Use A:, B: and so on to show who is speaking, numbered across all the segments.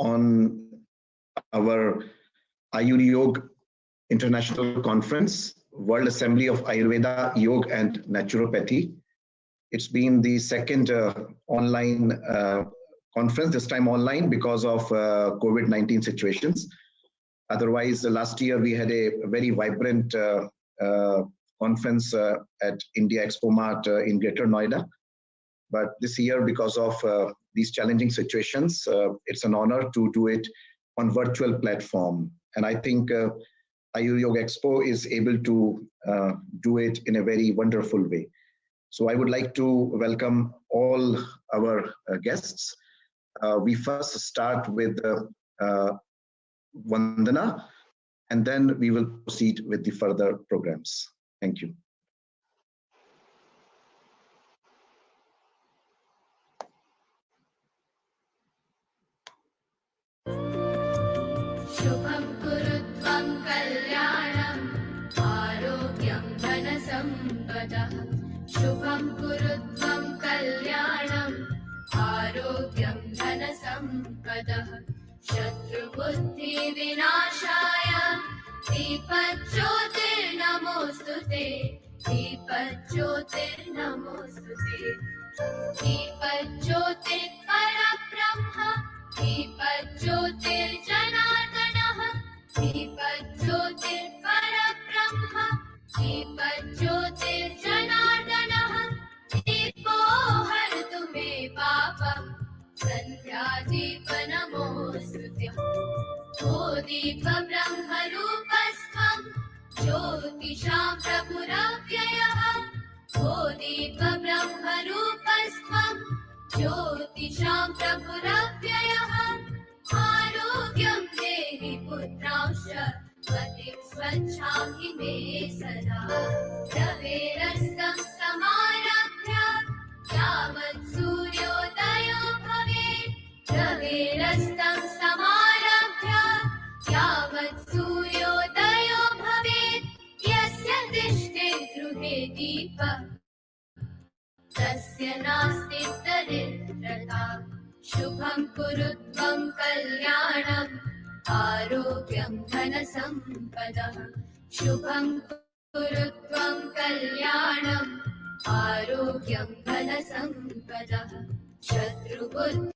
A: on our Ayuryog International Conference, World Assembly of Ayurveda, Yoga and Naturopathy. It's been the second online conference, this time online because of COVID-19 situations. Otherwise, last year we had a very vibrant conference at India Expo Mart in Greater Noida. But this year, because of these challenging situations, it's an honor to do it on virtual platform. And I think Ayuryog Expo is able to do it in a very wonderful way. So I would like to welcome all our guests. We first start with Vandana, and then we will proceed with the further programs. Thank you.
B: शुभं कुरुत्वं कल्याणं आरोग्यं धनसम्पदः शुभं कुरुत्वं कल्याणं आरोग्यं धनसम्पदः शत्रुबुद्धिविनाशाय दीपज्योतिर्नमोऽस्तुते दीपज्योतिर्नमोऽस्तुते दीपज्योतिर्परब्रह्म दीपज्योतिर्जनार्दनः दीपज्योतिर्परब्रह्म दीपज्योतिर्जनार्दनः दीपो हरतु मे पापम् सन्ध्यादीपनमोऽस्तुते ओ दीपब्रह्मरूपस्त्वं ज्योतिषां प्रभुरव्ययः ओ दीपब्रह्मरूपस्त्वं ज्योतिषां प्रभुरव्ययः आरोग्यं देहि पुत्रांश्च पतिं स्वच्छामि मे सदा रवेरस्तं समारभ्य यावत् सूर्योदयो भवेत् रवेरस्तं समारभ्य यावत् सूर्योदयो भवेत् यस्य तिष्ठे गृहे दीपः तस्य नास्ति दरिद्रता शुभं कुरुत्वं कल्याणम् आरोग्यं धनसम्पदः शुभं कुरुत्वं कल्याणम् आरोग्यं धनसम्पदः शत्रुबुद्धिः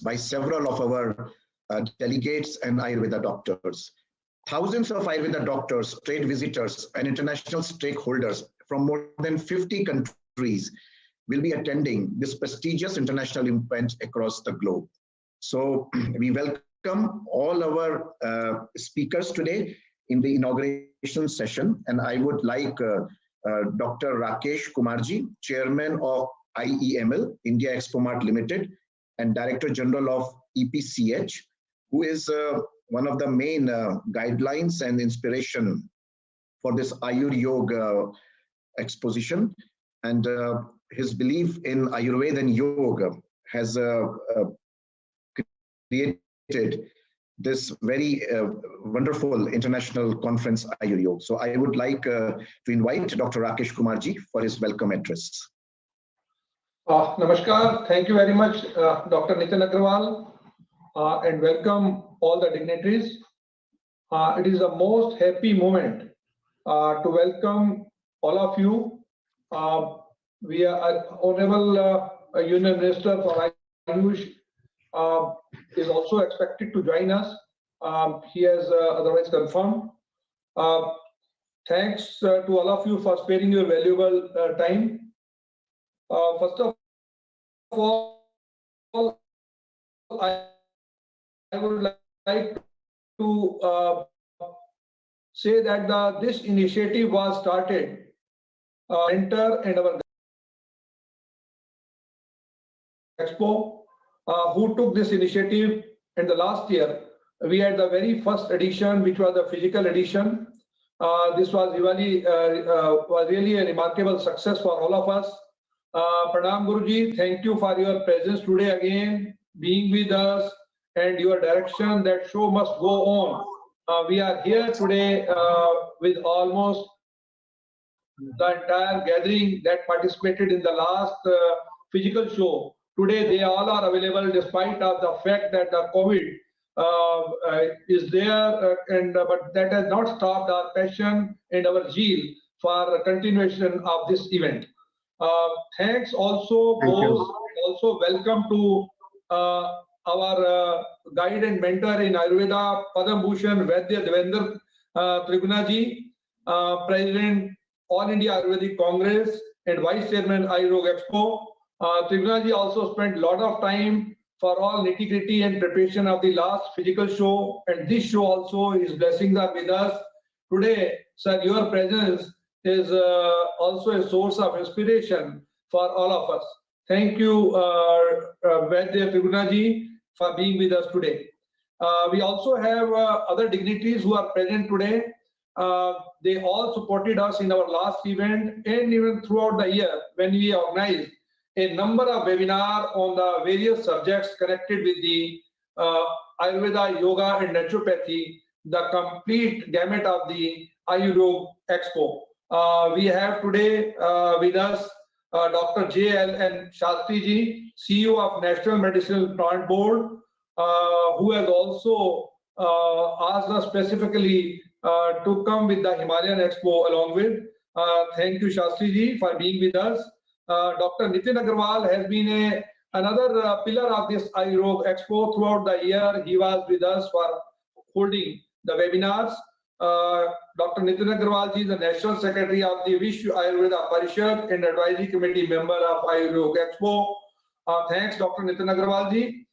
A: By several of our delegates and Ayurveda doctors. Thousands of Ayurveda doctors, trade visitors, and international stakeholders from more than 50 countries will be attending this prestigious international event across the globe. So we welcome all our speakers today in the inauguration session, and I would like Dr. Rakesh Kumarji, Chairman of IEML, India Expo Mart Limited, and Director General of EPCH, who is one of the main guidelines and inspiration for this Ayuryog exposition. And his belief in Ayurveda and Yoga has created this very wonderful international conference Ayuryog. So I would like to invite Dr. Rakesh Kumarji for his welcome address.
C: Namaskar. Thank you very much, Dr. Nitin Agrawal, and welcome all the dignitaries. It is a most happy moment to welcome all of you. We are Honorable Union Minister for Ayush is also expected to join us. He has otherwise confirmed. Thanks to all of you for sparing your valuable time. First of all, I would like to say that this initiative was started Enter and our Expo, who took this initiative in the last year. We had the very first edition, which was the physical edition. This was really a remarkable success for all of us. Pranam Guruji, thank you for your presence today again, being with us, and your direction. That show must go on. We are here today with almost the entire gathering that participated in the last physical show. Today they all are available despite of the fact that the COVID is there, but that has not stopped our passion and our zeal for continuation of this event. Thanks also goes also welcome to our guide and mentor in Ayurveda, Padam Bhushan Vaidya Devendra Trigunaji, President All India Ayurvedic Congress and Vice Chairman Ayuryog Expo. Trigunaji also spent a lot of time for all nitty-gritty and preparation of the last physical show, and this show also, his blessings are with us. Today, sir, your presence is also a source of inspiration for all of us. Thank you, Vaidya Trigunaji, for being with us today. We also have other dignitaries who are present today. They all supported us in our last event and even throughout the year when we organized a number of webinars on the various subjects connected with the Ayurveda, Yoga and Naturopathy, the complete gamut of the Ayuryog Expo. We have today with us Dr. J.L.N. Shastri ji, CEO of National Medicinal Plant Board, who has also asked us specifically to come with the Himalayan Expo along with. Thank you, Shastri ji, for being with us. Dr. Nitin Agrawal has been another pillar of this Ayuryog Expo throughout the year. He was with us for holding the webinars. Dr. Nitin Agrawal ji is the National Secretary of the Vishwa Ayurveda Parishad and Advisory Committee member of Ayuryog Expo. Thanks, Dr. Nitin Agrawal ji.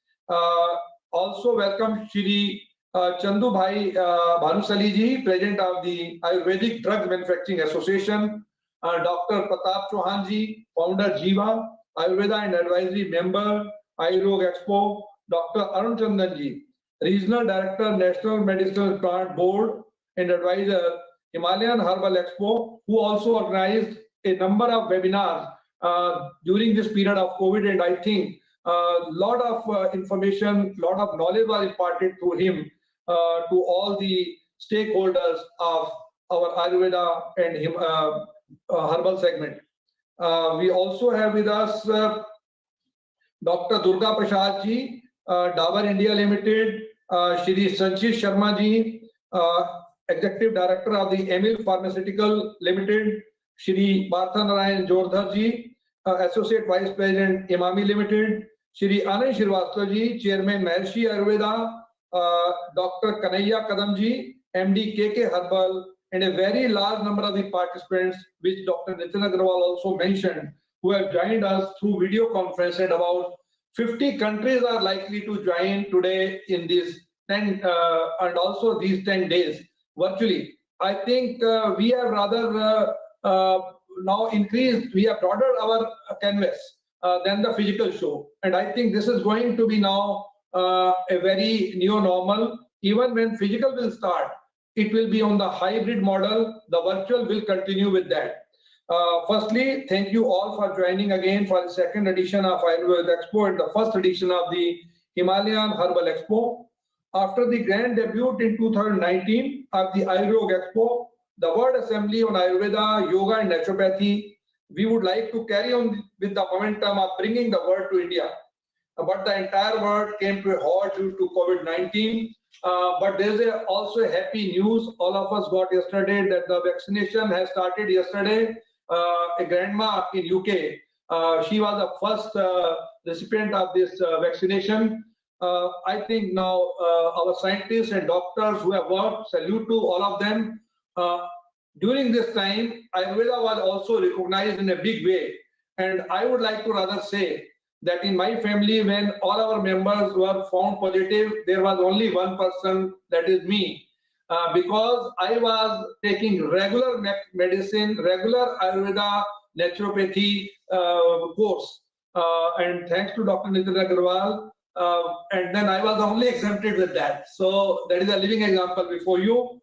C: Also welcome Shri Chandu Bhai Bhanusali ji, President of the Ayurvedic Drug Manufacturing Association. Dr. Pratap Chauhan ji, Founder Jiva, Ayurveda and Advisory Member, Ayuryog Expo. Dr. Arun Chandan ji, Regional Director, National Medicinal Plant Board and Advisor, Himalayan Herbal Expo, who also organized a number of webinars during this period of COVID, and I think a lot of information, lot of knowledge was imparted through him to all the stakeholders of our Ayurveda and herbal segment. We also have with us Dr. Durga Prasad ji, Dabur India Limited, Shri Sanchit Sharma ji, Executive Director of the Emil Pharmaceutical Limited, Shri Partha Narayan Jordhar ji, Associate Vice President Imami Limited, Shri Anand Shrivastava ji, Chairman Maharshi Ayurveda, Dr. Kanhaiya Kadam ji, MD KK Herbal, and a very large number of the participants, which Dr. Nitin Agrawal also mentioned, who have joined us through video conference, and about 50 countries are likely to join today in these 10 and also these 10 days virtually. I think we have rather now increased, we have broadened our canvas than the physical show, and I think this is going to be now a very new normal. Even when physical will start, it will be on the hybrid model. The virtual will continue with that. Firstly, thank you all for joining again for the second edition of Ayuryog Expo and the first edition of the Himalayan Herbal Expo. After the grand debut in 2019 of the Ayuryog Expo, the World Assembly on Ayurveda, Yoga and Naturopathy, we would like to carry on with the momentum of bringing the world to India. But the entire world came to a halt due to COVID-19. But there's also a happy news. All of us got yesterday that the vaccination has started yesterday. A grandma in UK, she was the first recipient of this vaccination. I think now our scientists and doctors who have worked, salute to all of them. During this time, Ayurveda was also recognized in a big way. And I would like to rather say that in my family, when all our members were found positive, there was only one person, that is me. Because I was taking regular medicine, regular Ayurveda naturopathy course. And thanks to Dr. Nitin Agarwal, and then I was only exempted with that. So that is a living example before you.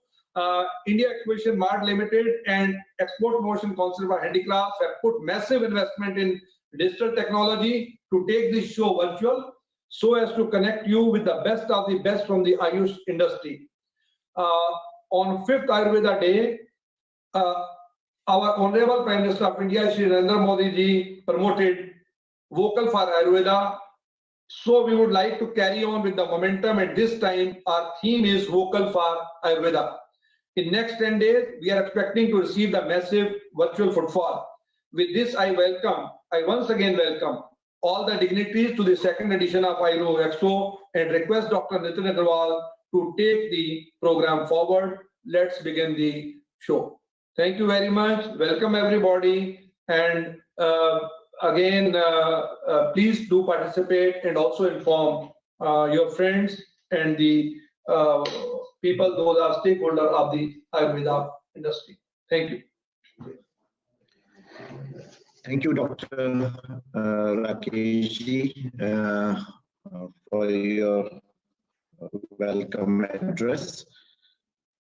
C: India Expo Mart Limited and Export Promotion Council for Handicrafts have put massive investment in digital technology to take this show virtual so as to connect you with the best of the best from the Ayush industry. On 5th Ayurveda Day, our Honorable Prime Minister of India, Shri Narendra Modi ji, promoted Vocal for Ayurveda. So we would like to carry on with the momentum. At this time, our theme is Vocal for Ayurveda. In next 10 days, we are expecting to receive the massive virtual footfall. With this, I once again welcome all the dignitaries to the second edition of Ayuryog Expo and request Dr. Nitin Agarwal to take the program forward. Let's begin the show. Thank you very much. Welcome everybody. And again, please do participate and also inform your friends and the people, those are stakeholders of the Ayurveda industry. Thank you.
A: Thank you, Dr. Rakeshji, for your welcome address.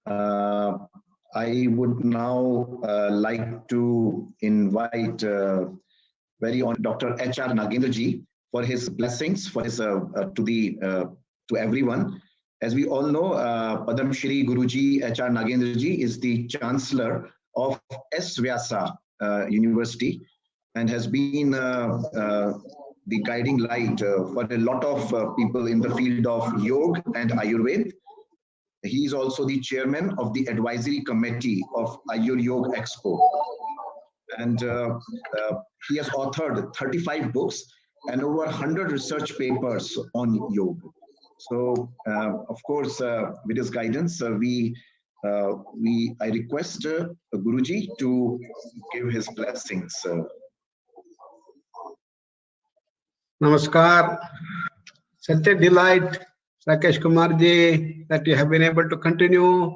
A: I would now like to invite very honored Dr. H.R. Nagendraji for his blessings for his to everyone. As we all know, Padam Shri Guruji H.R. Nagendraji is the Chancellor of S. Vyasa University and has been the guiding light for a lot of people in the field of Yoga and Ayurveda. He is also the chairman of the advisory committee of Ayuryog Expo. And he has authored 35 books and over 100 research papers on yoga. So, of course, with his guidance, I request Guruji to give his blessings.
D: Namaskar. Such a delight, Rakesh Kumarji, that you have been able to continue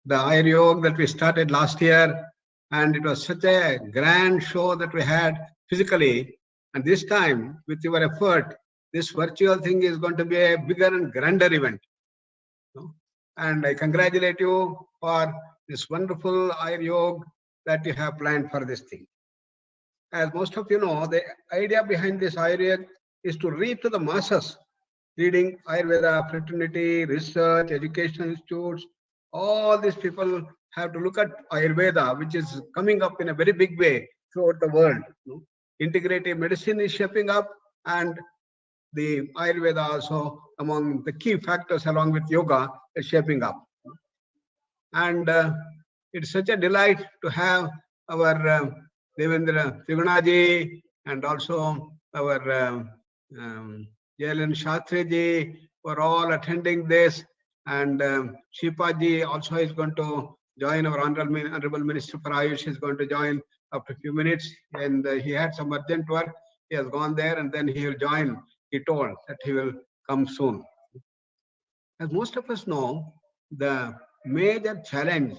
D: the Ayuryog that we started last year. And it was such a grand show that we had physically. And this time, with your effort, this virtual thing is going to be a bigger and grander event. And I congratulate you for this wonderful Ayuryog that you have planned for this thing. As most of you know, the idea behind this Ayuryog is to reach to the masses, leading Ayurveda, fraternity, research, educational institutes. All these people have to look at Ayurveda, which is coming up in a very big way throughout the world. Integrative medicine is shaping up, and the Ayurveda also among the key factors along with yoga is shaping up. And it's such a delight to have our Devendra Trigunaji and also our Jailan Shastriji were all attending this. And Shipaji also is going to join. Our Honorable Minister for Ayush is going to join after a few minutes. And he had some urgent work. He has gone there and then he will join. He told that he will come soon. As most of us know, the major challenge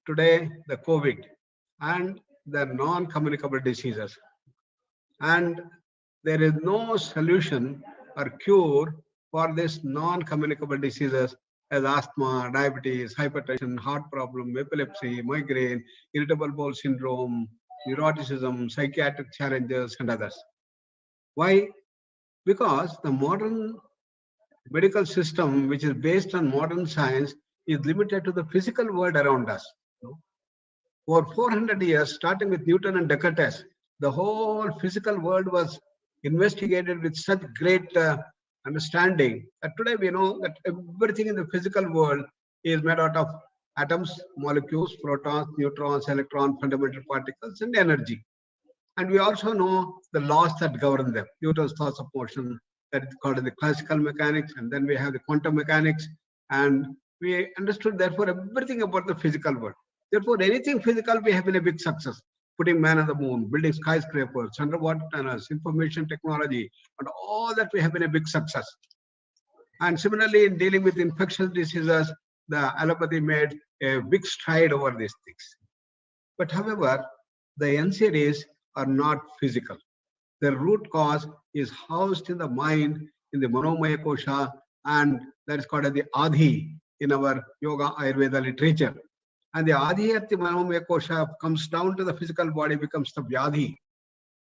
D: today, the COVID and the non-communicable diseases. And there is no solution or cure for this non-communicable diseases as asthma, diabetes, hypertension, heart problem, epilepsy, migraine, irritable bowel syndrome, neuroticism, psychiatric challenges, and others. Why? Because the modern medical system, which is based on modern science, is limited to the physical world around us. For 400 years, starting with Newton and Descartes, the whole physical world was investigated with such great understanding that today we know that everything in the physical world is made out of atoms, molecules, protons, neutrons, electrons, fundamental particles, and energy. And we also know the laws that govern them. Newton's laws of motion, that is called the classical mechanics, and then we have the quantum mechanics, and we understood therefore everything about the physical world. Therefore, anything physical, we have been a big success. Putting man on the moon, building skyscrapers, underwater tunnels, information technology, and all that we have been a big success. And similarly, in dealing with infectious diseases, the allopathy made a big stride over these things. But however, the NCDs are not physical. The root cause is housed in the mind, in the Manomaya Kosha, and that is called as the Adhi in our Yoga Ayurveda literature. And the Adhi at the Manomaya Kosha comes down to the physical body, becomes the Vyadhi.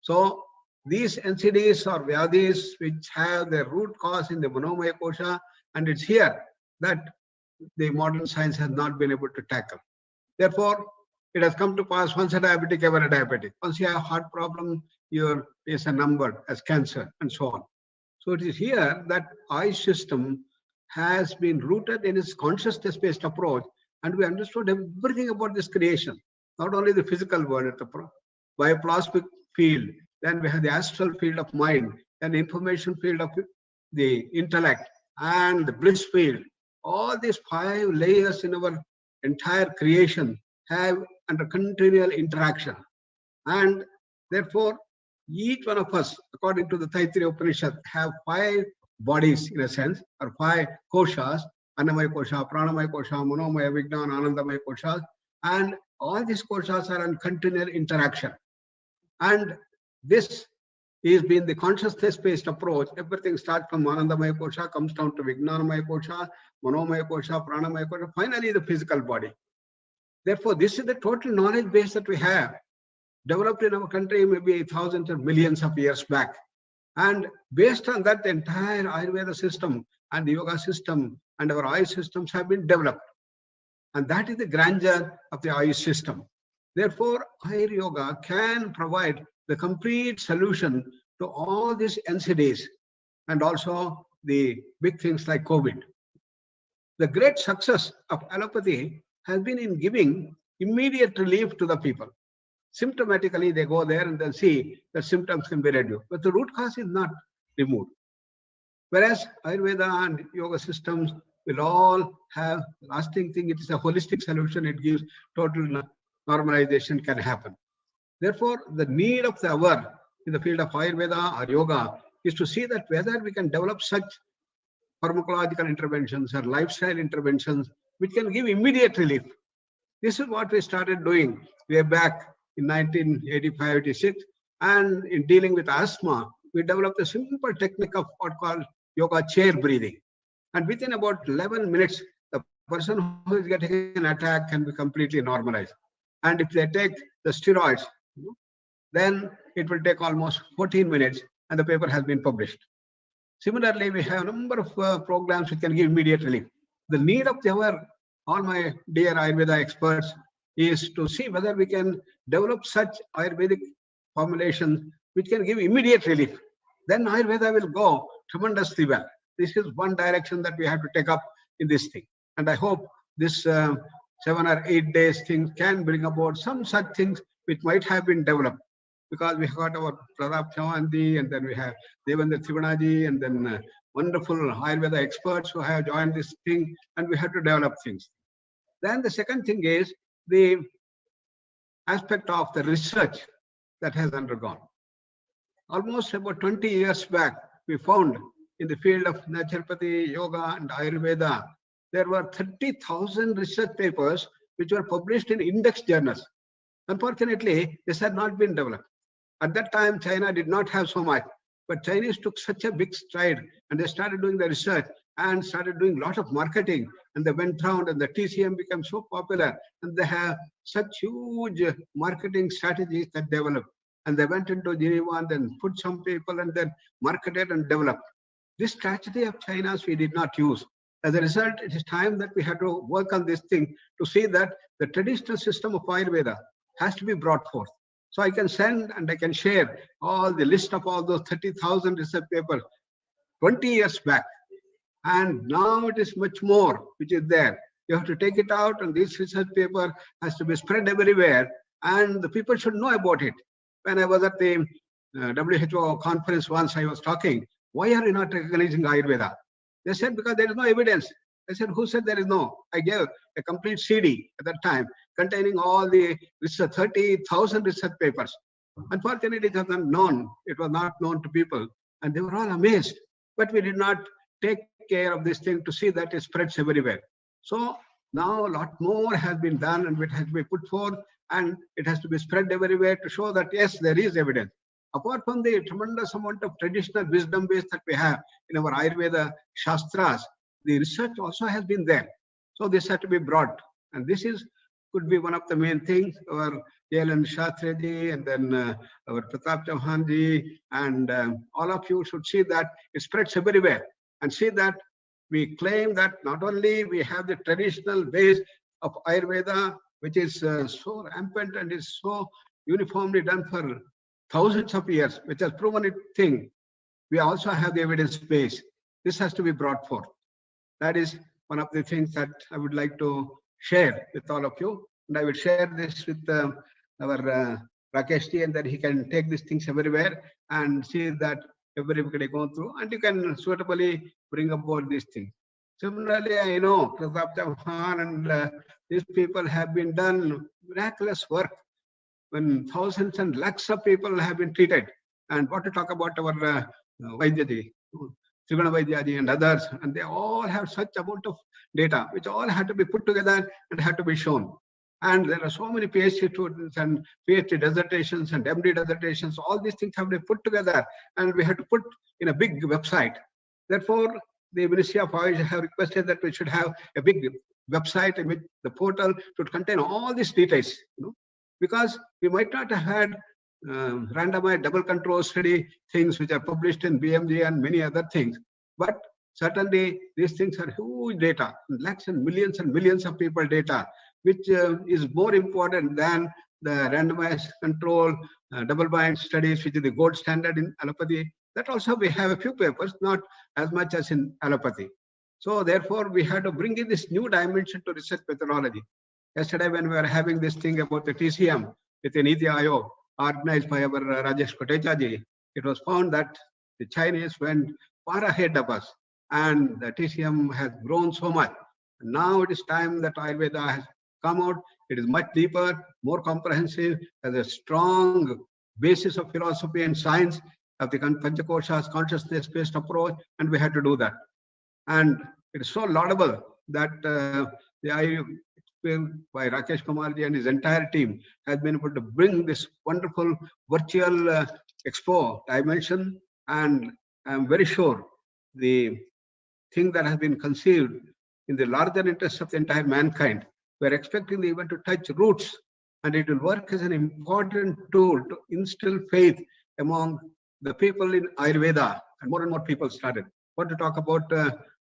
D: So these NCDs or Vyadhis which have their root cause in the Manomaya Kosha, and it's here that the modern science has not been able to tackle. Therefore, it has come to pass, once a diabetic, ever a diabetic. Once you have a heart problem, your is a number as cancer, and so on. So it is here that Ayush system has been rooted in its consciousness-based approach, and we understood everything about this creation, not only the physical world, the bioplasmic field, then we have the astral field of mind, then the information field of the intellect, and the bliss field. All these 5 layers in our entire creation have under continual interaction. And therefore, each one of us, according to the Taittiriya Upanishad, have 5 bodies in a sense, or 5 koshas, Annamaya Kosha, Pranamaya Kosha, Manomaya, Vijnana, Anandamaya Koshas, and all these koshas are in continual interaction. And this is been the consciousness-based approach. Everything starts from Anandamaya Kosha, comes down to Vijnanamaya Kosha, Manomaya Kosha, Pranamaya Kosha, finally the physical body. Therefore, this is the total knowledge base that we have, developed in our country maybe thousands or millions of years back. And based on that, the entire Ayurveda system and the yoga system and our Ayush systems have been developed. And that is the grandeur of the Ayush system. Therefore, Ayuryoga can provide the complete solution to all these NCDs and also the big things like COVID. The great success of allopathy has been in giving immediate relief to the people. Symptomatically, they go there and then see that symptoms can be reduced, but the root cause is not removed. Whereas Ayurveda and yoga systems will all have lasting thing. It is a holistic solution. It gives total normalization can happen. Therefore, the need of the hour in the field of Ayurveda or yoga is to see that whether we can develop such pharmacological interventions or lifestyle interventions which can give immediate relief. This is what we started doing way back in 1985-86, and in dealing with asthma, we developed a simple technique of what called yoga chair breathing. And within about 11 minutes, the person who is getting an attack can be completely normalized. And if they take the steroids, then it will take almost 14 minutes, and the paper has been published. Similarly, we have a number of programs which can give immediate relief. The need of all my dear Ayurveda experts is to see whether we can develop such Ayurvedic formulations which can give immediate relief. Then Ayurveda will go tremendously well. This is one direction that we have to take up in this thing. And I hope this 7 or 8 days thing can bring about some such things which might have been developed. Because we have got our Pradap Chawandi, and then we have Devendra Trivanaji, and then wonderful Ayurveda experts who have joined this thing, and we have to develop things. Then the second thing is the aspect of the research that has undergone. Almost about 20 years back, we found in the field of naturopathy, yoga, and Ayurveda, there were 30,000 research papers which were published in index journals. Unfortunately, this had not been developed. At that time, China did not have so much, but Chinese took such a big stride, and they started doing the research and started doing a lot of marketing, and they went round, and the TCM became so popular, and they have such huge marketing strategies that developed. And they went into Geneva and then put some people and then marketed and developed. This tragedy of China's we did not use. As a result, it is time that we have to work on this thing to see that the traditional system of Ayurveda has to be brought forth. So I can send and I can share all the list of all those 30,000 research papers 20 years back. And now it is much more which is there. You have to take it out, and this research paper has to be spread everywhere, and the people should know about it. When I was at the WHO conference once, I was talking, why are you not recognizing Ayurveda? They said, because there is no evidence. I said, who said there is no? I gave a complete CD at that time containing all the 30,000 research papers. Unfortunately, it was not known. It was not known to people, and they were all amazed. But we did not take care of this thing to see that it spreads everywhere. So now a lot more has been done, and it has to be put forth, and it has to be spread everywhere to show that yes, there is evidence. Apart from the tremendous amount of traditional wisdom base that we have in our Ayurveda Shastras, the research also has been there. So this has to be brought, and this could be one of the main things. Our Jailan Shastriji and then our Pratap Chauhanji and all of you should see that it spreads everywhere, and see that we claim that not only we have the traditional base of Ayurveda, which is so rampant and is so uniformly done for thousands of years, which has proven its thing, we also have the evidence base. This has to be brought forth. That is one of the things that I would like to share with all of you. And I will share this with our Rakeshji, and that he can take these things everywhere and see that everybody go through, and you can suitably bring about these things. Similarly, I know Pratap Chauhan and these people have been done miraculous work when thousands and lakhs of people have been treated. And what to talk about our Vaidyaji, Triguna Vaidyaji and others, and they all have such amount of data, which all had to be put together and had to be shown. And there are so many PhD students and PhD dissertations and MD dissertations. All these things have to be put together, and we have to put in a big website. Therefore, the Ministry of Ayush have requested that we should have a big website in which the portal should contain all these details. Because we might not have had randomized double control study things which are published in BMJ and many other things, but certainly these things are huge data, lakhs and millions of people data, which is more important than the randomized control double-blind studies, which is the gold standard in allopathy. That also we have a few papers, not as much as in allopathy. So therefore, we have to bring in this new dimension to research methodology. Yesterday, when we were having this thing about the TCM with the Niti Aayog, organized by our Rajesh Kotecha-ji, it was found that the Chinese went far ahead of us, and the TCM has grown so much. Now it is time that Ayurveda has come out. It is much deeper, more comprehensive, has a strong basis of philosophy and science of the Panchakoshas, consciousness-based approach, and we had to do that. And it is so laudable that the Ayurveda by Rakesh Kumarji and his entire team has been able to bring this wonderful virtual expo dimension, and I'm very sure the thing that has been conceived in the larger interest of the entire mankind, we're expecting the event to touch roots, and it will work as an important tool to instill faith among the people in Ayurveda, and more people started. What to talk about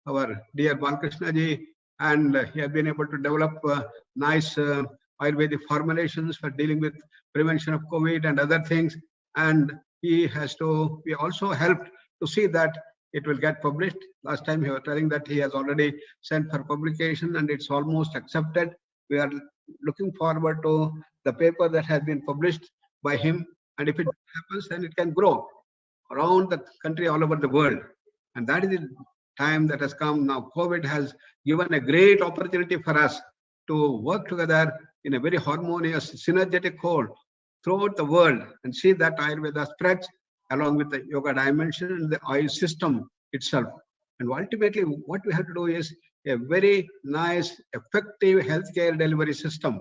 D: our dear Balkrishna ji, and he has been able to develop nice Ayurvedic formulations for dealing with prevention of COVID and other things. And we also helped to see that it will get published. Last time he was telling that he has already sent for publication and it's almost accepted. We are looking forward to the paper that has been published by him. And if it happens, then it can grow around the country, all over the world. And that is the time that has come now. COVID has given a great opportunity for us to work together in a very harmonious, synergetic whole throughout the world, and see that Ayurveda spreads along with the yoga dimension and the Ayush system itself. And ultimately, what we have to do is a very nice, effective healthcare delivery system,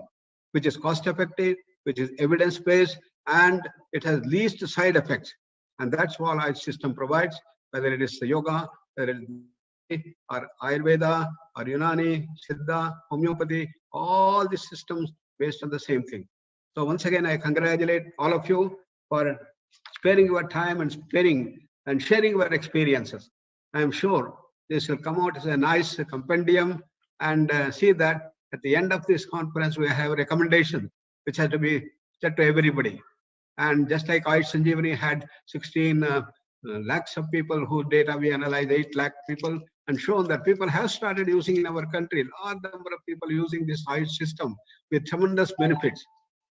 D: which is cost-effective, which is evidence-based, and it has least side effects. And that's what Ayush system provides, whether it is the yoga, whether it is or Ayurveda, or Unani, Siddha, homeopathy, all these systems based on the same thing. So once again, I congratulate all of you for sparing your time and sharing your experiences. I am sure this will come out as a nice compendium, and see that at the end of this conference, we have a recommendation which has to be said to everybody. And just like Ayush Sanjeevani had 16 lakhs of people whose data we analyzed, 8 lakh people, and shown that people have started using in our country, large number of people using this Ayush system with tremendous benefits.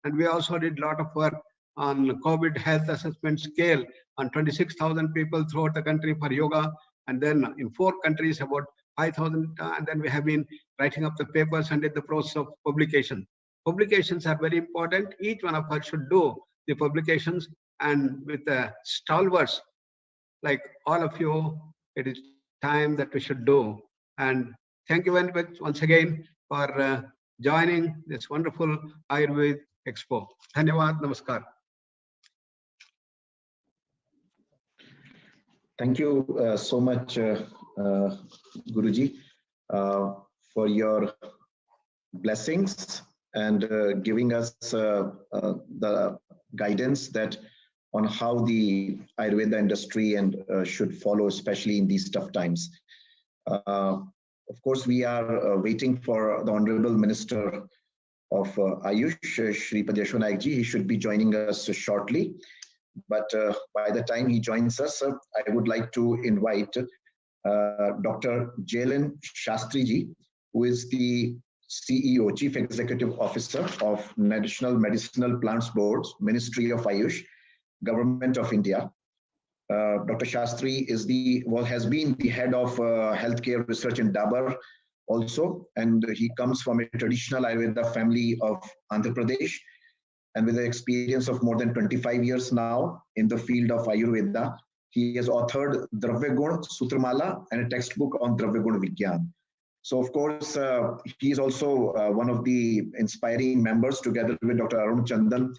D: And we also did a lot of work on COVID health assessment scale on 26,000 people throughout the country for yoga. And then in 4 countries, about 5,000. And then we have been writing up the papers and in the process of publication. Publications are very important. Each one of us should do the publications, and with the stalwarts like all of you, it is time that we should do. And thank you very much once again for joining this wonderful Ayurveda Expo. Dhanyawad, namaskar.
A: Thank you so much, Guruji, for your blessings and giving us the guidance that on how the Ayurveda industry and should follow, especially in these tough times. Of course, we are waiting for the Honorable Minister of Ayush, Shri Padeshwar Naik ji. He should be joining us shortly. But by the time he joins us, I would like to invite Dr. Jailen Shastri ji, who is the CEO, Chief Executive Officer of National Medicinal Plants Board, Ministry of Ayush, Government of India. Dr. Shastri has been the head of healthcare research in Dabar also, and he comes from a traditional Ayurveda family of Andhra Pradesh, and with an experience of more than 25 years now in the field of Ayurveda. He has authored Dravya Gun Sutramala and a textbook on Dravya Gun Vigyan. So, of course, he is also one of the inspiring members, together with Dr. Arun Chandan,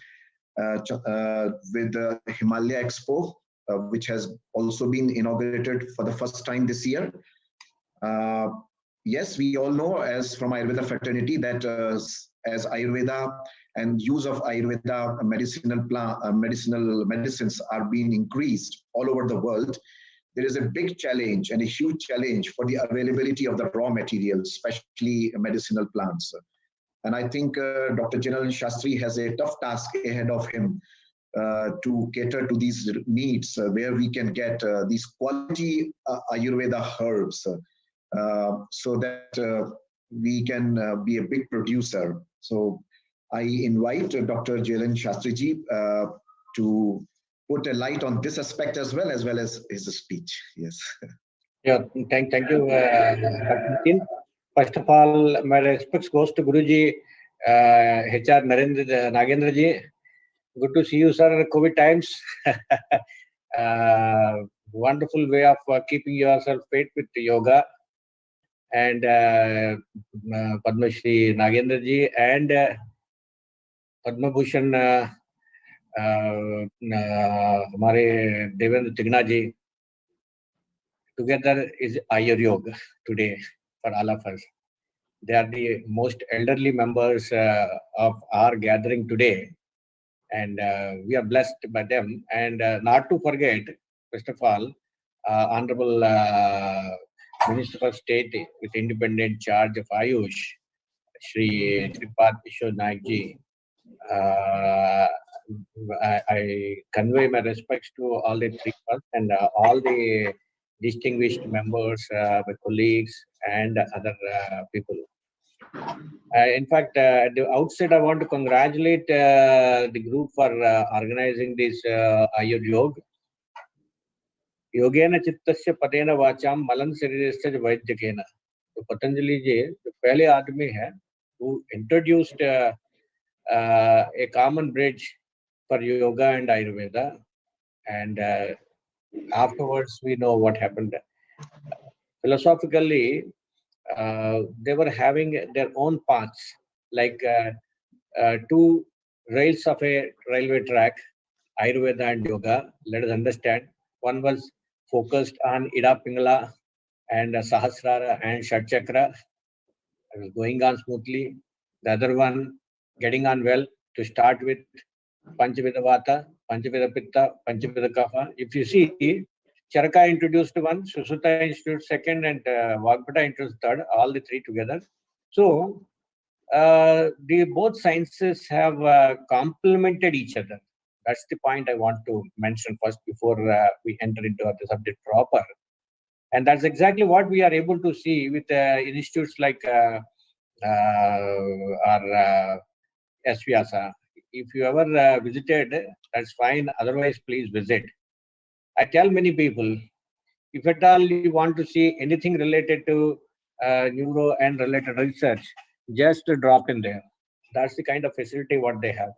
A: with the Himalaya Expo, which has also been inaugurated for the first time this year. Yes, we all know, as from Ayurveda fraternity, that as Ayurveda and use of Ayurveda medicines are being increased all over the world, there is a big challenge and a huge challenge for the availability of the raw materials, especially medicinal plants. And I think Dr. Jailen Shastri has a tough task ahead of him to cater to these needs, where we can get these quality Ayurveda herbs, so that we can be a big producer. So I invite Dr. Jailen Shastri ji to put a light on this aspect as well as his speech. Yes.
E: Yeah, thank you, Dr. Nitin. First of all, my respects goes to Guruji, HR Nagendra ji. Good to see you, sir. COVID times. Wonderful way of keeping yourself fit with yoga. And Padma Shri Nagendra ji and Padma Bhushan हमारे देवेंद्र तिगना जी. Together is Ayuryog today for all of us. They are the most elderly members of our gathering today, and we are blessed by them. And not to forget, first of all, Honorable Minister of State with independent charge of Ayush, Shri Sripad Kishore Naik ji. I convey my respects to all the three of us and all the distinguished members, my colleagues, and other people. In fact, at the outset, I want to congratulate the group for organizing this Ayuryog. Yogena Chittasya Patena Vacham Malan Sarirasya Vaidjakena. So Patanjali ji, the पहले आदमी है who introduced a common bridge for yoga and Ayurveda, and afterwards we know what happened. Philosophically, they were having their own paths, like 2 rails of a railway track, Ayurveda and yoga. Let us understand. One was focused on Ida Pingala and Sahasrara and Shatchakra. It was going on smoothly. The other one getting on well, to start with Panchavida Vata, Panchavida Pitta, Panchavida Kapha. If you see, Charaka introduced one, Susuta introduced second, and Vagbata introduced third, all the three together. So, the both sciences have complemented each other. That's the point I want to mention first before we enter into the subject proper. And that's exactly what we are able to see with institutes like our SVASA. If you ever visited, that's fine. Otherwise, please visit. I tell many people, if at all you want to see anything related to neuro and related research, just drop in there. That's the kind of facility what they have.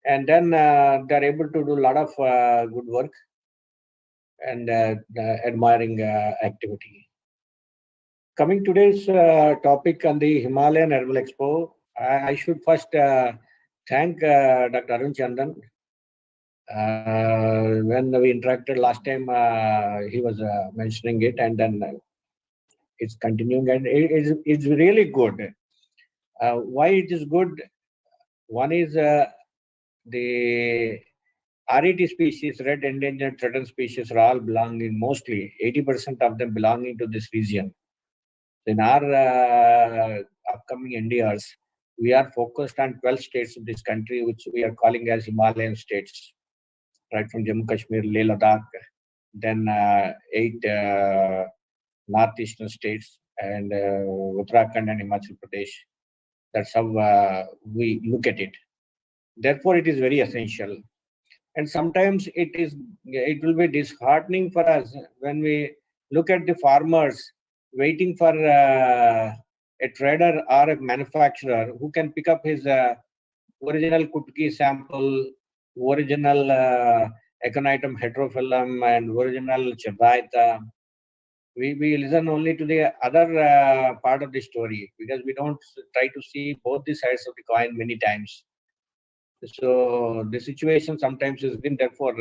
E: And then they're able to do a lot of good work and admiring activity. Coming today's topic on the Himalayan Herbal Expo, I should first thank Dr. Arun Chandan. When we interacted last time, he was mentioning it, and then it's continuing, and it's really good. Why it is good? One is the RET species, red endangered threatened species, are all belonging, mostly 80% of them belonging to this region. In our upcoming NDRs, we are focused on 12 states of this country, which we are calling as Himalayan states, right from Jammu Kashmir, Leh Ladakh, then 8 northeastern states, and Uttarakhand and Himachal Pradesh. That's how we look at it. Therefore, it is very essential. And sometimes it will be disheartening for us when we look at the farmers waiting for a trader or a manufacturer who can pick up his original Kutki sample, original Aconitum heterophyllum, and original Chabaita. We listen only to the other part of the story because we don't try to see both the sides of the coin many times. So the situation sometimes has been, therefore,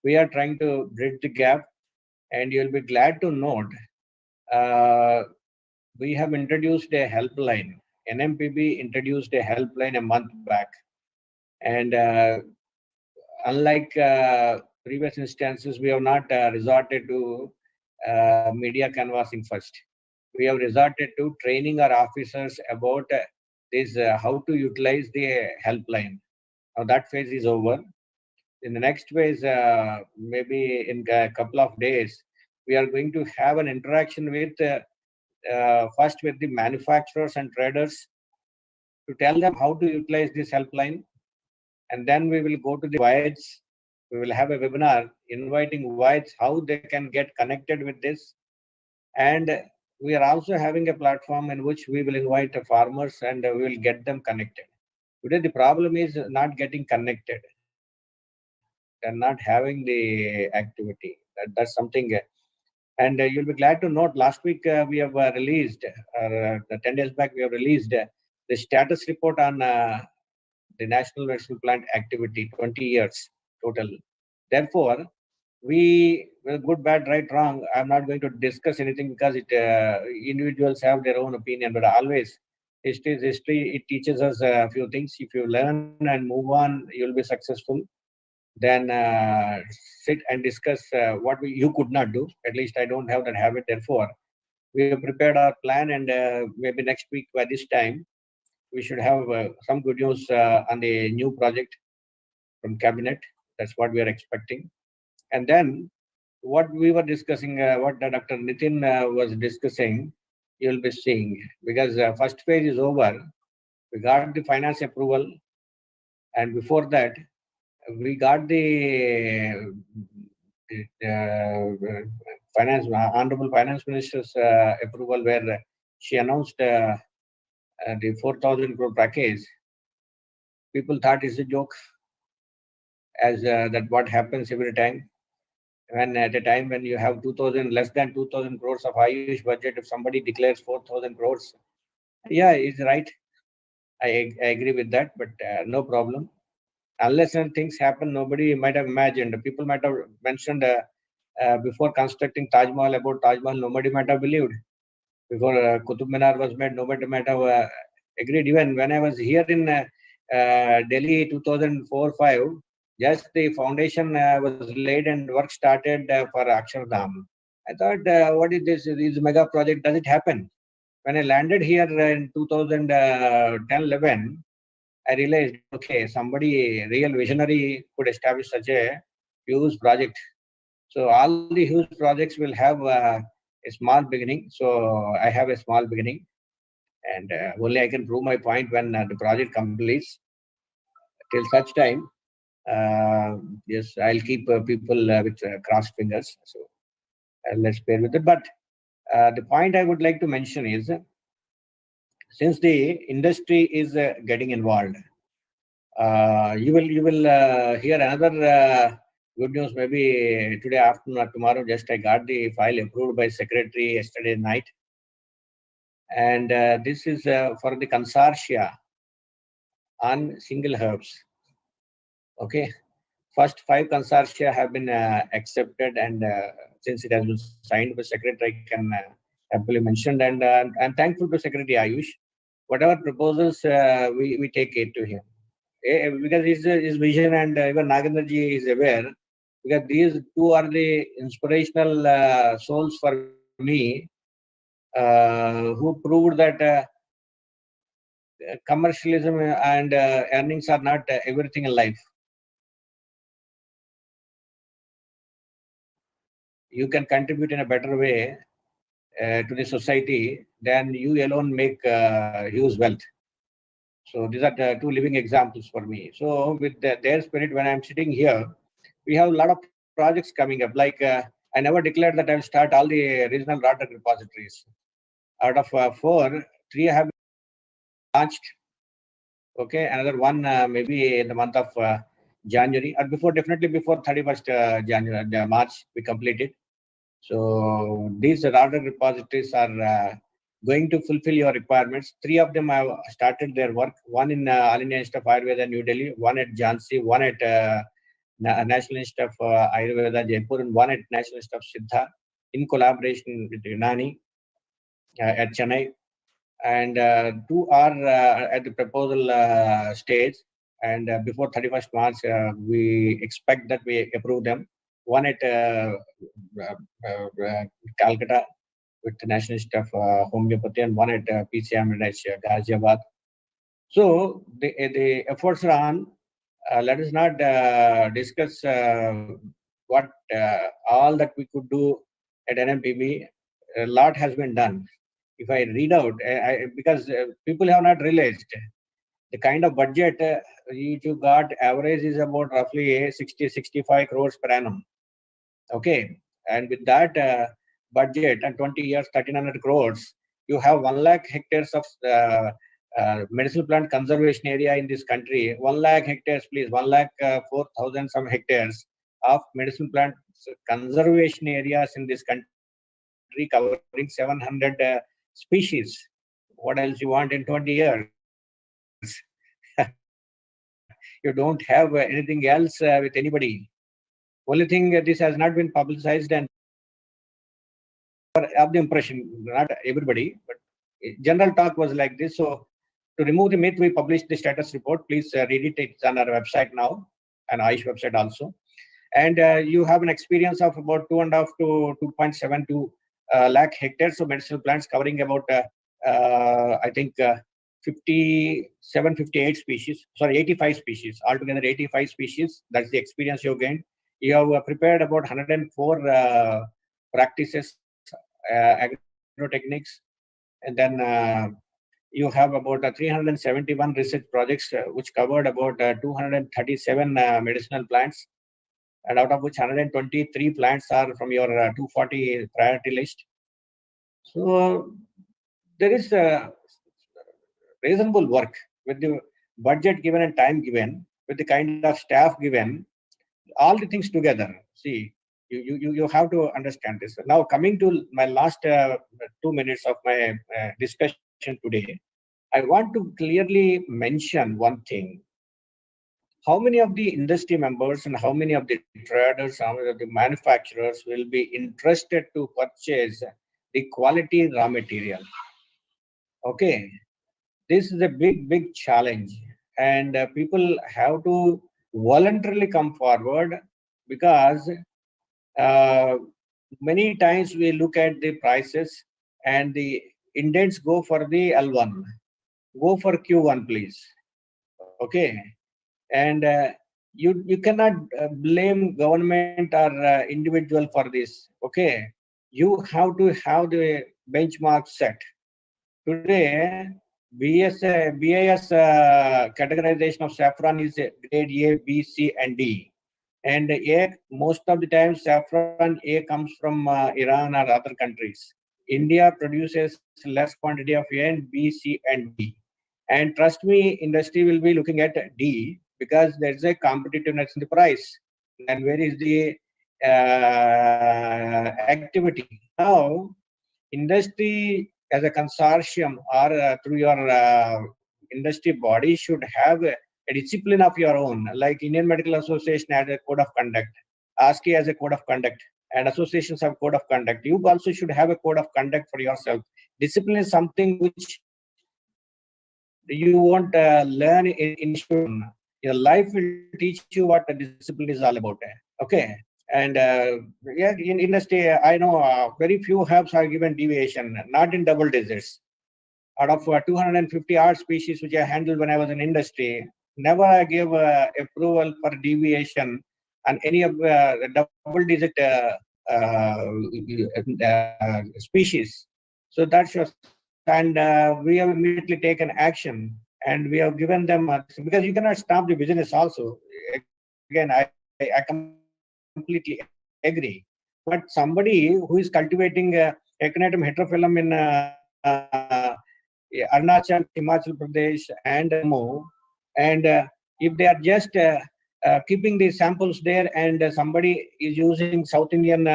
E: we are trying to bridge the gap, and you'll be glad to note we have introduced a helpline. NMPB introduced a helpline a month back, and unlike previous instances, we have not resorted to media canvassing first. We have resorted to training our officers about this how to utilize the helpline. Now that phase is over. In the next phase, maybe in a couple of days, we are going to have an interaction with first with the manufacturers and traders to tell them how to utilize this helpline. And then we will go to the wides. We will have a webinar inviting wides how they can get connected with this. And we are also having a platform in which we will invite the farmers and we will get them connected. Today, the problem is not getting connected. They're not having the activity. That's something. And you'll be glad to note, last week we have released, 10 days back, we have released the status report on the National Medicinal Plant activity, 20 years total. Therefore, we, well, good, bad, right, wrong, I'm not going to discuss anything because individuals have their own opinion, but always history is history. It teaches us a few things. If you learn and move on, you'll be successful. Then sit and discuss what you could not do. At least I don't have that habit. Therefore, we have prepared our plan, and maybe next week by this time, we should have some good news on the new project from cabinet. That's what we are expecting. And then what we were discussing, what Dr. Nitin was discussing, you'll be seeing, because first phase is over. We got the finance approval, and before that, we got the Honorable Finance Minister's approval, where she announced the 4,000 crore package. People thought it's a joke, as that what happens every time. When at a time when you have less than 2,000 crores of Ayush budget, if somebody declares 4,000 crores, yeah, it's right. I agree with that, but no problem. Unless and things happen, nobody might have imagined. People might have mentioned before constructing Taj Mahal, about Taj Mahal, nobody might have believed. Before Qutub Minar was made, nobody might have agreed. Even when I was here in Delhi 2004-5, Just the foundation was laid and work started for Akshardham. I thought, what is this? This mega project, does it happen? When I landed here in 2010-11, I realized, okay, somebody, real visionary, could establish such a huge project. So all the huge projects will have a small beginning. So I have a small beginning, and only I can prove my point when the project completes. Till such time, yes, I'll keep people with crossed fingers. So let's bear with it. But the point I would like to mention is, since the industry is getting involved, you will hear another good news maybe today afternoon or tomorrow. Just I got the file approved by secretary yesterday night, and this is for the consortia on single herbs. Okay, first 5 consortia have been accepted, and since it has been signed by secretary, I can happily mention, and I'm thankful to Secretary Ayush. Whatever proposals we take it to him. Because his vision, and even Nagendraji is aware, because these two are the inspirational souls for me, who proved that commercialism and earnings are not everything in life. You can contribute in a better way to the society than you alone make huge wealth. So these are the 2 living examples for me. So with their spirit, when I'm sitting here, we have a lot of projects coming up. Like I never declared that I'll start all the regional water repositories. Out of 4, 3 have been launched. Okay, another 1 maybe in the month of January, or definitely before 31st January, March, we complete it. So these water repositories are going to fulfill your requirements. 3 of them have started their work. 1 in All India Institute of Ayurveda, New Delhi, 1 at Jhansi, 1 at National Institute of Ayurveda, Jaipur, and 1 at National Institute of Siddha, in collaboration with Unani at Chennai. And 2 are at the proposal stage. And before 31st March, we expect that we approve them. 1 at Calcutta with the National Institute of Homeopathy, and 1 at PCM at Ghaziabad. So the efforts are on. Let us not discuss what all that we could do at NMPB. A lot has been done. If I read out, because people have not realized the kind of budget you got, average is about roughly 60-65 crores per annum. Okay, and with that budget and 20 years, 1,300 crores, you have 1 lakh hectares of medicinal plant conservation area in this country. 1 lakh hectares, please, 1 lakh 4,000 some hectares of medicinal plant conservation areas in this country, covering 700 species. What else you want in 20 years? You don't have anything else with anybody. Only thing, this has not been publicized, and of the impression, not everybody, but general talk was like this. So to remove the myth, we published the status report. Please read it. It's on our website now, and Ayush website also. And you have an experience of about 2.5 to 2.72 lakh hectares of medicinal plants, covering about I think 57, 58 species. Sorry, 85 species altogether. 85 species. That's the experience you gained. You have prepared about 104 practices, agro-techniques, and then you have about 371 research projects, which covered about 237 medicinal plants, and out of which 123 plants are from your 240 priority list. So there is reasonable work with the budget given and time given, with the kind of staff given, all the things together. See, you have to understand this. Now, coming to my last 2 minutes of my discussion today, I want to clearly mention one thing. How many of the industry members and how many of the traders, how many of the manufacturers will be interested to purchase the quality raw material? Okay, this is a big challenge, and people have to voluntarily come forward, because many times we look at the prices and the indents go for the L1. Go for Q1, please. Okay. And you cannot blame government or individual for this. Okay. You have to have the benchmark set. Today, BIS categorization of saffron is grade A, B, C, and D. And A, most of the time, saffron A comes from Iran or other countries. India produces less quantity of A and B, C, and D. And trust me, industry will be looking at D, because there's a competitiveness in the price. And where is the activity? Now, industry as a consortium or through your industry body should have a discipline of your own, like Indian Medical Association has a code of conduct, ASCI has a code of conduct, and associations have code of conduct. You also should have a code of conduct for yourself. Discipline is something which you won't learn in school. Your life will teach you what the discipline is all about. Okay. And yeah, in industry, I know very few herbs are given deviation, not in double digits. Out of 250 odd species which I handled when I was in industry, never I gave approval for deviation on any of double digit species. So that shows, and we have immediately taken action, and we have given them because you cannot stop the business also. Again, I completely agree. But somebody who is cultivating Echinacum heterophyllum in Arunachal, Himachal Pradesh, and Jammu, and if they are just keeping the samples there, and somebody is using South Indian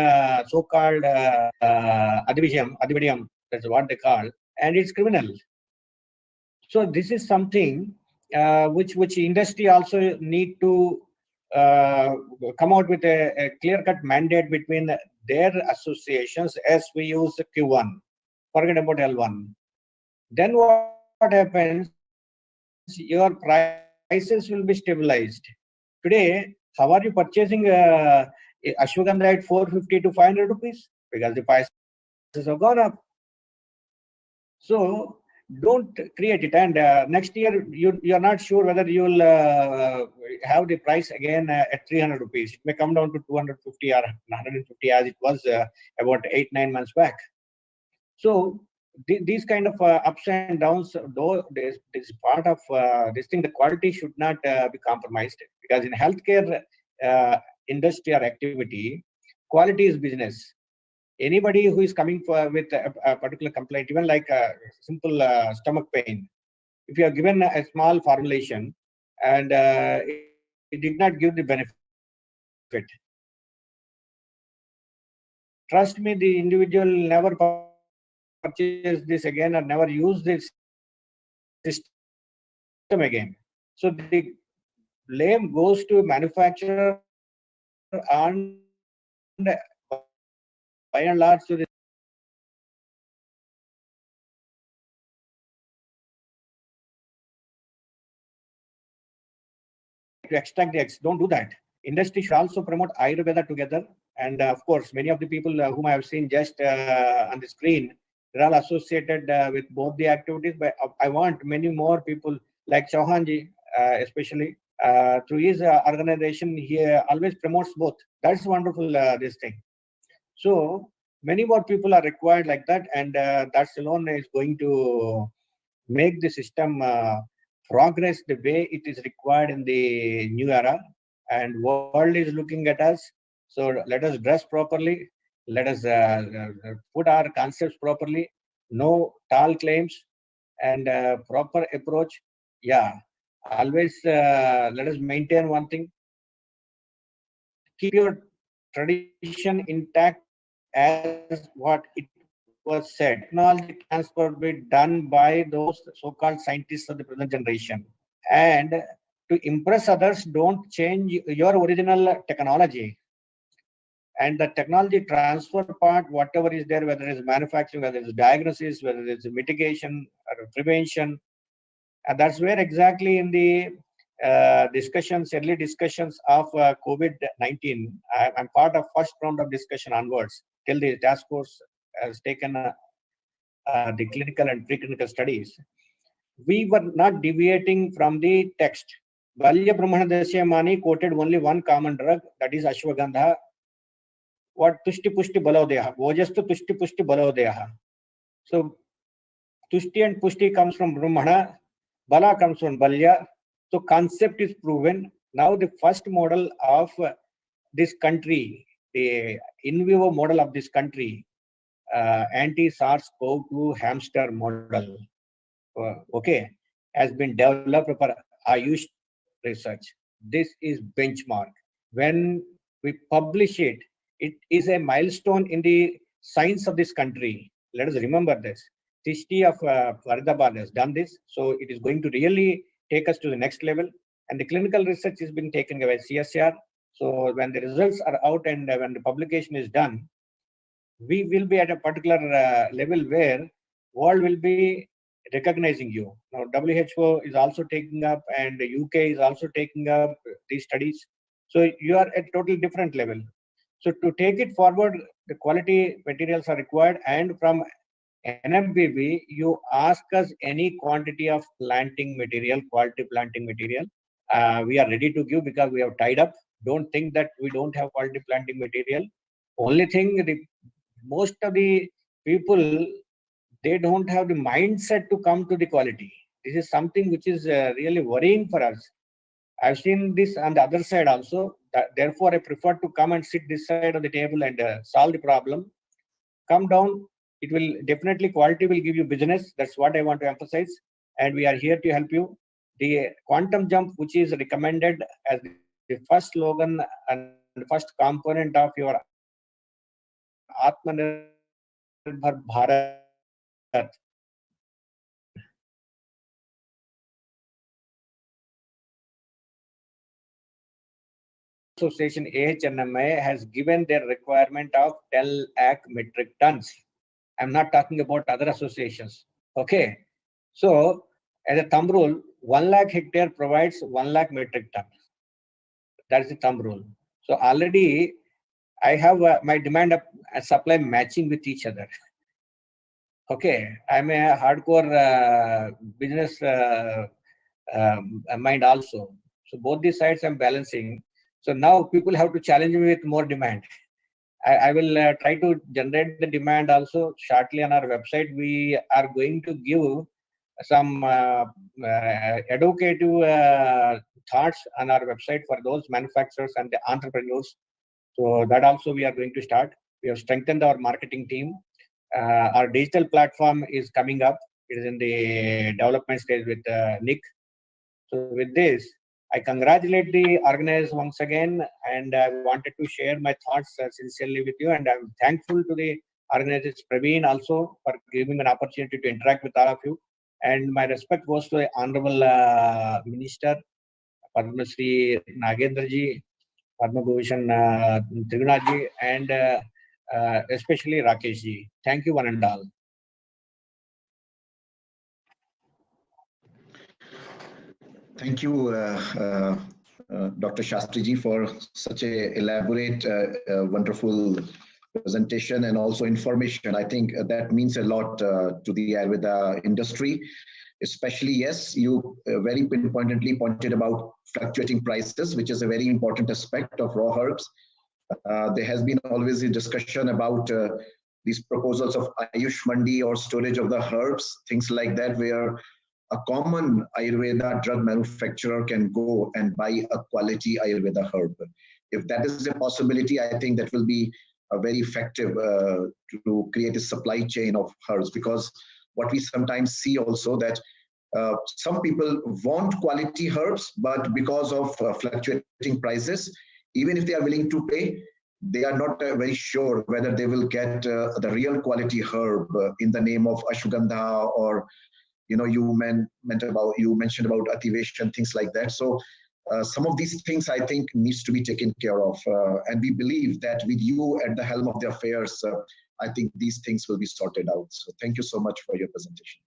E: so-called Adivedium, that's what they call, and it's criminal. So this is something which industry also need to come out with a clear-cut mandate between their associations, as we use Q1. Forget about L1. Then what happens? Your prices will be stabilized. Today, how are you purchasing ashwagandha at 450 to 500 rupees? Because the prices have gone up. So don't create it. And next year, you're not sure whether you will have the price again at 300 rupees. It may come down to 250 or 150 as it was about 8-9 months back. So these kind of ups and downs, though this part of this thing, the quality should not be compromised, because in healthcare industry or activity, quality is business. Anybody who is coming with a particular complaint, even like simple stomach pain, if you are given a small formulation and it did not give the benefit, trust me, the individual never purchase this again or never use this system again. So the blame goes to manufacturer and by and large to the to extract the eggs. Don't do that. Industry should also promote Ayurveda together. And of course, many of the people whom I have seen just on the screen, they're all associated with both the activities. But I want many more people like Chauhanji, especially through his organization, he always promotes both. That's wonderful, this thing. So many more people are required like that, and that's alone is going to make the system progress the way it is required in the new era. And world is looking at us. So let us dress properly. Let us put our concepts properly. No tall claims and proper approach. Yeah, always let us maintain one thing. Keep your tradition intact as what it was said. Technology transfer will be done by those so-called scientists of the present generation. And to impress others, don't change your original technology. And the technology transfer part, whatever is there, whether it's manufacturing, whether it's diagnosis, whether it's mitigation or prevention, and that's where exactly in the discussions, early discussions of COVID-19. I'm part of first round of discussion onwards till the task force has taken the clinical and preclinical studies. We were not deviating from the text. Balya Brahmana Dasyamani quoted only one common drug, that is Ashwagandha. What Tushti Pushti Balodeha? Vojastu Tushti Pushti Balodeha. So Tushti and Pushti comes from Brahmana, Bala comes from Balya. So concept is proven. Now the first model of this country, the in vivo model of this country, anti-SARS-CoV-2 hamster model, okay, has been developed for Ayush research. This is benchmark. When we publish it, it is a milestone in the science of this country. Let us remember this. Tishti of Faridabad has done this, so it is going to really take us to the next level. And the clinical research has been taken by CSR. So when the results are out and when the publication is done, we will be at a particular level where world will be recognizing you. Now WHO is also taking up, and the UK is also taking up these studies. So you are at totally different level. So to take it forward, the quality materials are required, and from NMBB, you ask us any quantity of planting material, quality planting material. We are ready to give because we have tied up. Don't think that we don't have quality planting material. Only thing, most of the people, they don't have the mindset to come to the quality. This is something which is really worrying for us. I've seen this on the other side also. Therefore, I prefer to come and sit this side of the table and solve the problem. Come down. It will definitely, quality will give you business. That's what I want to emphasize. And we are here to help you. The quantum jump, which is recommended as the first slogan and first component of your Atmanirbhar Bharat, Association AHNMA has given their requirement of 10 lakh metric tons. I'm not talking about other associations. Okay. So as a thumb rule, 1 lakh hectare provides 1 lakh metric ton. That is the thumb rule. So already I have my demand and supply matching with each other. Okay. I'm a hardcore business mind also. So both these sides I'm balancing. So now people have to challenge me with more demand. I will try to generate the demand also shortly on our website. We are going to give some educative thoughts on our website for those manufacturers and the entrepreneurs. So that also we are going to start. We have strengthened our marketing team. Our digital platform is coming up. It is in the development stage with Nick. So with this, I congratulate the organizers once again, and I wanted to share my thoughts sincerely with you. And I'm thankful to the organizers, Praveen, also for giving an opportunity to interact with all of you. And my respect goes to the Honorable Minister, Padma Shri Nagendraji, Padma Bhushan Trigunaji, and especially Rakeshji. Thank you, one and all.
A: Thank you, Dr. Shastriji, for such a elaborate, wonderful presentation and also information. I think that means a lot to the Ayurveda industry. Especially, yes, you very pinpointedly pointed about fluctuating prices, which is a very important aspect of raw herbs. There has been always a discussion about these proposals of Ayush Mandi or storage of the herbs, things like that, where a common Ayurveda drug manufacturer can go and buy a quality Ayurveda herb. If that is a possibility, I think that will be very effective to create a supply chain of herbs, because what we sometimes see also that some people want quality herbs, but because of fluctuating prices, even if they are willing to pay, they are not very sure whether they will get the real quality herb in the name of ashwagandha, or you mentioned about activation, things like that. So some of these things I think needs to be taken care of, and we believe that with you at the helm of the affairs, I think these things will be sorted out. So thank you so much for your presentation.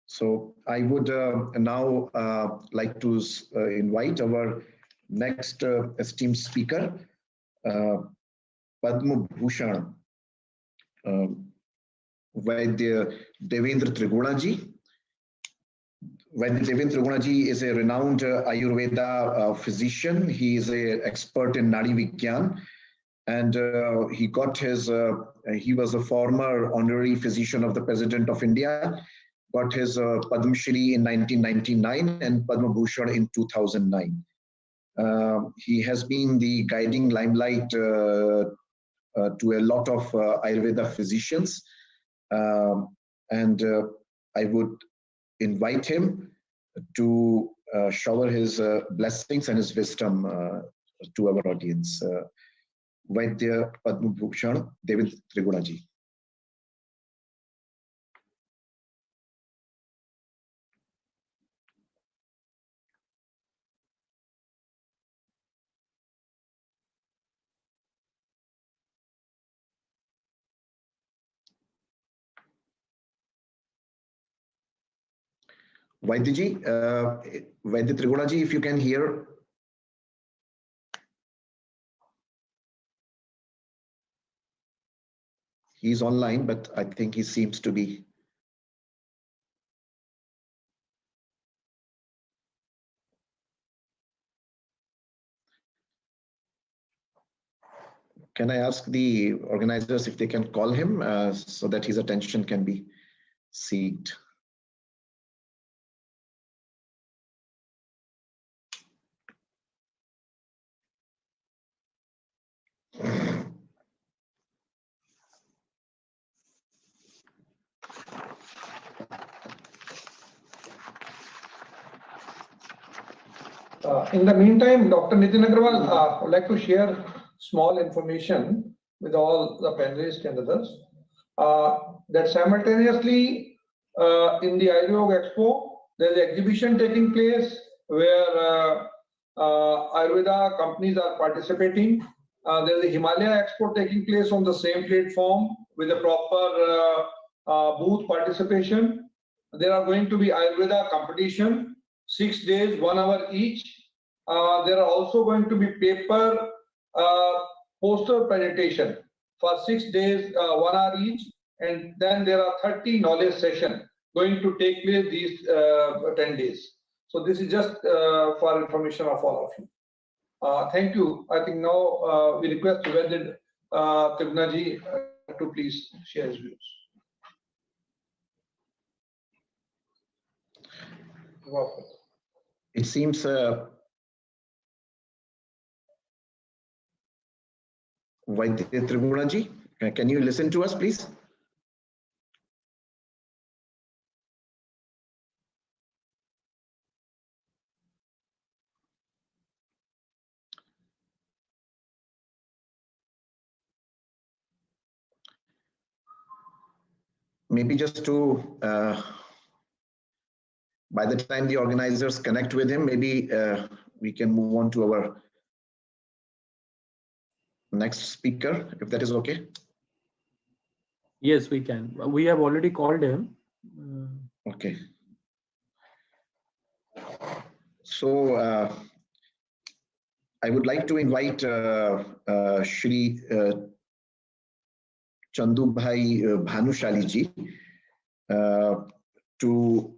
A: So So I would now like to invite our next esteemed speaker, Padma Bhushan, Vaidya Devendra Trigunaji. Vaidya Devendra Trigunaji is a renowned Ayurveda physician. He is an expert in Nadi Vigyan, and he was a former honorary physician of the President of India, got his Padma Shri in 1999 and Padma Bhushan in 2009. He has been the guiding limelight to a lot of Ayurveda physicians. And I would invite him to shower his blessings and his wisdom to our audience. Vaidya Padma Bhushan Devendra Trigunaji. Vaidyaji, Vaidya Trigunaji, if you can hear. He's online, but I think he seems to be. Can I ask the organizers if they can call him so that his attention can be seeked?
C: In the meantime, Dr. Nitin Agarwal would like to share small information with all the panelists and others that simultaneously in the Ayuryog Expo, there is an exhibition taking place where Ayurveda companies are participating. There is a Himalaya Expo taking place on the same platform with a proper booth participation. There are going to be Ayurveda competition, 6 days, 1 hour each. There are also going to be paper poster presentation for 6 days, 1 hour each, and then there are 30 knowledge sessions going to take place these 10 days. So this is just for information of all of you. Thank you. I think now we request Vaidya Trigunaji to please share his views.
A: It seems Vaidya Trigunaji, can you listen to us, please? Maybe just to, by the time the organizers connect with him, maybe we can move on to our next speaker, if that is okay.
F: Yes, we can. We have already called him.
A: Okay. So I would like to invite Shri Chandubhai Bhanushali ji to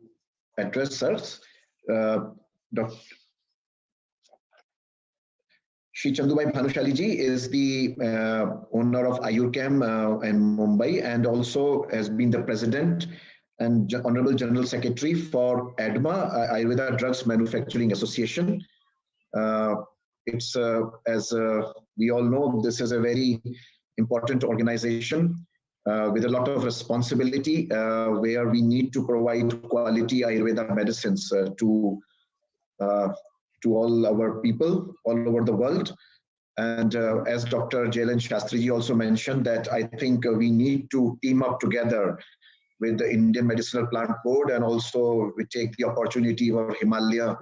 A: address us. Shri Chandubhai Bhanushali ji is the owner of Ayurchem in Mumbai and also has been the president and Honorable General Secretary for ADMA, Ayurveda Drugs Manufacturing Association. It's as we all know, this is a very important organization with a lot of responsibility where we need to provide quality Ayurveda medicines to all our people all over the world. And as Dr. Jailen Shastriji also mentioned, that I think we need to team up together with the Indian Medicinal Plant Board, and also we take the opportunity of Himalaya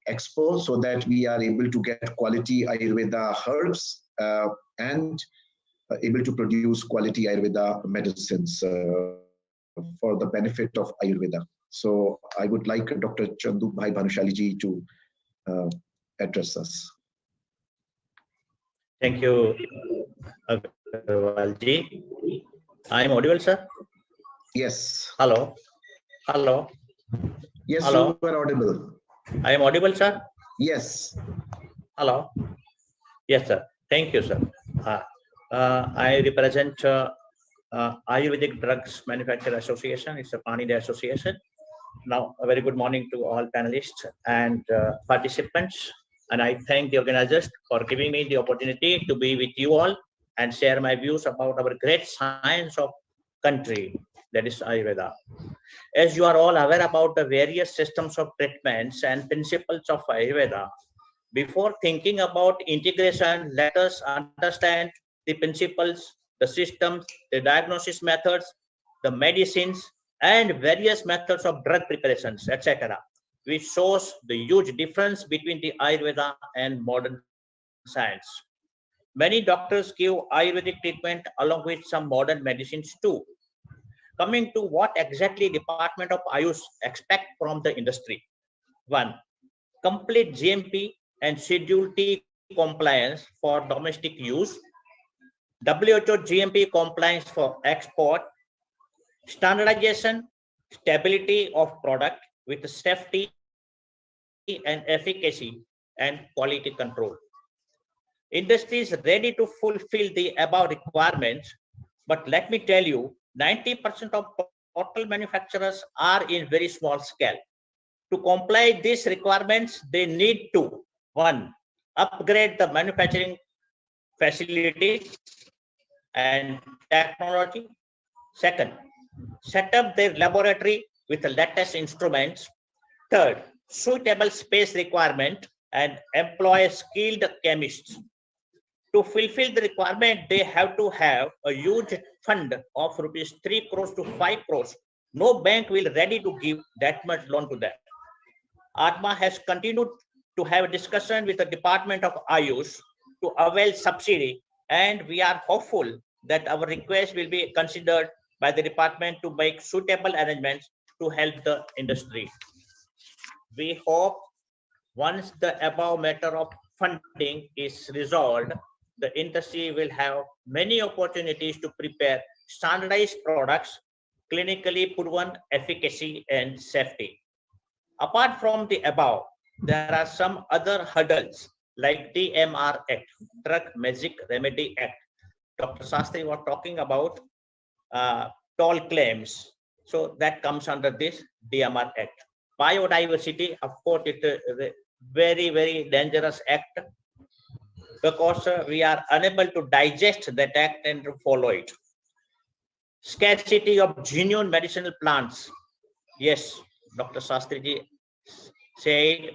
A: Expo so that we are able to get quality Ayurveda herbs and able to produce quality Ayurveda medicines for the benefit of Ayurveda. So I would like Dr. Chandu Bhai Bhanushali ji to address us.
G: Thank you, Agarwal ji. I am audible, sir?
A: Yes.
G: Hello. Hello.
A: Yes,
G: Hello.
A: you are audible.
G: I am audible, sir?
A: Yes.
G: Hello. Yes, sir. Thank you, sir. I represent Ayurvedic Drugs Manufacturer Association. It's a Pani Day association. Now, a very good morning to all panelists and participants. And I thank the organizers for giving me the opportunity to be with you all and share my views about our great science of country, that is Ayurveda. As you are all aware about the various systems of treatments and principles of Ayurveda, before thinking about integration, let us understand the principles, the systems, the diagnosis methods, the medicines, and various methods of drug preparations, etc., which shows the huge difference between the Ayurveda and modern science. Many doctors give Ayurvedic treatment along with some modern medicines too. Coming to what exactly Department of Ayush expect from the industry. 1. Complete GMP and Schedule T compliance for domestic use, WHO GMP compliance for export, standardization, stability of product with safety and efficacy and quality control. Industry is ready to fulfill the above requirements, but let me tell you, 90% of total manufacturers are in very small scale. To comply these requirements, they need to, 1, upgrade the manufacturing facilities and technology. 2nd, set up their laboratory with the latest instruments. 3rd, suitable space requirement and employ skilled chemists. To fulfill the requirement, they have to have a huge fund of rupees 3 crores to 5 crores. No bank will ready to give that much loan to them. ATMA has continued to have a discussion with the Department of Ayush to avail subsidy, and we are hopeful that our request will be considered by the department to make suitable arrangements to help the industry. We hope once the above matter of funding is resolved, the industry will have many opportunities to prepare standardized products, clinically proven efficacy and safety. Apart from the above, there are some other hurdles like DMR Act, Drug Magic Remedy Act. Dr. Sastry was talking about toll claims. So that comes under this DMR Act. Biodiversity, of course, it is a very, very dangerous act because we are unable to digest that act and to follow it. Scarcity of genuine medicinal plants. Yes, Dr. Sastriji said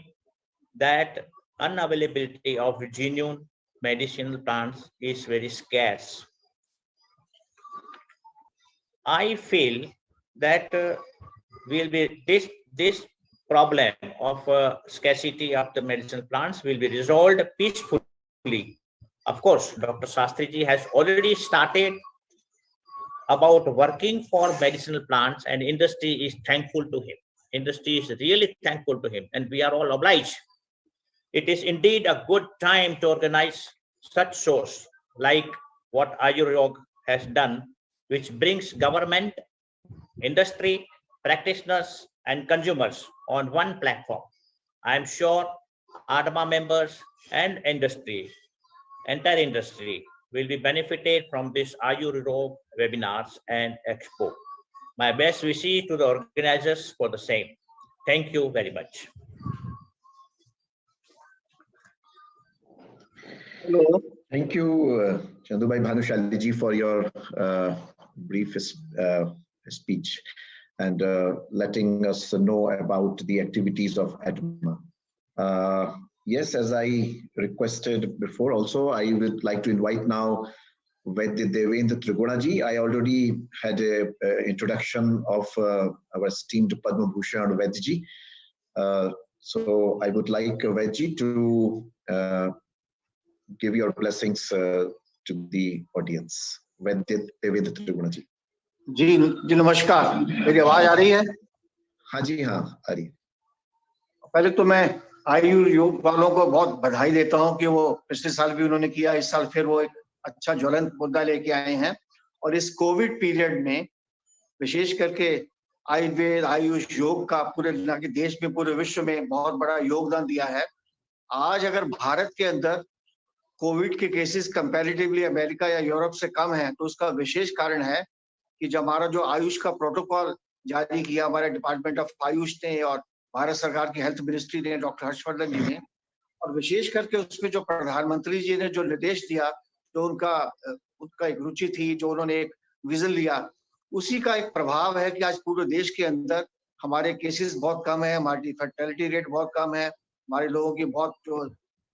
G: that unavailability of genuine medicinal plants is very scarce. I feel that will be this problem of scarcity of the medicinal plants will be resolved peacefully. Of course, Dr. Sastriji has already started about working for medicinal plants, and industry is thankful to him. Industry is really thankful to him, and we are all obliged. It is indeed a good time to organize such shows like what Ayuryog has done, which brings government, industry, practitioners, and consumers on one platform. I am sure ADMA members and industry, entire industry, will be benefited from this Ayuryog webinars and expo. My best wishes to the organizers for the same. Thank you very much.
A: Hello. Thank you, Chandubhai Bhanushali ji, for your brief speech and letting us know about the activities of ADMA. Yes, as I requested before, also I would like to invite now Vaidya Devendra Trigunaji. I already had an introduction of our esteemed Padma Bhushan Vaidji. So I would like Vaidji to give your blessings to the audience. Vaidya Devendra Trigunaji.
H: जी नमस्कार, मेरी आवाज आ रही है?
A: हाँ जी, हाँ आ रही है।
H: पहले तो मैं आयुर्योग वालों को बहुत बधाई देता हूं कि वो पिछले साल भी उन्होंने किया, इस साल फिर वो एक अच्छा ज्वलंत मुद्दा लेके आए हैं। और इस कोविड पीरियड में विशेष करके आयुर्वेद आयुष योग का पूरे देश में पूरे विश्व में बहुत बड़ा योगदान दिया है। आज अगर भारत के अंदर कोविड के केसेस कंपैरेटिवली अमेरिका या यूरोप से कम है, तो उसका विशेष कारण है कि जो हमारा जो आयुष का प्रोटोकॉल जारी किया हमारे डिपार्टमेंट ऑफ आयुष ने और भारत सरकार की हेल्थ मिनिस्ट्री ने, डॉक्टर हर्षवर्धन जी ने, और विशेष करके उसमें जो प्रधानमंत्री जी ने जो निर्देश दिया, जो उनका एक रुचि थी, जो उन्होंने एक विजन लिया, उसी का एक प्रभाव है कि आज पूरे देश के अंदर हमारे केसेस बहुत कम है, हमारी फर्टिलिटी रेट बहुत कम है, हमारे लोगों की बहुत जो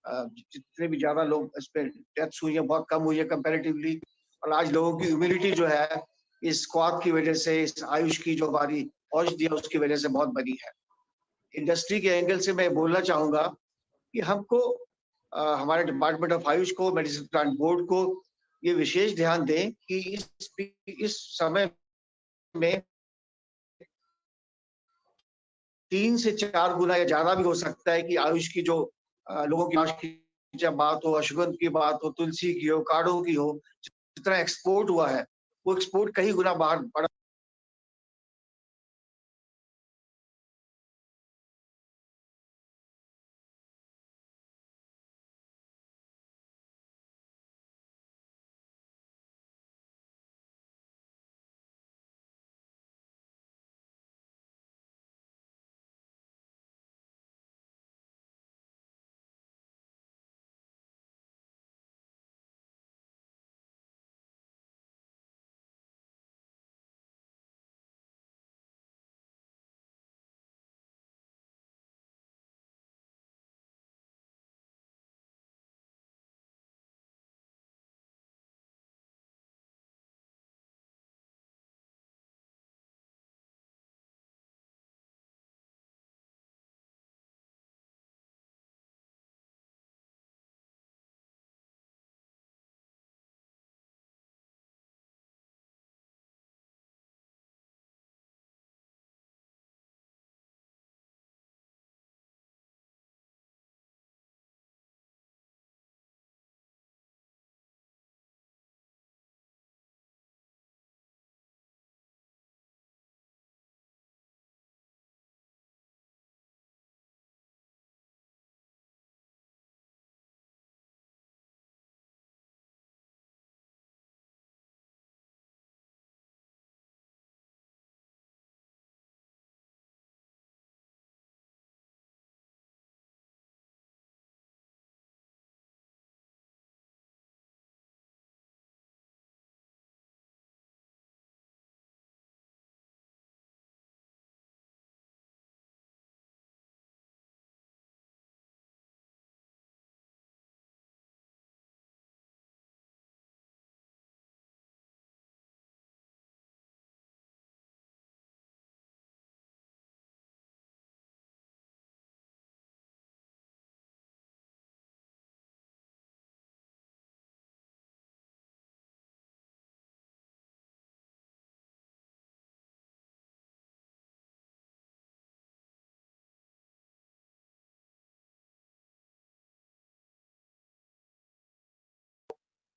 H: जितने भी ज्यादा लोग इस पे डेथ्स हुई है बहुत कम हुई है कंपैरेटिवली। और आज लोगों की इम्यूनिटी जो है इस क्वाथ की वजह से, इस आयुष की जो हमारी औषधि है उसकी वजह से बहुत बड़ी है। इंडस्ट्री के एंगल से मैं बोलना चाहूंगा कि हमको हमारे डिपार्टमेंट ऑफ आयुष को, मेडिसिन प्लांट बोर्ड को ये विशेष ध्यान दें कि इस समय में 3 से 4 गुना या ज्यादा भी हो सकता है कि आयुष की जो लोगों की आयुष की जब बात हो, अश्वगंध की बात हो, तुलसी की हो, काढ़ों की हो, जितना एक्सपोर्ट हुआ है वो एक्सपोर्ट कई गुना बाहर बढ़ा।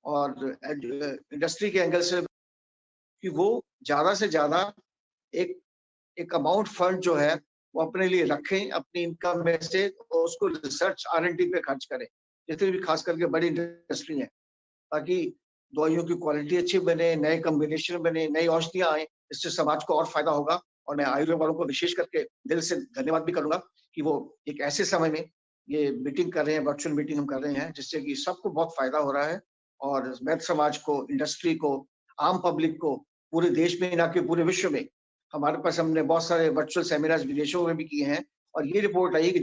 H: और इंडस्ट्री के एंगल से कि वो ज्यादा से ज्यादा एक अमाउंट फंड जो है वो अपने लिए रखें अपनी इनकम में से, और उसको रिसर्च R&D पे खर्च करें, जितनी भी खास करके बड़ी इंडस्ट्री है, ताकि दवाइयों की क्वालिटी अच्छी बने, नए कॉम्बिनेशन बने, नई औषधियां आए, इससे समाज को और फायदा होगा। और मैं आयुर्वेद वालों को विशेष करके दिल से धन्यवाद भी करूंगा कि वो एक ऐसे समय में ये मीटिंग कर रहे हैं, वर्चुअल मीटिंग हम कर रहे हैं, जिससे कि सबको बहुत फायदा हो रहा है और वैद्य समाज को, इंडस्ट्री को, आम पब्लिक को, पूरे देश में ना कि पूरे विश्व में। हमारे पास हमने बहुत सारे वर्चुअल सेमिनार्स विदेशों में भी किए हैं और ये रिपोर्ट आई कि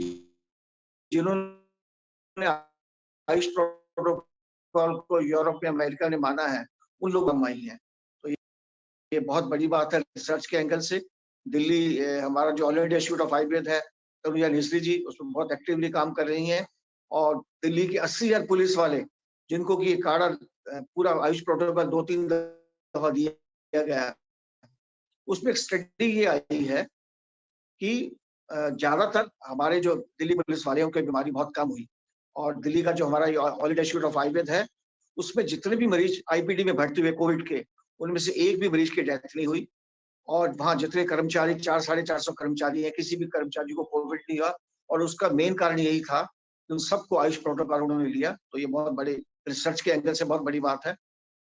H: जिन्होंने आयुष प्रोटोकॉल को यूरोप में, अमेरिका ने माना है, उन लोग कम आई हैं। तो ये बहुत बड़ी बात है रिसर्च के एंगल से। दिल्ली हमारा जो all India institute of Ayurveda है, तनुजा नेसरी जी उसमें बहुत एक्टिवली काम कर रही हैं। और दिल्ली की 80,000 पुलिस वाले जिनको कि काढ़ा पूरा आयुष प्रोटोकॉल 2-3 दफा दिया गया, उसमें एक स्टडी ये आई है कि ज्यादातर हमारे जो दिल्ली पुलिस वाले हैं उनकी बीमारी बहुत कम हुई, और दिल्ली का जो हमारा all India institute of Ayurveda है उसमें जितने भी मरीज आईपीडी में भर्ती हुए कोविड के, उनमें से एक भी मरीज की डेथ नहीं हुई। और वहाँ जितने कर्मचारी 400-450 कर्मचारी हैं, किसी भी कर्मचारी को कोविड नहीं हुआ, और उसका मेन कारण यही था कि उन सबको आयुष प्रोटोकॉल उन्होंने लिया। तो ये बहुत बड़ी रिसर्च के एंगल से बहुत बड़ी बात है।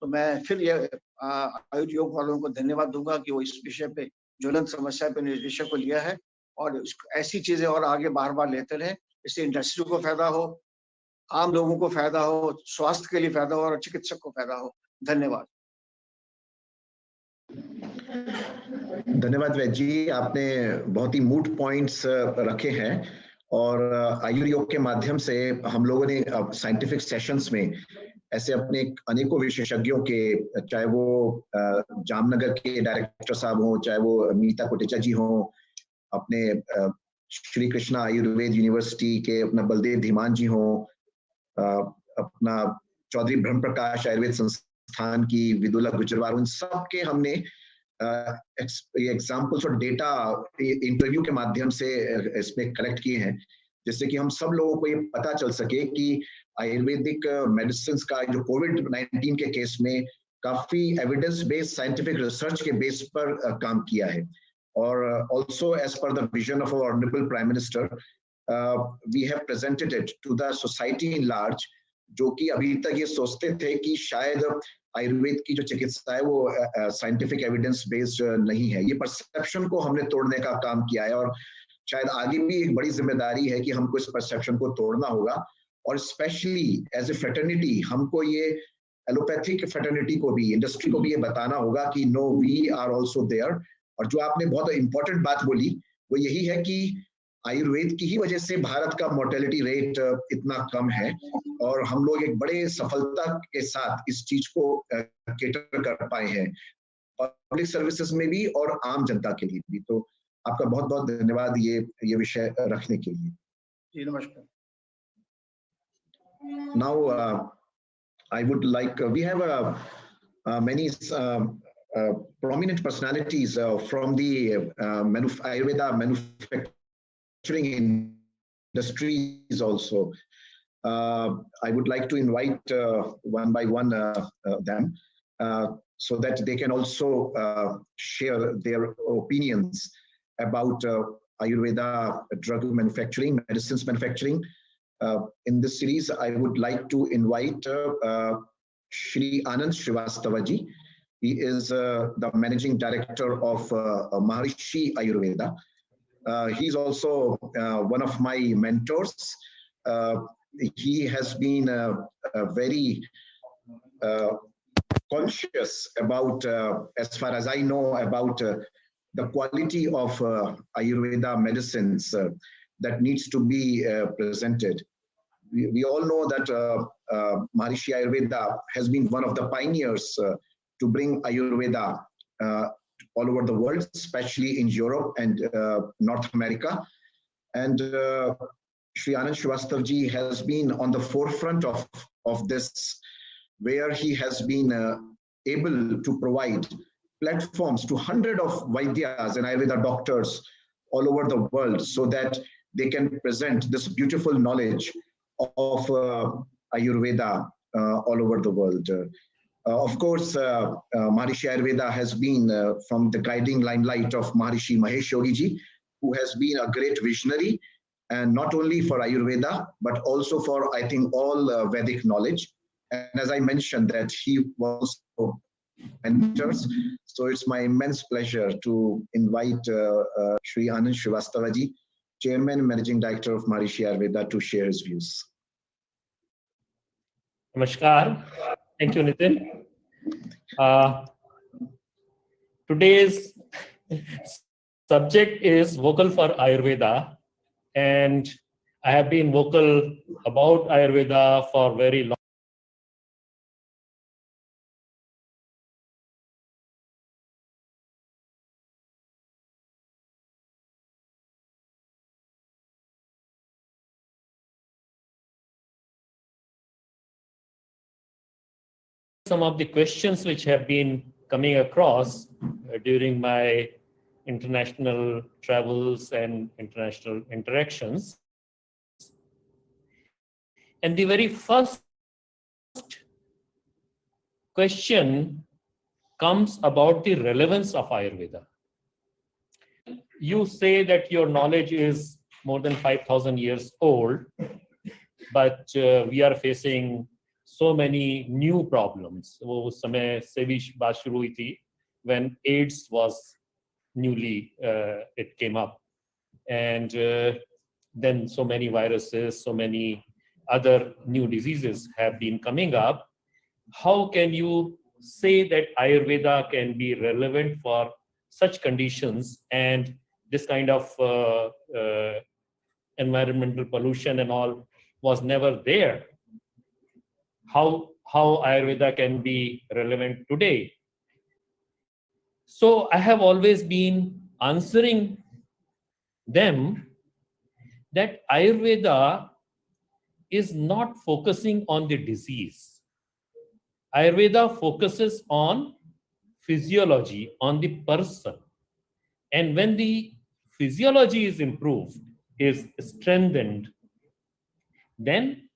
H: तो मैं फिर ये आयुर्योग वालों को धन्यवाद दूंगा कि वो इस विषय पे, ज्वलंत समस्या पे विषय को लिया है, और ऐसी चीजें और आगे बार बार लेते रहें। इससे इंडस्ट्री को फायदा हो, आम लोगों को फायदा हो, स्वास्थ्य के लिए फायदा हो और चिकित्सक को फायदा हो। धन्यवाद।
A: धन्यवाद वैद्य जी, आपने बहुत ही मूट पॉइंट्स रखे हैं, और आयुर्योग के माध्यम से हम लोगों ने साइंटिफिक सेशंस में ऐसे अपने अनेकों विशेषज्ञों के, चाहे वो जामनगर के डायरेक्टर साहब हों, चाहे वो मीता कोटेचा जी हों, अपने श्री कृष्णा आयुर्वेद यूनिवर्सिटी के अपना बलदेव धीमान जी हों, अपना चौधरी ब्रह्म प्रकाश आयुर्वेद संस्थान की विदुला गुजरवार, उन सब के हमने एग्जाम्पल्स और डेटा इंटरव्यू के माध्यम से इसमें कलेक्ट किए हैं, जिससे कि हम सब लोगों को ये पता चल सके कि आयुर्वेदिक मेडिसिन का जो कोविड-19 के केस में काफी एविडेंस बेस्ड साइंटिफिक रिसर्च के बेस पर काम किया है। और also as per the vision of our honourable prime minister, we have presented it to the society in large, जो कि अभी तक ये सोचते थे कि शायद आयुर्वेद की जो चिकित्सा है वो साइंटिफिक एविडेंस बेस्ड नहीं है। ये परसेप्शन को हमने तोड़ने का काम किया है, और शायद आगे भी एक बड़ी जिम्मेदारी है कि हमको इस परसेप्शन को तोड़ना होगा, और स्पेशली एज ए फ्रेटर्निटी हमको ये एलोपैथिक फ्रेटर्निटी को भी, इंडस्ट्री को भी ये बताना होगा कि no, we are also there. और जो आपने बहुत इंपॉर्टेंट बात बोली वो यही है कि आयुर्वेद की ही वजह से भारत का मोर्टेलिटी रेट इतना कम है, और हम लोग एक बड़े सफलता के साथ इस चीज को केटर कर पाए हैं, पब्लिक सर्विसेज में भी और आम जनता के लिए भी। तो आपका बहुत बहुत धन्यवाद ये विषय रखने के लिए।
H: जी नमस्कार।
A: Now I would like, we have many prominent personalities from the Ayurveda manufacturing industries also. I would like to invite one by one them, so that they can also share their opinions about Ayurveda drug manufacturing, medicines manufacturing. In this series, I would like to invite Shri Anand Srivastava ji. He is the managing director of Maharishi Ayurveda. He's also one of my mentors. He has been very conscious about, as far as I know, about the quality of Ayurveda medicines that needs to be presented. We all know that Maharishi Ayurveda has been one of the pioneers to bring Ayurveda all over the world, especially in Europe and North America. And Shri Anand Srivastava ji has been on the forefront of this, where he has been able to provide platforms to hundreds of Vaidyas and Ayurveda doctors all over the world, so that they can present this beautiful knowledge of Ayurveda all over the world. Of course, Maharishi Ayurveda has been from the guiding limelight of Maharishi Mahesh Yogi ji, who has been a great visionary, and not only for Ayurveda, but also for, I think, all Vedic knowledge. And as I mentioned, that he was mentors. So it's my immense pleasure to invite Shri Anand Srivastava ji, Chairman and Managing Director of Maharishi Ayurveda, to share his views.
I: Namaskar. Thank you, Nitin. Today's subject is vocal for Ayurveda, and I have been vocal about Ayurveda for very long. Some of the questions which have been coming across during my international travels and international interactions. And the very first question comes about the relevance of Ayurveda. You say that your knowledge is more than 5,000 years old, but we are facing so many new problems. वो उस समय से भी बात शुरू हुई थी when AIDS was newly it came up, and then so many viruses, so many other new diseases have been coming up. How can you say that Ayurveda can be relevant for such conditions, and this kind of environmental pollution and all was never there? How Ayurveda can be relevant today? So I have always been answering them that Ayurveda is not focusing on the disease. Ayurveda focuses on physiology, on the person. And when the physiology is improved, is strengthened, then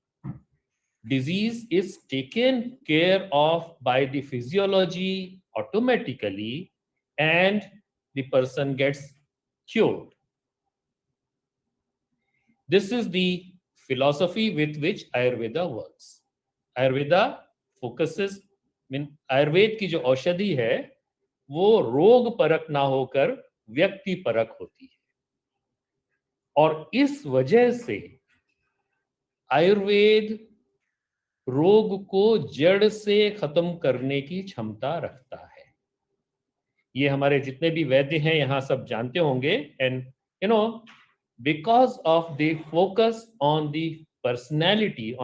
I: disease is taken care of by the physiology automatically, and the person gets cured. This is the philosophy with which Ayurveda works. Ayurveda focuses, Ayurveda की जो औषधि है वो रोग परक ना होकर व्यक्ति परक होती है, और इस वजह से आयुर्वेद रोग को जड़ से खत्म करने की क्षमता रखता है. ये हमारे जितने भी वैद्य हैं यहाँ सब जानते होंगे. And you know, because of the focus on the personality,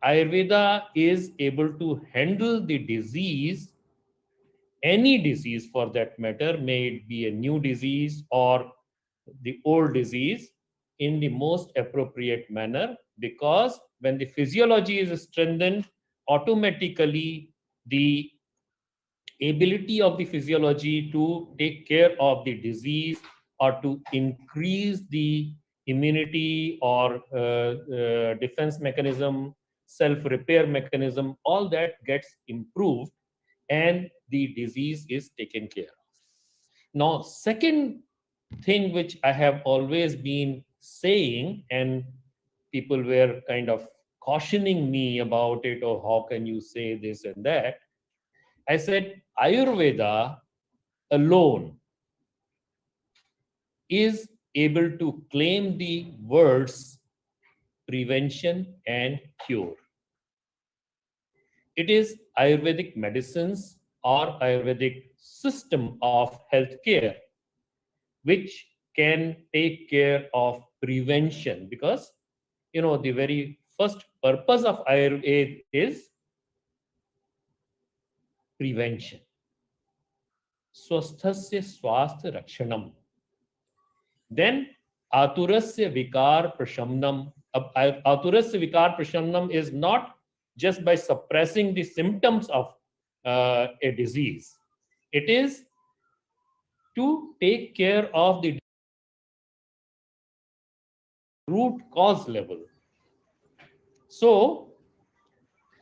I: Ayurveda is able to handle the disease, any disease for that matter, may it be a new disease or the old disease, in the most appropriate manner, because when the physiology is strengthened, automatically the ability of the physiology to take care of the disease or to increase the immunity or defense mechanism, self-repair mechanism, all that gets improved and the disease is taken care of. Now, second thing which I have always been saying, and people were kind of cautioning me about it, or how can you say this and that, I said Ayurveda alone is able to claim the words prevention and cure. It is Ayurvedic medicines or Ayurvedic system of healthcare which can take care of prevention, because you know the very first purpose of Ayurveda is prevention. स्वस्थस्य स्वास्थ्य रक्षणम. Then आतुरस्य विकार प्रशमनम. अब आतुरस्य विकार प्रशमनम is not just by suppressing the symptoms of a disease. It is to take care of the root cause level. So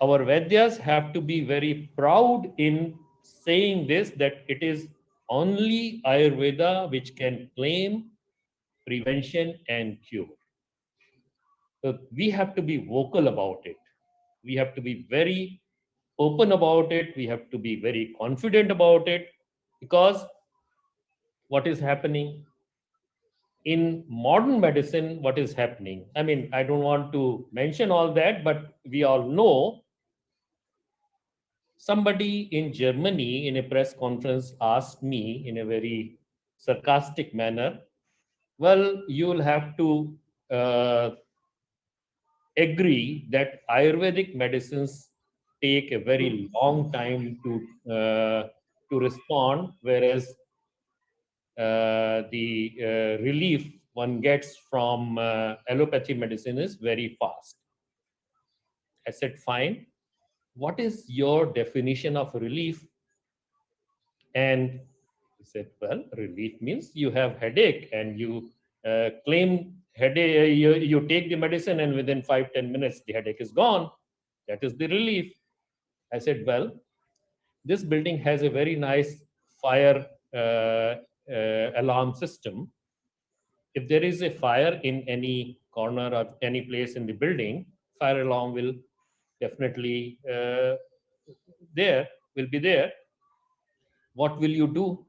I: our Vaidyas have to be very proud in saying this, that it is only Ayurveda which can claim prevention and cure. So we have to be vocal about it. We have to be very open about it. We have to be very confident about it, because what is happening in modern medicine, what is happening? I mean, I don't want to mention all that, but we all know. Somebody in Germany in a press conference asked me in a very sarcastic manner, well, you'll have to agree that Ayurvedic medicines take a very long time to respond, whereas the relief one gets from allopathy medicine is very fast. I said, fine. What is your definition of relief? And he said, well, relief means you have headache and you claim headache, you take the medicine and within 5-10 minutes, the headache is gone. That is the relief. I said, well, this building has a very nice fire alarm system. If there is a fire in any corner or any place in the building, fire alarm will definitely be there. What will you do?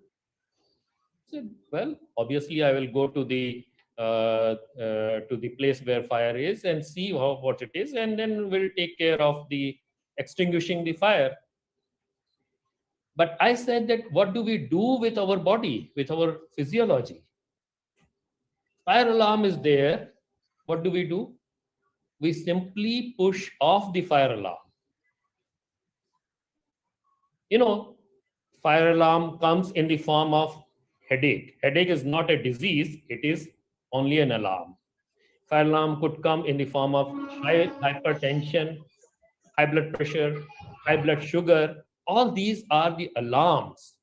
I: I said, well, obviously I will go to the place where fire is and see what it is, and then we'll take care of the extinguishing the fire. But I said that what do we do with our body, with our physiology? Fire alarm is there. What do? We simply push off the fire alarm. You know, fire alarm comes in the form of headache. Headache is not a disease, it is only an alarm. Fire alarm could come in the form of hypertension, high blood pressure, high blood sugar. All these are the alarms.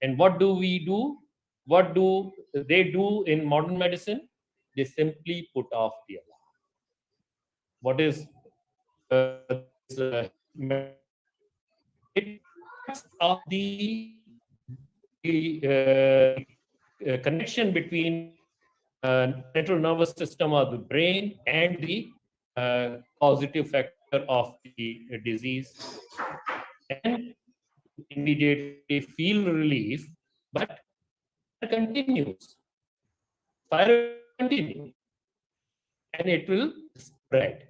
I: And what do we do? What do they do in modern medicine? They simply put off the alarm. What is it cuts off the connection between central nervous system of the brain and the causative factor of the disease, and immediately feel relief, but it continues. Fire continues, and it will spread.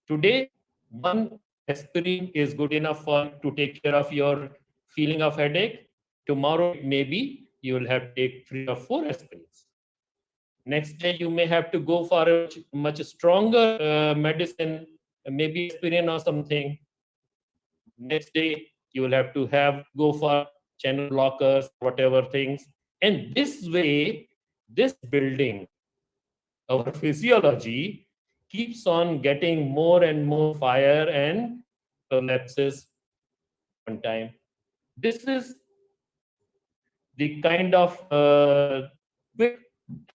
I: Today, one aspirin is good enough to take care of your feeling of headache. Tomorrow, maybe you will have to take 3 or 4 aspirins. Next day, you may have to go for a much stronger medicine, maybe aspirin or something. Next day, you will have to go for channel blockers, whatever things. And this way, this building, our physiology, keeps on getting more and more fire and collapses one time. This is the kind of quick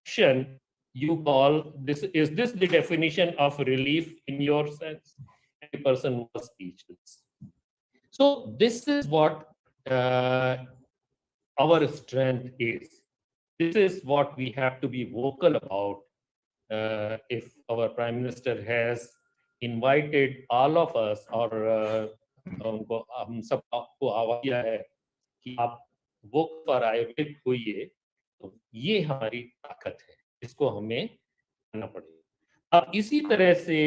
I: action you call this. Is this the definition of relief in your sense? And the person was speechless. So this is what our strength is. This is what we have to be vocal about. If our Prime Minister has invited all of us, और उनको हम सब आपको आह्वान किया है कि आप वोक फॉर आयुर्वेद होइए, तो ये हमारी ताकत है, इसको हमें करना पड़ेगा। अब इसी तरह से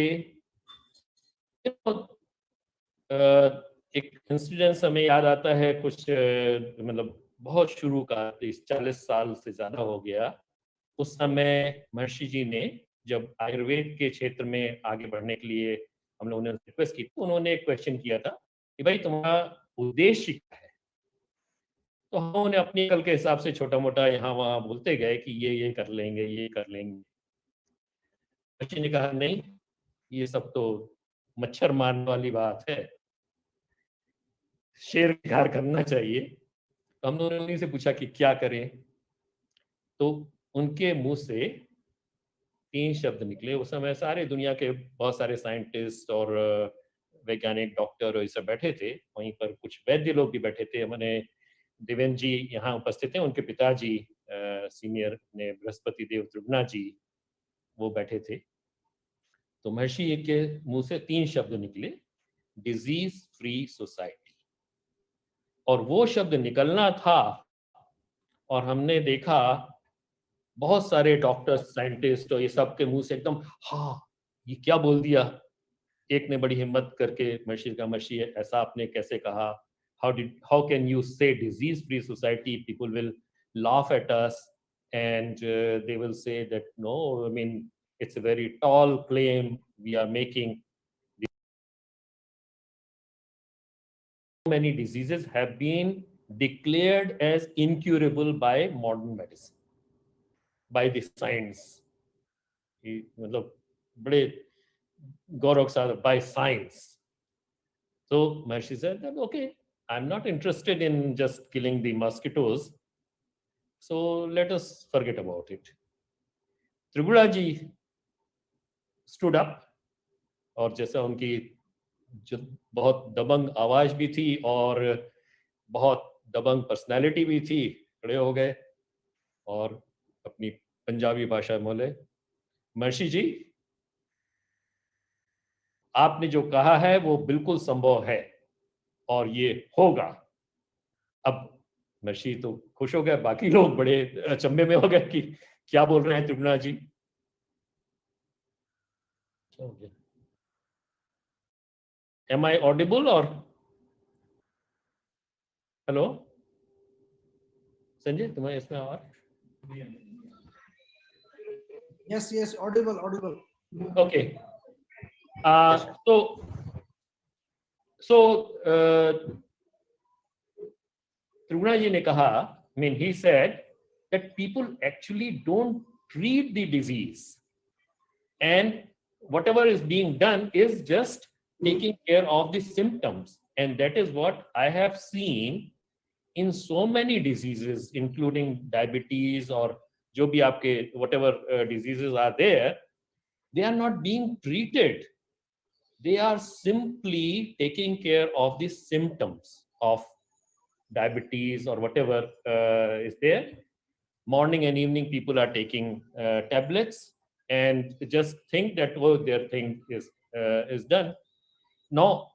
I: एक इंसिडेंस हमें याद आता है, कुछ मतलब बहुत शुरू का, 40 साल से ज्यादा हो गया। उस समय महर्षि जी ने जब आयुर्वेद के क्षेत्र में आगे बढ़ने के लिए हम लोगों ने रिक्वेस्ट की, तो उन्होंने एक क्वेश्चन किया था कि भाई तुम्हारा उद्देश्य क्या है? तो हम उन्हें अपनी अकल के हिसाब से छोटा मोटा यहाँ वहाँ बोलते गए कि ये कर लेंगे, ये कर लेंगे। महर्षि ने कहा नहीं, ये सब तो मच्छर मारने वाली बात है, शेर शिकार करना चाहिए। तो हमने उन्हीं से पूछा कि क्या करें, तो उनके मुंह से 3 शब्द निकले। उस समय सारे दुनिया के बहुत सारे साइंटिस्ट और वैज्ञानिक, डॉक्टर और ये सब बैठे थे। वहीं पर कुछ वैद्य लोग भी बैठे थे। मैंने देवेंद्र जी यहाँ उपस्थित हैं, उनके पिताजी सीनियर ने बृहस्पति देव त्रिगुणा जी, वो बैठे थे। तो महर्षि के मुंह से 3 शब्द निकले, डिजीज फ्री सोसाइटी। और वो शब्द निकलना था, और हमने देखा बहुत सारे डॉक्टर्स, साइंटिस्ट और ये सब के मुंह से एकदम, हाँ ये क्या बोल दिया। एक ने बड़ी हिम्मत करके महर्षि का, महर्षि ऐसा आपने कैसे कहा? How can you say disease free society? People will laugh at us and they will say that no, I mean it's a very tall claim we are making. Many diseases have been declared as incurable by modern medicine, by the science. मतलब बड़े गौरव के साथ by science. So Maharishi said that okay, I'm not interested in just killing the mosquitoes. So let us forget about it. Tribhuda ji stood up, और जैसा उनकी जो बहुत दबंग आवाज भी थी और बहुत दबंग पर्सनालिटी भी थी, खड़े हो गए और अपनी पंजाबी भाषा में बोले, महर्षि जी, आपने जो कहा है वो बिल्कुल संभव है और ये होगा। अब महर्षि तो खुश हो गए, बाकी लोग बड़े अचंभे में हो गए कि क्या बोल रहे हैं त्रिभुवना जी। Am I audible or? Hello? Sanjay, तुम्हें इसमें आवाज?
J: Yes, audible.
I: Okay. Tribhuda ji ne kaha, I mean, he said that people actually don't treat the disease, and whatever is being done is just taking care of the symptoms, and that is what I have seen in so many diseases, including diabetes or jo bhi aapke whatever diseases are there, they are not being treated. They are simply taking care of the symptoms of diabetes or whatever is there. Morning and evening, people are taking tablets and just think that, oh, their thing is done. Now,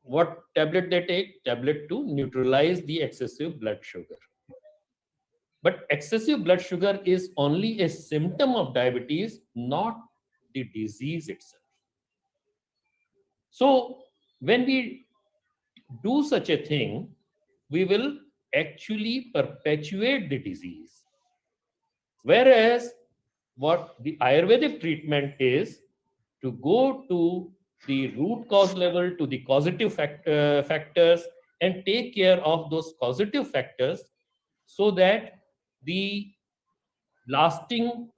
I: what tablet they take? Tablet to neutralize the excessive blood sugar. But excessive blood sugar is only a symptom of diabetes, not the disease itself. So when we do such a thing, we will actually perpetuate the disease. Whereas what the Ayurvedic treatment is to go to the root cause level, to the causative factors, and take care of those causative factors so that the lasting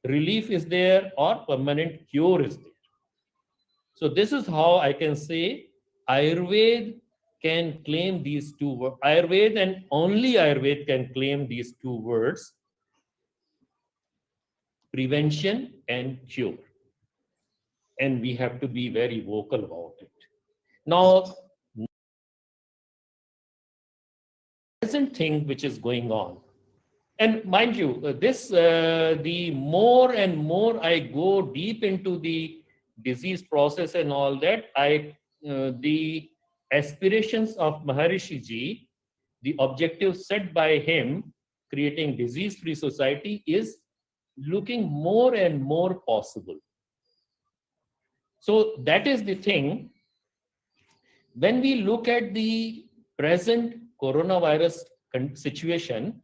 I: relief is there or permanent cure is there. So this is how I can say Ayurveda can claim these two words. Ayurveda and only Ayurveda can claim these two words, prevention and cure. And we have to be very vocal about it. Now, present thing which is going on, and mind you, the more and more I go deep into the disease process and all that, the aspirations of Maharishi Ji, the objective set by him, creating disease-free society, is looking more and more possible. So that is the thing. When we look at the present coronavirus situation,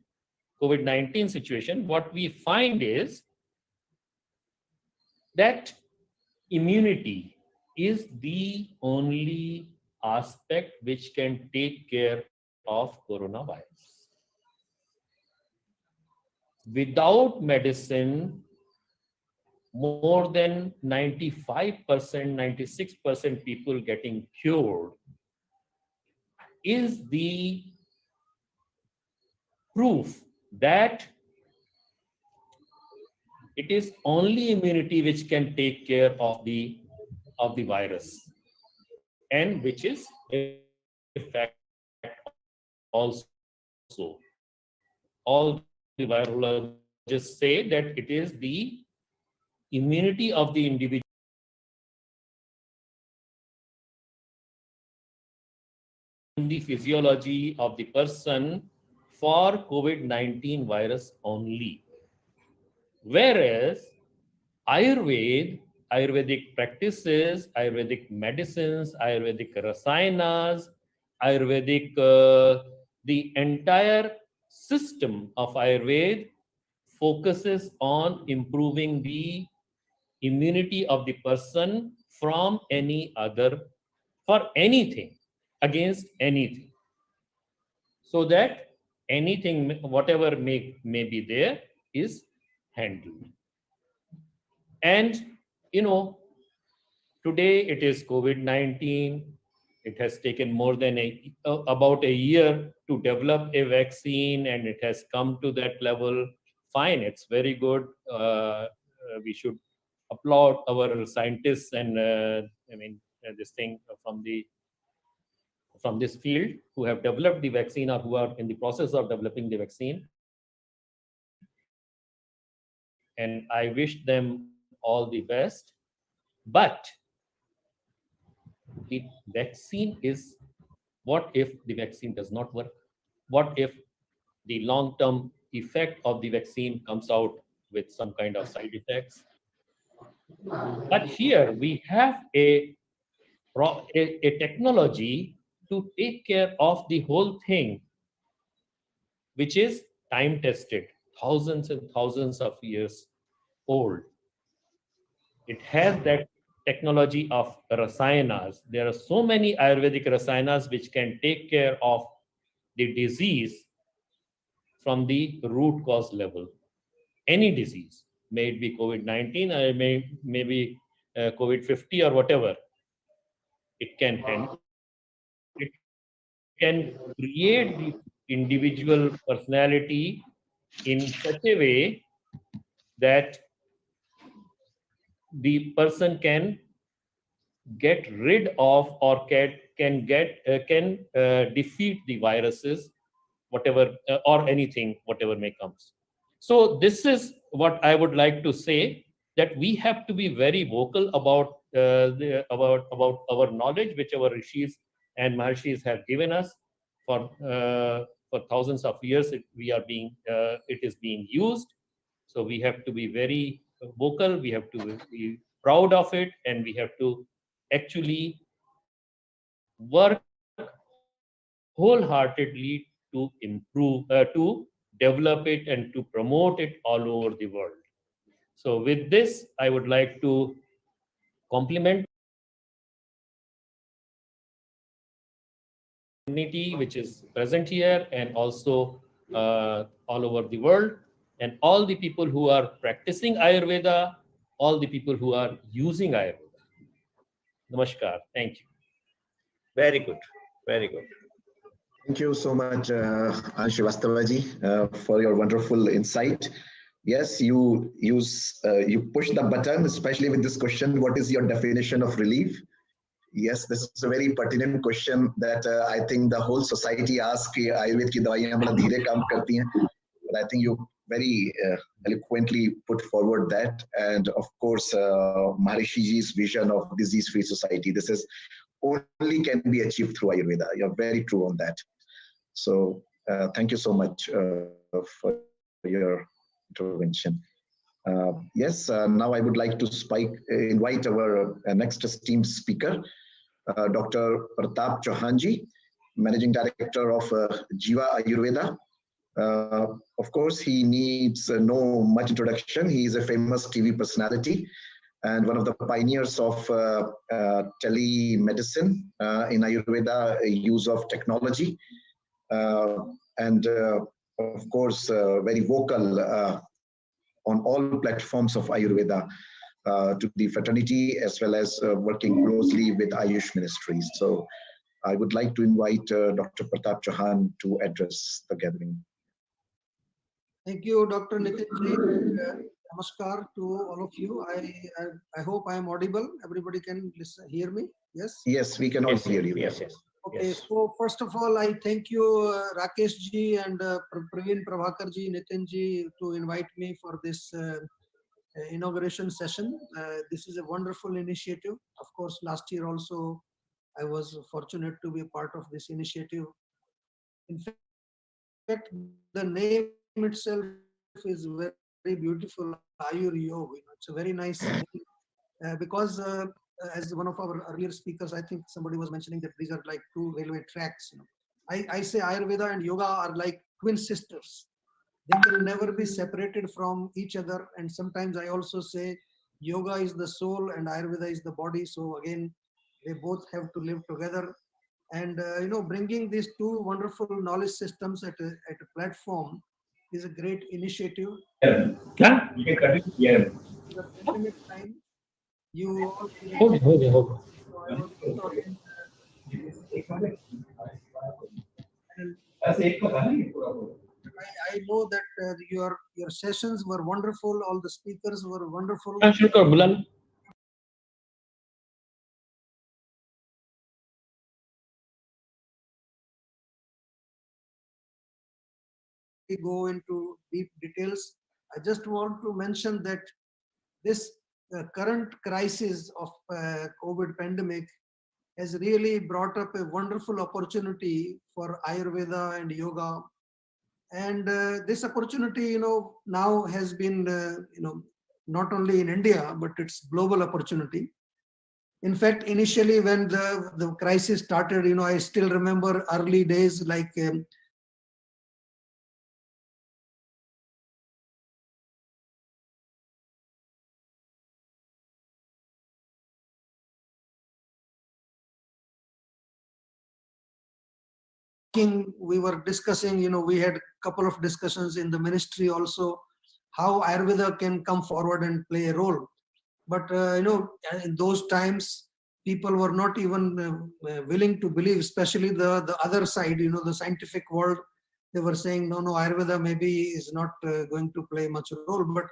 I: COVID-19 situation, what we find is that immunity is the only aspect which can take care of coronavirus. Without medicine, more than 95%, 96% people getting cured is the proof that it is only immunity which can take care of the virus, and which is a fact also. All the virologists say that it is the immunity of the individual, the physiology of the person for COVID-19 virus only. Whereas Ayurvedic practices, Ayurvedic medicines, Ayurvedic rasayanas, Ayurvedic, the entire system of Ayurveda focuses on improving the immunity of the person from any other, for anything, against anything, so that anything, whatever may be there, is handled. And today it is COVID-19, It has taken more than about a year to develop a vaccine, and it has come to that level. Fine, it's very good. We should applaud our scientists and this thing from this field who have developed the vaccine or who are in the process of developing the vaccine. And I wish them all the best. But the vaccine is, what if the vaccine does not work? What if the long-term effect of the vaccine comes out with some kind of side effects? But here we have a technology to take care of the whole thing, which is time tested, thousands and thousands of years old. It has that technology of rasayanas. There are so many Ayurvedic rasayanas which can take care of the disease from the root cause level. Any disease, may it be COVID-19 or maybe COVID-50 or whatever, it can handle. It can create the individual personality in such a way that the person can get rid of or can defeat the viruses, whatever or anything, whatever may comes. So this is what I would like to say, that we have to be very vocal about about our knowledge, which our rishis and maharshis have given us for thousands of years. It is being used. So we have to be very vocal. We have to be proud of it, and we have to actually work wholeheartedly to improve, to develop it and to promote it all over the world. So with this, I would like to compliment the community which is present here and also all over the world, and all the people who are practicing Ayurveda, all the people who are using Ayurveda. Namaskar. Thank you.
G: Very good. Very good.
A: Thank you so much, Srivastavaji, for your wonderful insight. Yes, you push the button, especially with this question, what is your definition of relief? Yes, this is a very pertinent question that I think the whole society asks, Ayurveda ki dawaiyan bada dheere kaam karti hain. But I think you very eloquently put forward that. And of course, Maharishi Ji's vision of disease-free society, this is only can be achieved through Ayurveda. You're very true on that. So thank you so much for your intervention. Yes, now I would like to invite our next esteemed speaker, Dr. Pratap Chauhanji, Managing Director of Jiva Ayurveda. Of course, he needs no much introduction. He is a famous TV personality and one of the pioneers of telemedicine in Ayurveda, use of technology, and of course, very vocal on all platforms of Ayurveda to the fraternity, as well as working closely with Ayush ministries. So I would like to invite Dr. Pratap Chauhan to address the gathering.
J: Thank you, Dr. Nitin. Namaskar to all of you. I hope I am audible. Everybody can hear me. Yes.
A: Yes, we can all hear you.
G: Yes.
J: Okay. Yes. So first of all, I thank you, Rakesh ji and Praveen Prabhakar ji, Nitin ji, to invite me for this inauguration session. This is a wonderful initiative. Of course, last year also I was fortunate to be a part of this initiative. In fact, the name itself is very beautiful, Ayuryog. It's a very nice name because as one of our earlier speakers, I think somebody was mentioning that these are like two railway tracks. I say Ayurveda and yoga are like twin sisters. They can never be separated from each other. And sometimes I also say yoga is the soul and Ayurveda is the body. So again, they both have to live together. And bringing these two wonderful knowledge systems at a platform is a great initiative. You all I know that your sessions were wonderful. All the speakers were wonderful. We go into deep details. I just want to mention that this current crisis of COVID pandemic has really brought up a wonderful opportunity for Ayurveda and yoga. And this opportunity, now has been, not only in India, but it's global opportunity. In fact, initially when the crisis started, I still remember early days, like we were discussing, we had a couple of discussions in the ministry also, how Ayurveda can come forward and play a role. But, in those times, people were not even willing to believe, especially the other side, the scientific world. They were saying, no, Ayurveda maybe is not going to play much role. But,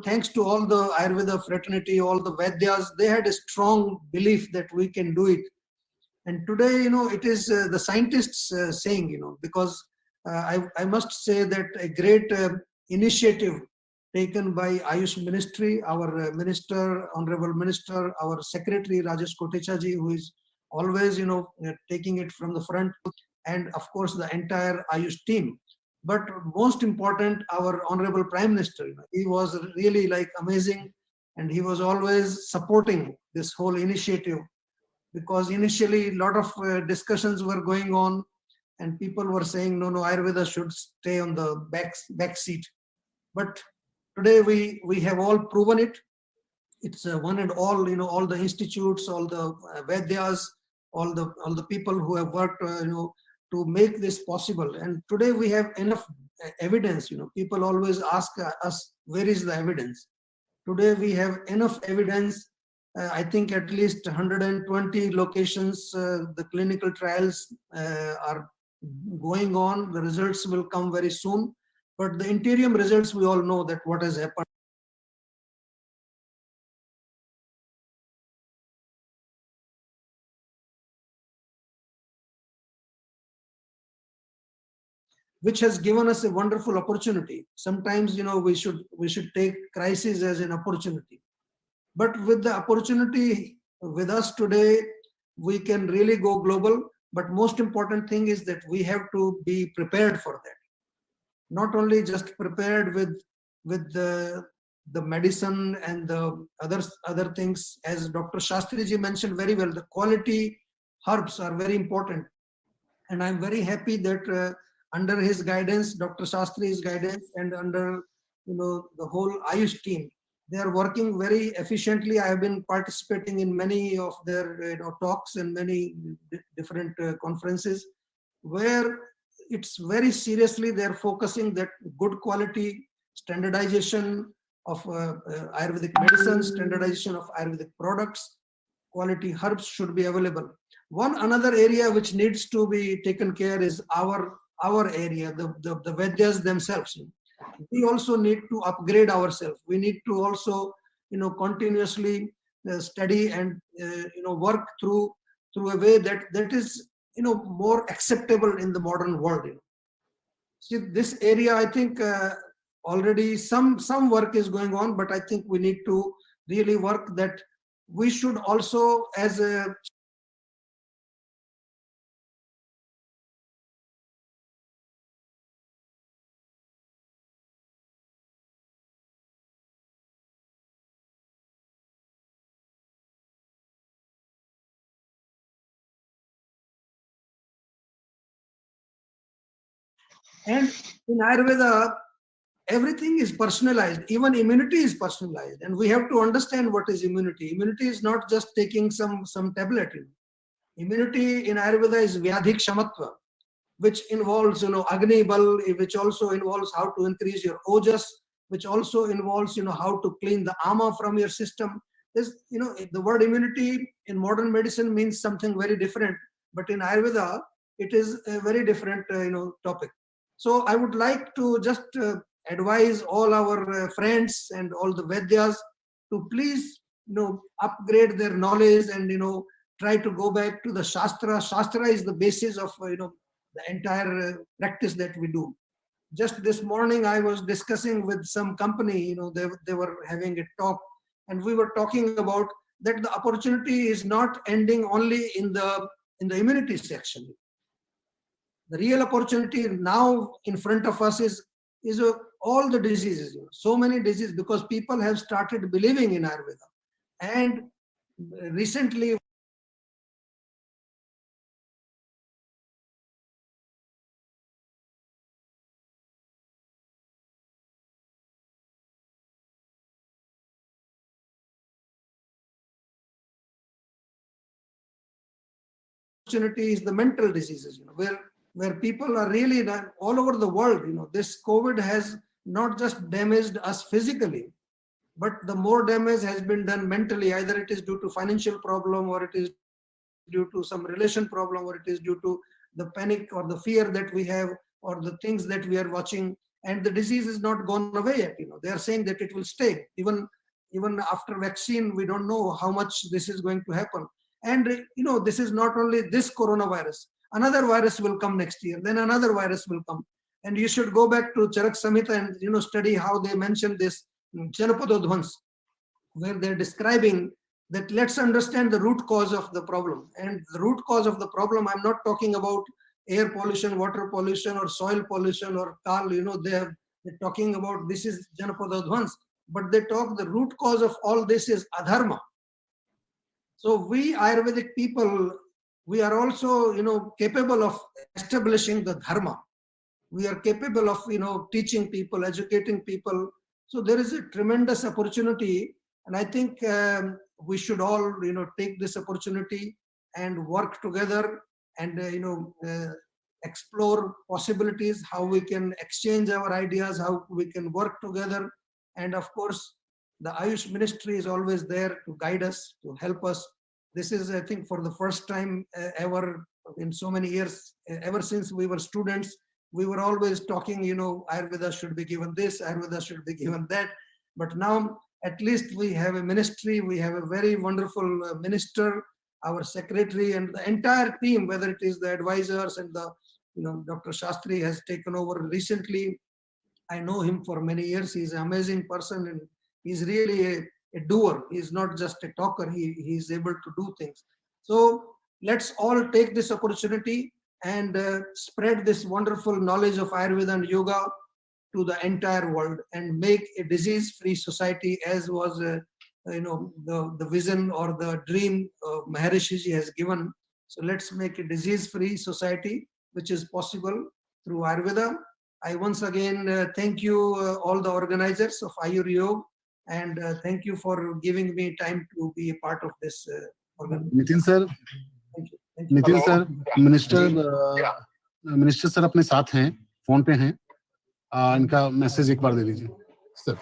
J: thanks to all the Ayurveda fraternity, all the Vaidyas, they had a strong belief that we can do it. And today, it is the scientists saying, because I must say that a great initiative taken by Ayush Ministry, our minister, honorable minister, our secretary Rajesh Kotechaji, who is always, taking it from the front, and of course the entire Ayush team. But most important, our honorable Prime Minister, he was really like amazing, and he was always supporting this whole initiative. Because initially a lot of discussions were going on, and people were saying, no, Ayurveda should stay on the back seat. But today we have all proven it. It's one and all, all the institutes, all the Vaidyas, all the people who have worked, to make this possible. And today we have enough evidence. People always ask us, where is the evidence? Today we have enough evidence. I think at least 120 locations, the clinical trials are going on. The results will come very soon. But the interim results, we all know that what has happened. Which has given us a wonderful opportunity. Sometimes, we should take crisis as an opportunity. But with the opportunity with us today, we can really go global. But most important thing is that we have to be prepared for that. Not only just prepared with the medicine and the other things, as Dr. Shastriji mentioned very well, the quality herbs are very important. And I'm very happy that under his guidance, Dr. Shastri's guidance, and under the whole Ayush team, they are working very efficiently. I have been participating in many of their talks and many different conferences, where it's very seriously they're focusing that good quality standardization of Ayurvedic medicine, standardization of Ayurvedic products, quality herbs should be available. Another area which needs to be taken care is our area, the Vaidyas themselves. We also need to upgrade ourselves. We need to also, continuously study and, work through a way that is, more acceptable in the modern world. See, this area, I think already some work is going on, but I think we need to really work that we should also, as a and in Ayurveda, everything is personalized. Even immunity is personalized, and we have to understand what is immunity. Immunity is not just taking some tablet. Immunity in Ayurveda is Vyadhik Shamatva, which involves, Agni Bal, which also involves how to increase your Ojas, which also involves, how to clean the Ama from your system. This, the word immunity in modern medicine means something very different, but in Ayurveda, it is a very different, topic. So I would like to just advise all our friends and all the Vaidyas to please, upgrade their knowledge and, try to go back to the Shastra. Shastra is the basis of, the entire practice that we do. Just this morning, I was discussing with some company, they were having a talk, and we were talking about that the opportunity is not ending only in the immunity section. The real opportunity now in front of us is all the diseases, so many diseases, because people have started believing in Ayurveda. And recently, opportunity is the mental diseases, where people are really all over the world. This COVID has not just damaged us physically, but the more damage has been done mentally. Either it is due to financial problem, or it is due to some relation problem, or it is due to the panic or the fear that we have, or the things that we are watching. And the disease is not gone away yet. They are saying that it will stay. Even after vaccine, we don't know how much this is going to happen. And this is not only this coronavirus. Another virus will come next year. Then another virus will come. And you should go back to Charak Samhita and study how they mention this Janapadodhvans, where they're describing that let's understand the root cause of the problem. And the root cause of the problem, I'm not talking about air pollution, water pollution, or soil pollution, or Kal, they're talking about this is Janapadodhvans. But they talk the root cause of all this is adharma. So we Ayurvedic people, we are also, capable of establishing the dharma. We are capable of, teaching people, educating people. So there is a tremendous opportunity, and I think we should all, take this opportunity and work together and, explore possibilities, how we can exchange our ideas, how we can work together. And of course, the Ayush Ministry is always there to guide us, to help us. This is, I think, for the first time ever in so many years, ever since we were students, we were always talking, Ayurveda should be given this, Ayurveda should be given that. But now, at least we have a ministry, we have a very wonderful minister, our secretary, and the entire team, whether it is the advisors and the, Dr. Shastri has taken over recently. I know him for many years. He's an amazing person, and he's really a doer. He's not just a talker. He's able to do things. So let's all take this opportunity and spread this wonderful knowledge of Ayurveda and yoga to the entire world and make a disease-free society, as was the vision or the dream Maharishi Ji has given. So let's make a disease-free society, which is possible through Ayurveda. I once again thank you all the organizers of Ayuryog, and thank you for giving me time to be a part of this organization.
K: Nitin sir, Nitin sir, minister sir अपने साथ हैं, phone पे हैं, इनका message एक बार दे लीजिए sir.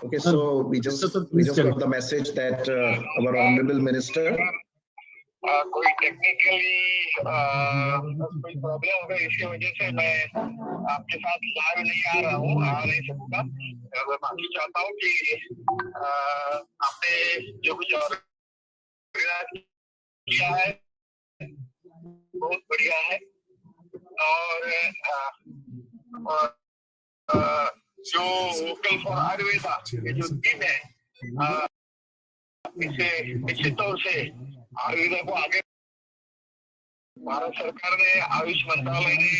A: Okay, so we just got the message that our honorable minister.
L: कोई technically कोई प्रॉब्लम होगा, इसकी वजह से मैं आपके साथ लाइव नहीं आ रहा हूँ, आ नहीं सकूंगा. मैं माफी चाहता हूँ कि आपने जो कुछ किया है बहुत बढ़िया है, और जो वोकल फॉर आयुर्वेदा ये जो टीम है, इसे निश्चित तौर से आयुर्वेदा को आगे, भारत सरकार ने, आयुष मंत्रालय ने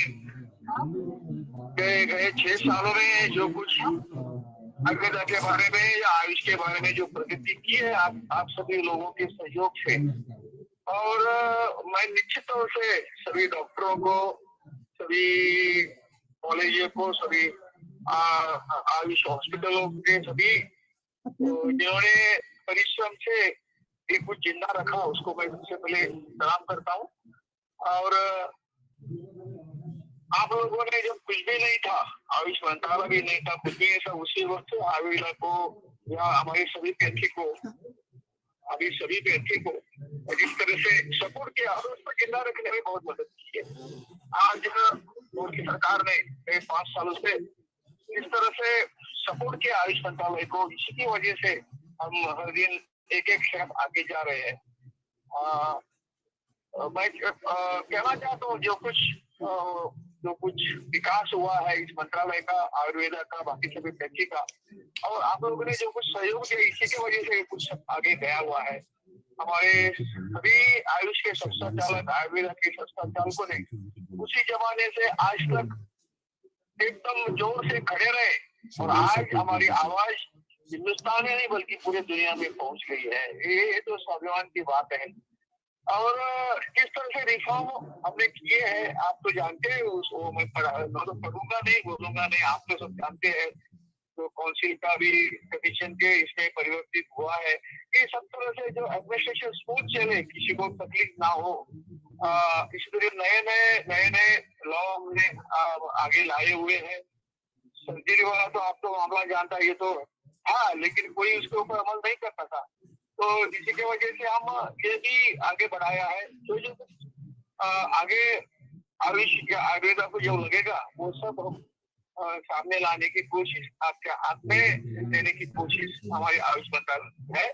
L: गए 6 सालों में जो कुछ आयुर्वेदा के बारे में या आयुष के बारे में जो प्रगति की है, आप सभी लोगों के सहयोग से. और मैं निश्चित तौर से सभी डॉक्टरों को, सभी कॉलेजों को, सभी आयुष हॉस्पिटलों के सभी जिन्होंने परिश्रम से एक कुछ जिंदा रखा, उसको मैं सबसे पहले सलाम करता हूँ. और आप लोगों ने जब कुछ भी नहीं था, आयुष आयुष मंत्रालय भी नहीं था, कुछ भी ऐसा। उसी वक्त आयुर्वेदा को या हमारे सभी पैथी को, अभी सभी पैथी को जिस तरह से सपोर्ट किया और उसको जिंदा रखने में बहुत मदद की है। आज मोदी सरकार ने 5 सालों से इस तरह से सपोर्ट किया आयुष मंत्रालय को, इसकी वजह से हम हर दिन एक स्टेप आगे जा रहे हैं। मैं कहना चाहता हूँ जो कुछ विकास हुआ है इस मंत्रालय का, आयुर्वेदा का, बाकी सभी पैथी का, और आप लोगों ने जो कुछ सहयोग दिया, इसी की वजह से कुछ आगे गया हुआ है। हमारे सभी आयुष के संस्था चालक, आयुर्वेदा के संस्था चालकों ने उसी जमाने से आज तक एकदम जोर से खड़े रहे, और आज हमारी आवाज हिंदुस्तान में नहीं बल्कि पूरे दुनिया में पहुंच गई है। ये तो स्वाभिमान की बात है। और किस तरह से रिफॉर्म हमने किए हैं आप तो जानते हैं, उसको मैं पढ़ूंगा नहीं, बोलूंगा नहीं, आप तो सब जानते हैं। तो काउंसिल का भी कमीशन के इसमें परिवर्तित हुआ है। ये सब तरह से जो एडमिनिस्ट्रेशन स्मूथ चले, किसी को तकलीफ ना हो, इसी तरह नए लॉ हमने आगे लाए हुए हैं। सर्जरी वाला तो आप तो मामला जानता है, ये तो हाँ, लेकिन कोई उसके ऊपर अमल नहीं करता था, तो इसी की वजह से हम ये भी आगे बढ़ाया है। तो जो आगे आयुर्वेदा को जो लगेगा वो सब हम सामने लाने की कोशिश, आपके हाथ में देने की कोशिश हमारी आयुष मंत्रालय है।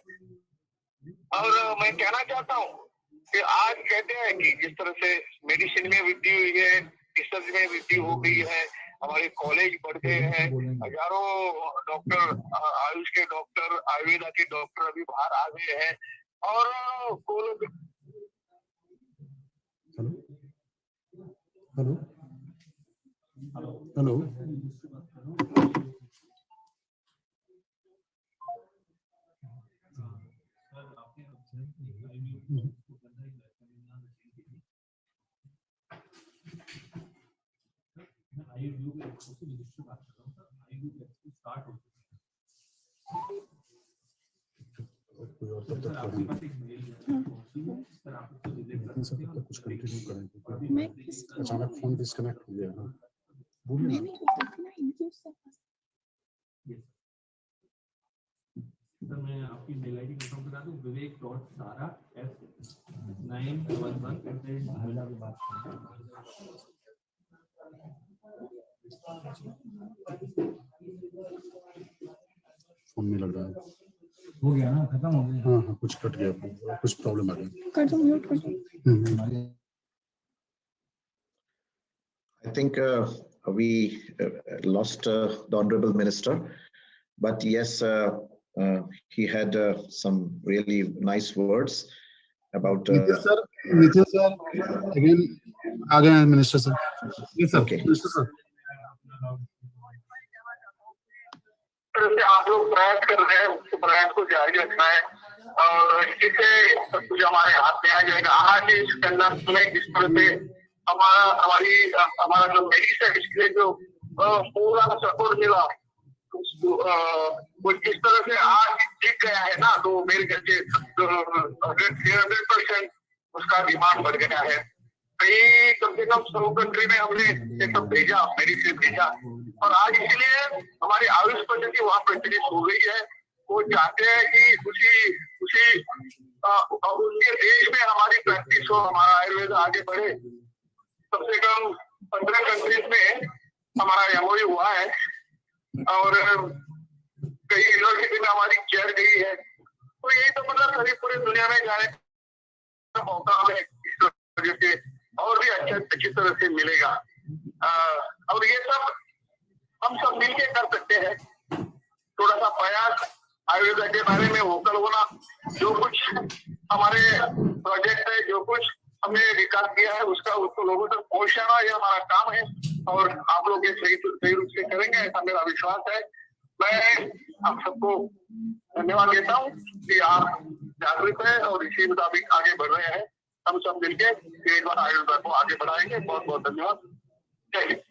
L: और मैं कहना चाहता हूँ कि आज कहते हैं कि जिस तरह से मेडिसिन में वृद्धि हुई है, रिसर्च में वृद्धि हो गई है, हमारे कॉलेज बढ़ गए हैं, हजारों डॉक्टर, आयुष के डॉक्टर, आयुर्वेदा के डॉक्टर अभी बाहर आ गए हैं। और
K: हेलो हेलो
M: आयुर्योग एक्सपो से रजिस्टर बात कर रहा हूँ। आयुर्योग एक्सपो स्टार्ट हो
K: कोई और तब तक
M: आपके पास एक मेल है, सर आप उसको विजिट कर सकते हैं।
K: कुछ कंटिन्यू करेंगे, अचानक फोन डिस्कनेक्ट हो गया ना, बोलिए ना।
M: सर मैं आपकी मेल आईडी कंफर्म करा दूं, vivek.sara@911
K: फोन में लग रहा है,
M: हो गया ना, खत्म हो गया।
K: हाँ कुछ कट गया, कुछ प्रॉब्लम आ गई।
M: कर दो, म्यूट कर दो।
A: I think we lost the Honorable Minister, but yes, he had some really nice words about.
K: Nitish sir, again, Minister sir. Yes sir.
A: Okay.
K: Minister sir.
L: आप लोग प्रयास कर रहे हैं, उस प्रयास को जारी रखना है, और इससे सब कुछ हमारे हाथ में आ जाएगा। आज इस कंडक्ट में जिस तरह से हमारा जो मेडिस है, इसके लिए जो पूरा सपोर्ट मिला, वो जिस तरह से आज दिख गया है ना, तो मेरे ख्याल से 100% उसका डिमांड बढ़ गया है। कई कम से कम 100 कंट्री में हमने ये सब भेजा, मेडिसिन भेजा, और आज इसलिए हमारी आयुष पद्धति वहाँ प्रचलित हो गई है। वो चाहते हैं कि उनके देश में हमारी प्रैक्टिस हो, हमारा आयुर्वेद आगे बढ़े। कम से कम 15 कंट्रीज में हमारा एमओयू हुआ है, और कई यूनिवर्सिटी में हमारी चेयर गई है। तो यही तो मतलब सभी पूरी दुनिया में जाने का मौका हमें इस वजह से और भी अच्छी तरह से मिलेगा। और ये सब हम सब मिलके कर सकते हैं। थोड़ा सा प्रयास आयुर्वेदा के बारे में वोकल होना, जो कुछ हमारे प्रोजेक्ट है, जो कुछ हमने विकास किया है, उसको लोगों तक पहुंचाना ये हमारा काम है, और आप लोग ये सही रूप से करेंगे, ऐसा मेरा विश्वास है। मैं आप सबको धन्यवाद देता हूँ कि आप जागरूक है और इसी मुताबिक आगे बढ़ रहे हैं। हम सब मिलके एक बार आयुर्वेदा को आगे बढ़ाएंगे। बहुत बहुत धन्यवाद। जय Hind.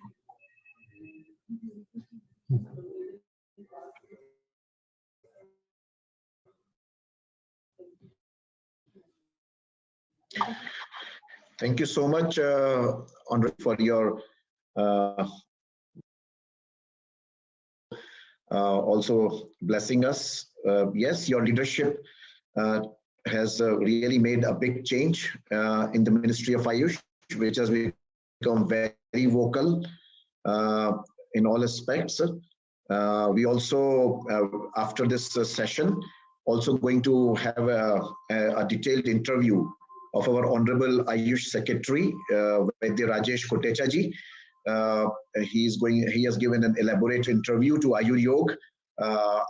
A: Thank you so much, Honorable, for your also blessing us. Yes, your leadership has really made a big change in the Ministry of Ayush, which has become very vocal in all aspects. We also, after this session, also going to have a detailed interview of our Honorable Ayush Secretary, Vaidya Rajesh Kotecha ji. He has given an elaborate interview to Ayuryog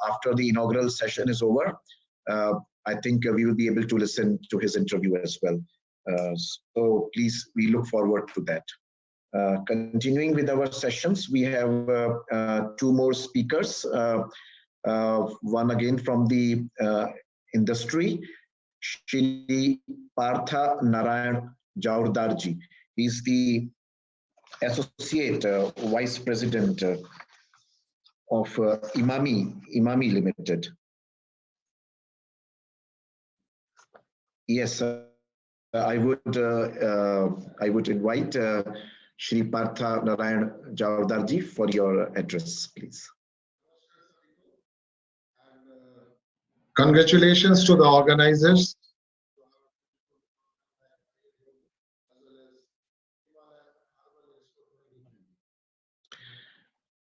A: after the inaugural session is over. I think we will be able to listen to his interview as well. So please, we look forward to that. Continuing with our sessions, we have two more speakers. One again from the industry, Shri Partha Narayan Jaurdarji. He's the Associate Vice President of Imami Limited. Yes, I would invite Shri Partha Narayan Jaurdarji for your address, please.
N: Congratulations to the organizers.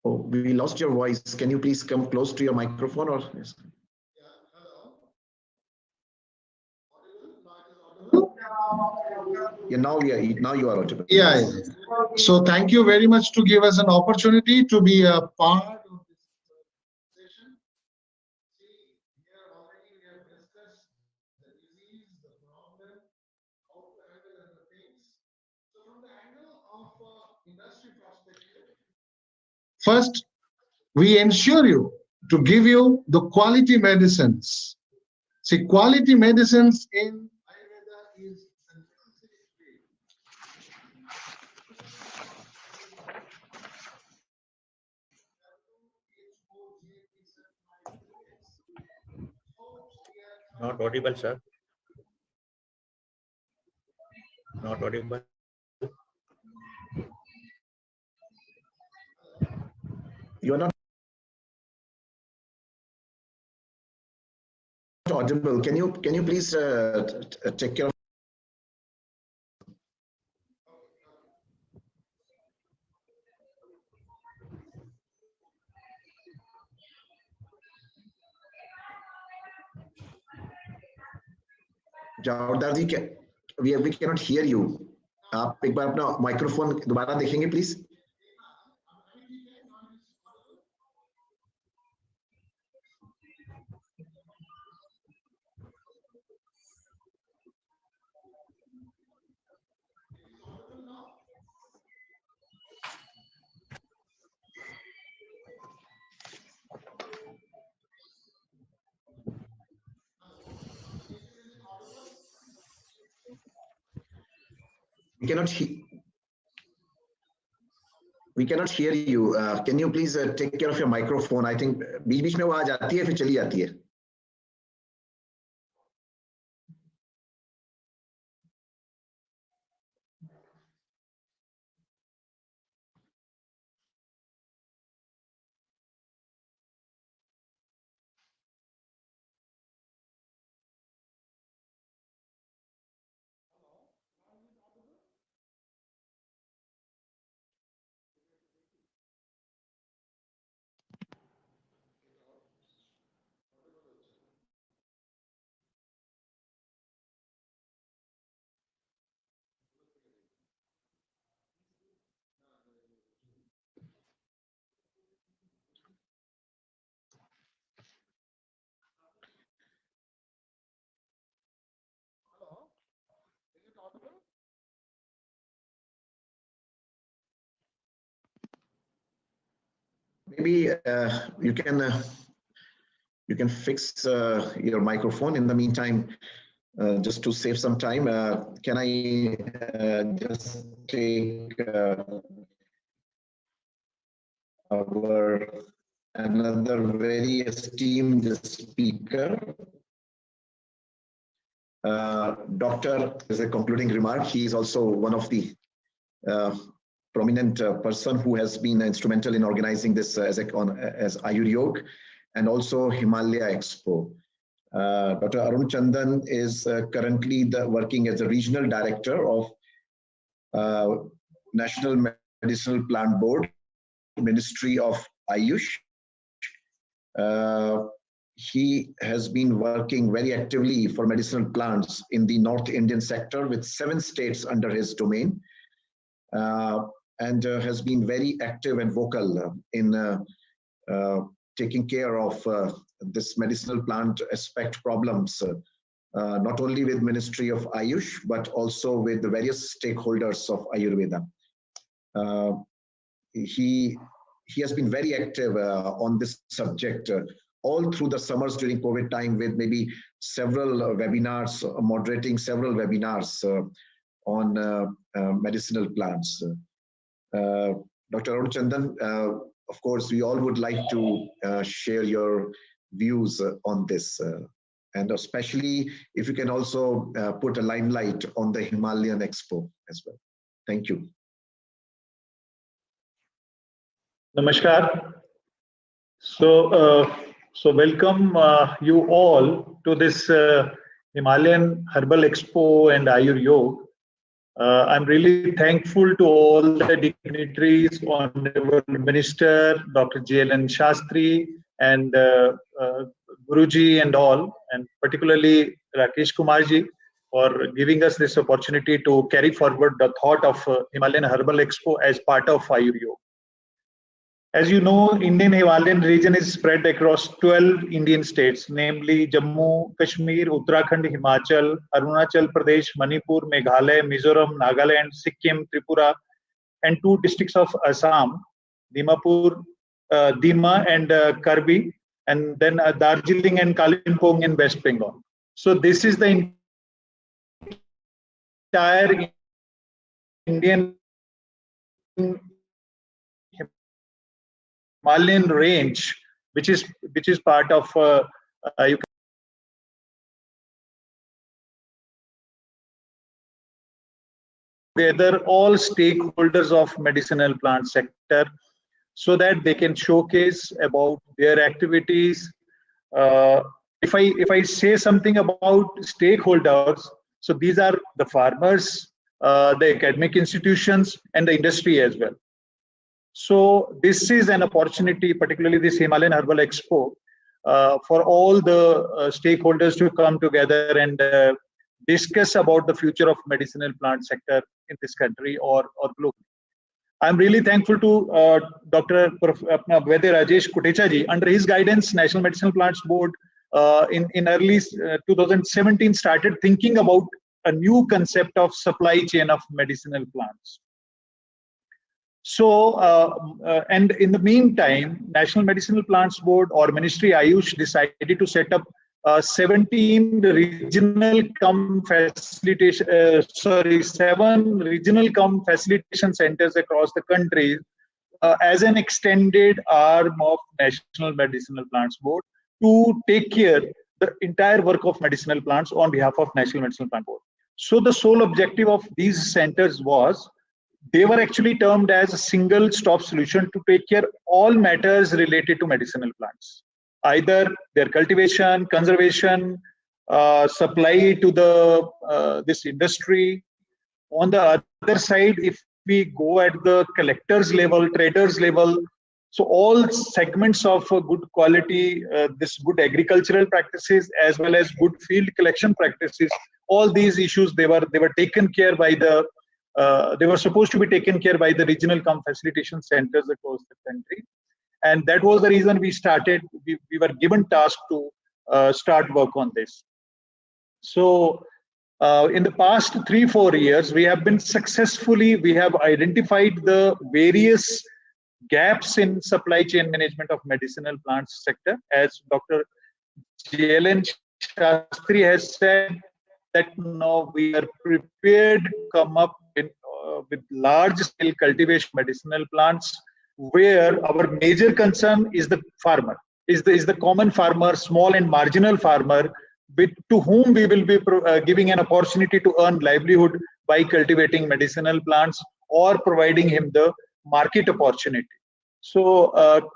A: Oh, we lost your voice. Can you please come close to your microphone? Or yes. Yeah, now you are audible.
N: Yeah. So thank you very much to give us an opportunity to be a part of this session. See, here already we have discussed the disease, the problem, how to handle other things. So from the angle of industry perspective, first, we ensure you to give you the quality medicines. See, quality medicines in Ayurveda is
G: Not audible, sir. Not audible.
A: You are not audible. Can you please take care of जावरदार ji? we cannot hear you. आप एक बार अपना microphone दोबारा देखेंगे please. We cannot hear you. Can you please take care of your microphone? I think बीच-बीच में वो आ जाती है फिर चली जाती है. Maybe you can fix your microphone. In the meantime, just to save some time, can I just take our another very esteemed speaker, Doctor, as a concluding remark, he is also one of the prominent person who has been instrumental in organizing this as Ayuryog and also Himalaya Expo. Dr. Arun Chandan is currently working as a regional director of National Medicinal Plant Board, Ministry of Ayush. He has been working very actively for medicinal plants in the North Indian sector with 7 states under his domain, and has been very active and vocal in taking care of this medicinal plant aspect problems, not only with Ministry of Ayush, but also with the various stakeholders of Ayurveda. He has been very active on this subject all through the summers during COVID time, with maybe several webinars, moderating several webinars on medicinal plants. Dr. Arun Chandan, of course, we all would like to share your views on this, and especially if you can also put a limelight on the Himalayan Expo as well. Thank you.
O: Namaskar. So welcome you all to this Himalayan Herbal Expo and Ayuryog. I'm really thankful to all the dignitaries, Honorable Minister, Dr. JLN Shastri, and Guruji and all, and particularly Rakesh Kumarji for giving us this opportunity to carry forward the thought of Himalayan Herbal Expo as part of Ayuryog. As you know, Indian Himalayan region is spread across 12 Indian states, namely Jammu, Kashmir, Uttarakhand, Himachal, Arunachal Pradesh, Manipur, Meghalaya, Mizoram, Nagaland, Sikkim, Tripura, and 2 districts of Assam, Dimapur, Dima and Karbi, and then Darjeeling and Kalimpong in West Bengal. So this is the entire Indian Himalayan range, which is part of together all stakeholders of medicinal plant sector, so that they can showcase about their activities. If I say something about stakeholders, so these are the farmers, the academic institutions, and the industry as well. So this is an opportunity, particularly this Himalayan Herbal Expo, for all the stakeholders to come together and discuss about the future of medicinal plant sector in this country or globally. I'm really thankful to Dr. Vaidya Rajesh Kutecha ji. Under his guidance, National Medicinal Plants Board in early 2017 started thinking about a new concept of supply chain of medicinal plants. So, and in the meantime, National Medicinal Plants Board or Ministry Ayush decided to set up 17 regional seven regional facilitation centers across the country as an extended arm of National Medicinal Plants Board to take care the entire work of medicinal plants on behalf of National Medicinal Plant Board. So the sole objective of these centers was, they were actually termed as a single stop solution to take care all matters related to medicinal plants, either their cultivation, conservation, supply to the this industry. On the other side, if we go at the collectors level, traders level, so all segments of good quality, this good agricultural practices as well as good field collection practices, all these issues they were taken care by the they were supposed to be taken care by the regional facilitation centers across the country. And that was the reason we started, we were given task to start work on this. So in the past 3-4 years, we have identified the various gaps in supply chain management of medicinal plants sector. As Dr. JLN Shastri has said, that now we are prepared to come up with large scale cultivation medicinal plants, where our major concern is the farmer, is the common farmer, small and marginal farmer, to whom we will be giving an opportunity to earn livelihood by cultivating medicinal plants or providing him the market opportunity. So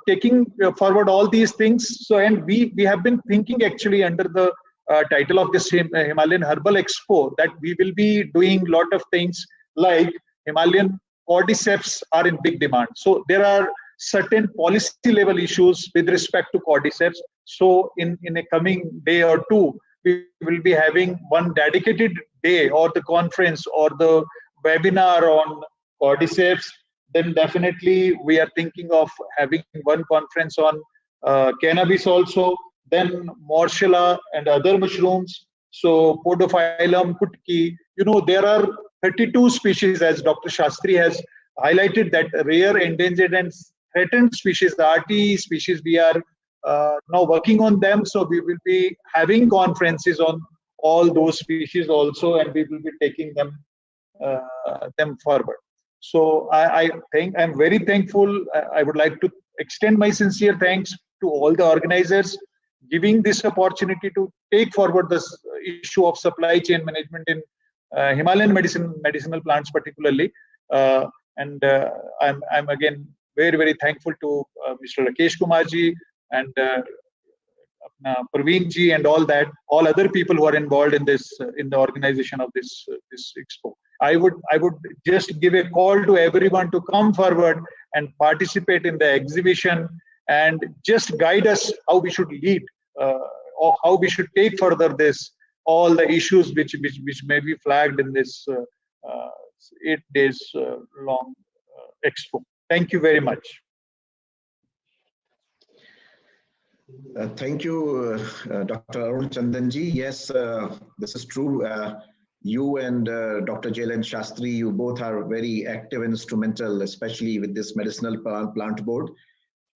O: taking forward all these things, so and we have been thinking actually under the title of this Himalayan Herbal Expo that we will be doing a lot of things like Himalayan cordyceps are in big demand. So there are certain policy level issues with respect to cordyceps. So in a coming day or two, we will be having one dedicated day or the conference or the webinar on cordyceps. Then definitely we are thinking of having one conference on cannabis also, then morchella and other mushrooms. So Podophyllum putki, there are 32 species, as Dr. Shastri has highlighted, that rare, endangered and threatened species, the RTE species, we are now working on them. So we will be having conferences on all those species also, and we will be taking them forward. So I think I'm very thankful. I would like to extend my sincere thanks to all the organizers giving this opportunity to take forward this issue of supply chain management in Himalayan medicinal plants particularly. And I'm again very thankful to Mr. Rakesh Kumar ji and Praveen ji and all other people who are involved in this in the organization of this expo. I would just give a call to everyone to come forward and participate in the exhibition and just guide us how we should lead or how we should take further all the issues which may be flagged in this 8 days long expo. Thank you very much.
A: Thank you, Dr. Arun Chandanji. Yes, this is true. You and Dr. Jailen Shastri, you both are very active and instrumental, especially with this medicinal plant board.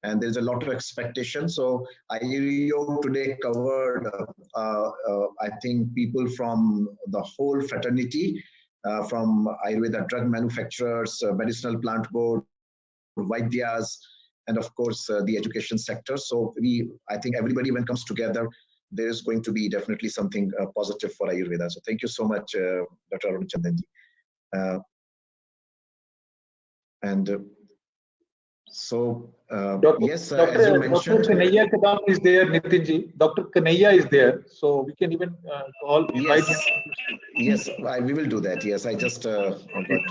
A: And there's a lot of expectation. So Ayuryog today covered, I think, people from the whole fraternity, from Ayurveda drug manufacturers, medicinal plant board, Vaidyas, and of course the education sector. So I think everybody, when it comes together, there is going to be definitely something positive for Ayurveda. So thank you so much, Dr. Arun Chandanji. Yes, as you mentioned,
O: Dr. Kanaiya Kadam is there, Nitinji. Dr. Kanaiya is there, so we can even invite him.
A: Yes, we will do that. Yes, I just got it.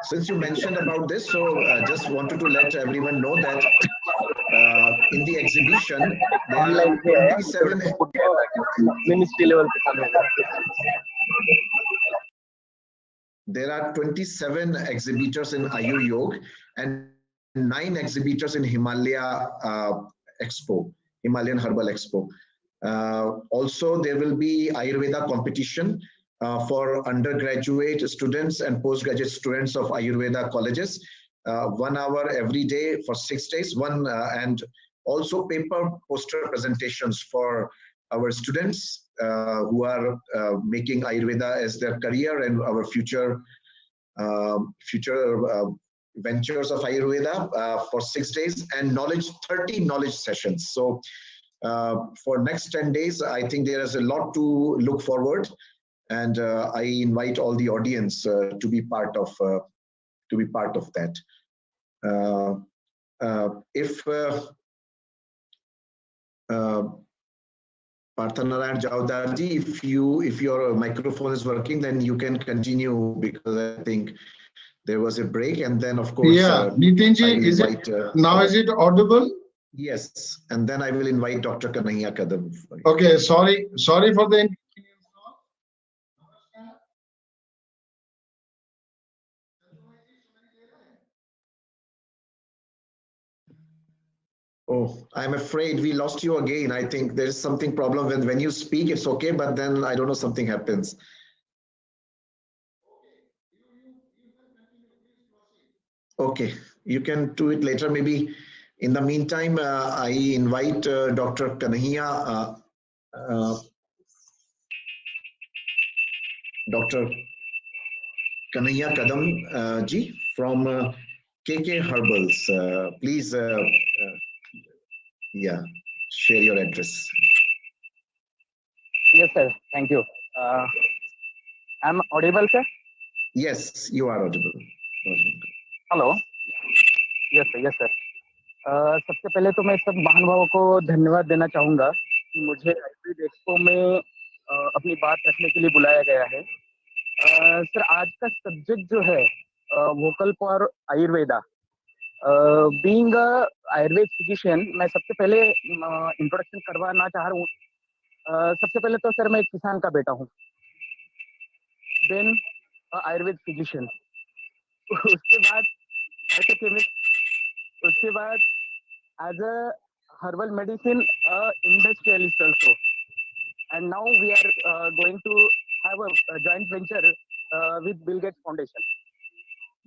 A: Since you mentioned about this, so just wanted to let everyone know that in the exhibition, there are 27
P: ministry level.
A: There are 27 exhibitors in Ayuryog and 9 exhibitors in Himalayan Herbal Expo. Also, there will be Ayurveda competition for undergraduate students and postgraduate students of Ayurveda colleges, 1 hour every day for 6 days, and also paper poster presentations for our students who are making Ayurveda as their career and our future ventures of Ayurveda for 6 days, and 30 knowledge sessions. So for next 10 days, I think there is a lot to look forward, and I invite all the audience to be part of that. If Parthanarayan Javdarji, if your microphone is working, then you can continue, because I think there was a break, and then of course,
N: Nitinji, now is it audible?
A: Yes, and then I will invite Dr. Kanaiya Kadam.
N: Okay, sorry for the inconvenience.
A: Oh, I'm afraid we lost you again. I think there's something problem when you speak, it's okay, but then I don't know, something happens. Okay, you can do it later. Maybe in the meantime, I invite Dr. Kanaiya, Dr. Kanaiya Kadam ji from KK Herbals. Please, share your address.
P: Yes, sir. Thank you. I'm audible, sir?
A: Yes, you are audible.
P: Hello yes sir सबसे पहले तो मैं सब महानुभावों को धन्यवाद देना चाहूँगा कि मुझे आयुर्वेद एक्सपो में अपनी बात रखने के लिए बुलाया गया है। सर आज का सब्जेक्ट जो है vocal for Ayurveda, being Ayurveda physician, मैं सबसे पहले इंट्रोडक्शन करवाना चाह रहा हूँ। सबसे पहले तो सर मैं एक किसान का बेटा हूँ, देन आयुर्वेद फिजिशियन, उसके बाद उसके बाद as a herbal medicine industrialist also, and now we are going to have a joint venture with Bill Gates Foundation.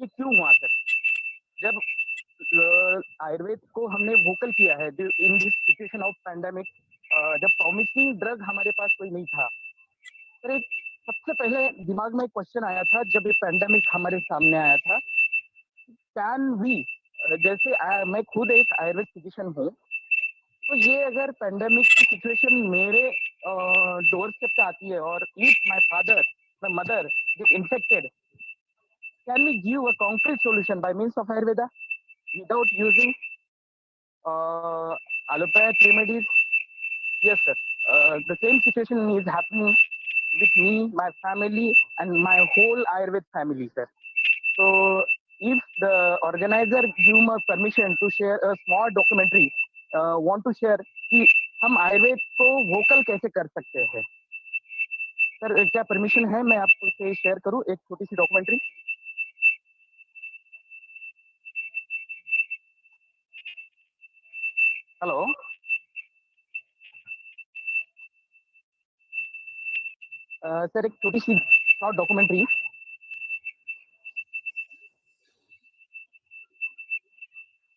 P: ये क्यों हुआ सर? जब आयुर्वेद को हमने वोकल किया है in this situation of pandemic, जब प्रॉमिसिंग ड्रग हमारे पास कोई नहीं था, सर एक सबसे पहले दिमाग में एक क्वेश्चन आया था जब ये पैंडेमिक हमारे सामने आया था, कैन वी, जैसे मैं खुद एक आयुर्वेद फिजिशियन हूँ, तो ये अगर पैंडेमिक की सिचुएशन मेरे डोर स्टेप पे आती है और if my father, my mother get infected, can we give a concrete solution by means of Ayurveda without using allopathic remedies? Yes sir, the same situation is happening with me, my family and my whole Ayurved family sir. So if the organizer give me permission to share a small documentary, want to share कि हम आयुर्वेद को vocal कैसे कर सकते हैं, sir क्या permission है मैं आपको से शेयर करूं एक छोटी सी डॉक्यूमेंट्री? हेलो सर एक छोटी सी short documentary.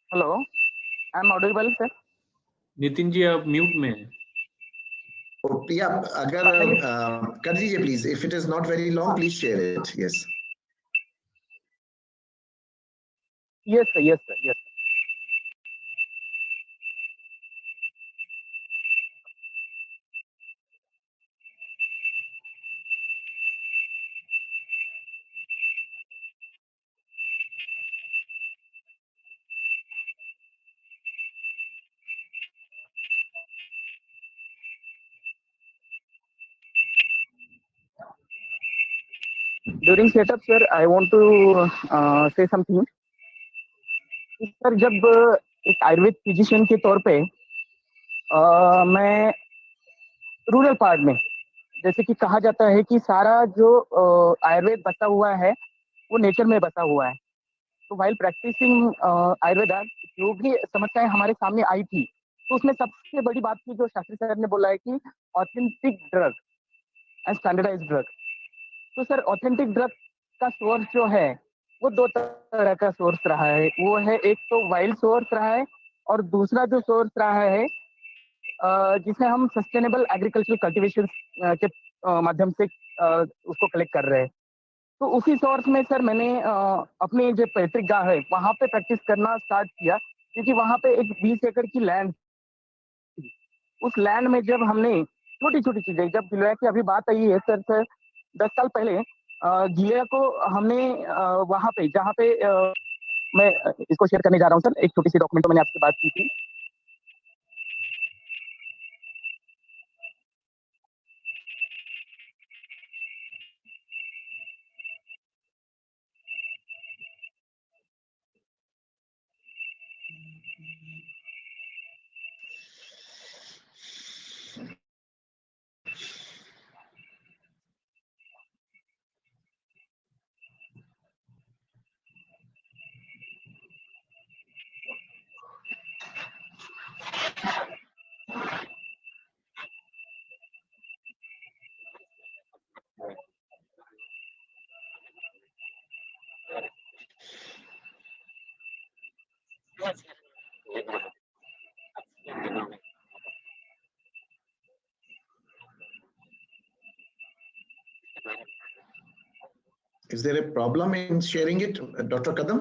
P: Hello, I am audible sir?
F: Nitin ji आप म्यूट में हैं।
A: Yeah, अगर कर दीजिए please. If it is not very long, please share it. Yes.
P: Yes sir, yes sir, yes. During setup sir, I want to say something. Sir जब एक Ayurveda physician के तौर पे मैं रूरल पार्ट में, जैसे कि कहा जाता है कि सारा जो आयुर्वेद बसा हुआ है वो नेचर में बसा हुआ है, तो वाइल प्रैक्टिसिंग आयुर्वेदा जो भी समस्याएं हमारे सामने आई थी, तो उसमें सबसे बड़ी बात थी जो शास्त्री सर ने बोला है कि authentic drug and standardised drug. तो सर ऑथेंटिक ड्रग का सोर्स जो है वो दो तरह का सोर्स रहा है, वो है एक तो वाइल्ड सोर्स रहा है और दूसरा जो सोर्स रहा है जिसे हम सस्टेनेबल एग्रीकल्चरल कल्टीवेशन के माध्यम से उसको कलेक्ट कर रहे हैं। तो उसी सोर्स में सर मैंने अपने जो पैतृक गांव है वहाँ पे प्रैक्टिस करना स्टार्ट किया, क्योंकि वहाँ पे एक 20 एकड़ की लैंड थी। उस लैंड में जब हमने छोटी छोटी चीजें, जब गिलोय की अभी बात आई है सर 10 साल पहले गिलोय को हमने वहाँ पे जहाँ पे मैं इसको शेयर करने जा रहा हूँ सर, एक छोटी सी डॉक्यूमेंट मैंने आपसे बात की थी।
A: Is there a problem in sharing it, Dr. Kadam?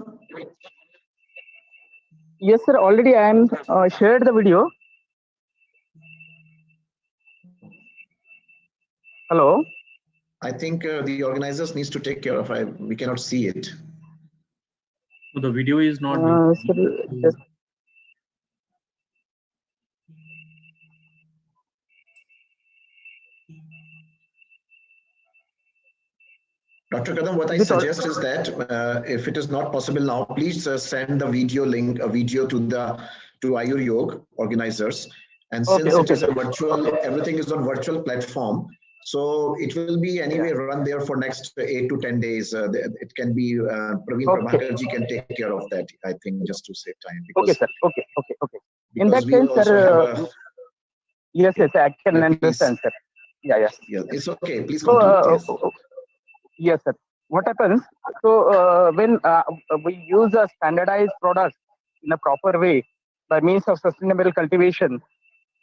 P: Yes sir, already I am shared the video. Hello.
A: I think the organizers needs to take care of it. We cannot see it.
F: the video is not.
P: Sir, just
A: Dr. Kadam, what I suggest is that if it is not possible now, please send the video link, a video to Ayuryog organizers. And since it is a virtual, everything is on virtual platform, so it will be anyway run there for next 8 to 10 days. It can be Praveen Prabhakarji can take care of that, I think, just to save time. Because,
P: sir. Okay. In that sense, sir. Yes, I can understand, sir. Yeah,
A: it's okay. Please continue.
P: Yes, sir. What happens? So when we use a standardized product in a proper way by means of sustainable cultivation,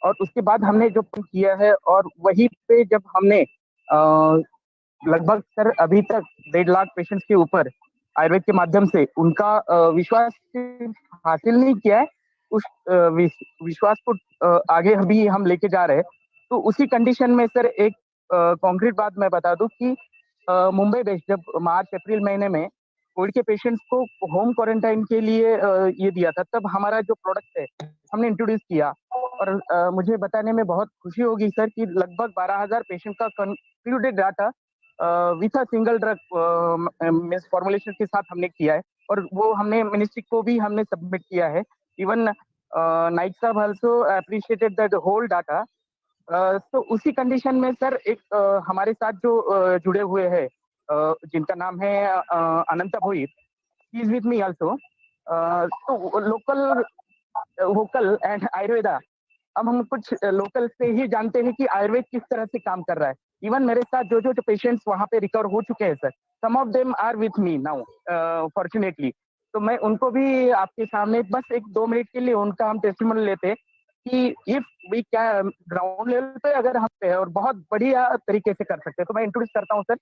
P: और उसके बाद हमने जो किया है और वहीं पे जब हमने लगभग सर अभी तक 1.5 लाख पेशेंट्स के ऊपर आयुर्वेद के माध्यम से उनका विश्वास हासिल नहीं किया है, उस विश्वास को आगे भी हम लेके जा रहे हैं। तो उसी कंडीशन में सर एक कॉन्क्रीट बात मैं बता दूं कि मुंबई बेस्ड जब मार्च अप्रैल महीने में कोविड के पेशेंट्स को होम क्वारंटाइन के लिए ये दिया था, तब हमारा जो प्रोडक्ट है हमने इंट्रोड्यूस किया। और मुझे बताने में बहुत खुशी होगी सर कि लगभग 12,000 पेशेंट का concluded data with a single drug formulation के साथ हमने किया है, और वो हमने मिनिस्ट्री को भी हमने सबमिट किया है। इवन नाइक साहब also appreciated that whole data. तो उसी कंडीशन में सर एक हमारे साथ जो जुड़े हुए हैं जिनका नाम है Anant Bhoir, he is with me also. तो लोकल वोकल एंड आयुर्वेदा, अब हम कुछ लोकल से ही जानते हैं कि आयुर्वेद किस तरह से काम कर रहा है। इवन मेरे साथ जो पेशेंट्स वहां पे रिकवर हो चुके हैं sir, some of them are with me now fortunately. तो मैं उनको भी आपके सामने बस 1-2 मिनट के लिए उनका हम टेस्टिमोनियल लेते कि इफ वी क्या ग्राउंड लेवल पे अगर हम पे और बहुत बढ़िया तरीके से कर सकते हैं। तो मैं इंट्रोड्यूस करता हूँ सर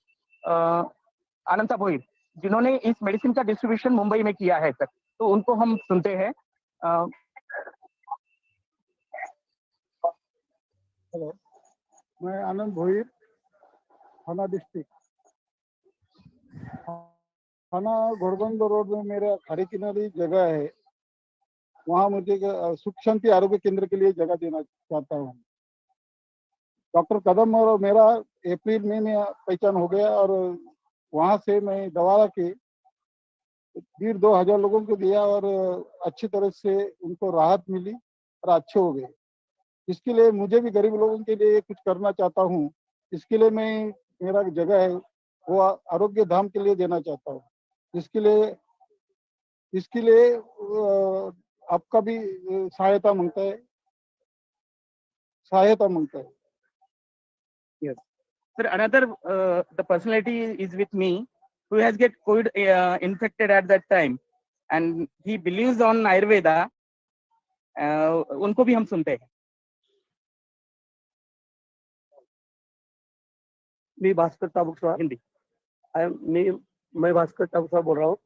P: अनंता भोईर, जिन्होंने इस मेडिसिन का डिस्ट्रीब्यूशन मुंबई में किया है सर। तो उनको हम सुनते हैं।
Q: हेलो, मैं आनंद भोईर, थाना डिस्ट्रिक्ट। थाना घोड़बंद रोड में मेरा खाड़ी किनारी जगह है, वहाँ मुझे सुख शांति आरोग्य केंद्र के लिए जगह देना चाहता हूँ। डॉक्टर कदम और मेरा अप्रैल में पहचान हो गया, और वहाँ से मैं दवा के 1,500-2,000 लोगों को दिया और अच्छी तरह से उनको राहत मिली और अच्छे हो गए। इसके लिए मुझे भी गरीब लोगों के लिए कुछ करना चाहता हूँ। इसके लिए मैं मेरा जगह है वो आरोग्य धाम के लिए देना चाहता हूँ। इसके लिए आपका भी सहायता मांगता है।
P: Yes. Sir, another the personality is with me who has get COVID infected at that time, and he believes on Ayurveda. उनको भी हम सुनते हैं।
R: मैं भास्कर ताबुकसा हिंदी। मैं भास्कर ताबुकसा बोल रहा हूँ।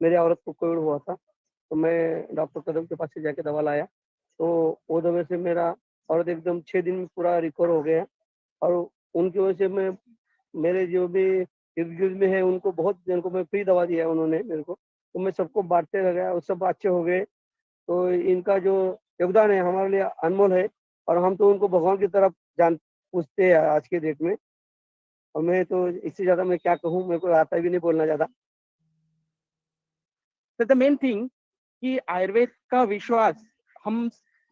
R: मेरी औरत को कोविड हुआ था, तो मैं डॉक्टर कदम के पास से जाके दवा लाया, तो वो दवा से मेरा औरत एकदम 6 दिन में पूरा रिकवर हो गया। और उनकी वजह से मैं मेरे जो भी इर्द-गिर्द में है उनको बहुत जन को मैं फ्री दवा दिया है उन्होंने मेरे को, तो मैं सबको बांटते रह गया और सब अच्छे हो गए। तो इनका जो योगदान है हमारे लिए अनमोल है, और हम तो उनको भगवान की तरफ पूछते हैं आज के डेट में। और मैं तो इससे ज्यादा मैं क्या कहूँ, मेरे को आता भी नहीं बोलना ज्यादा।
P: So the main thing कि आयुर्वेद का विश्वास हम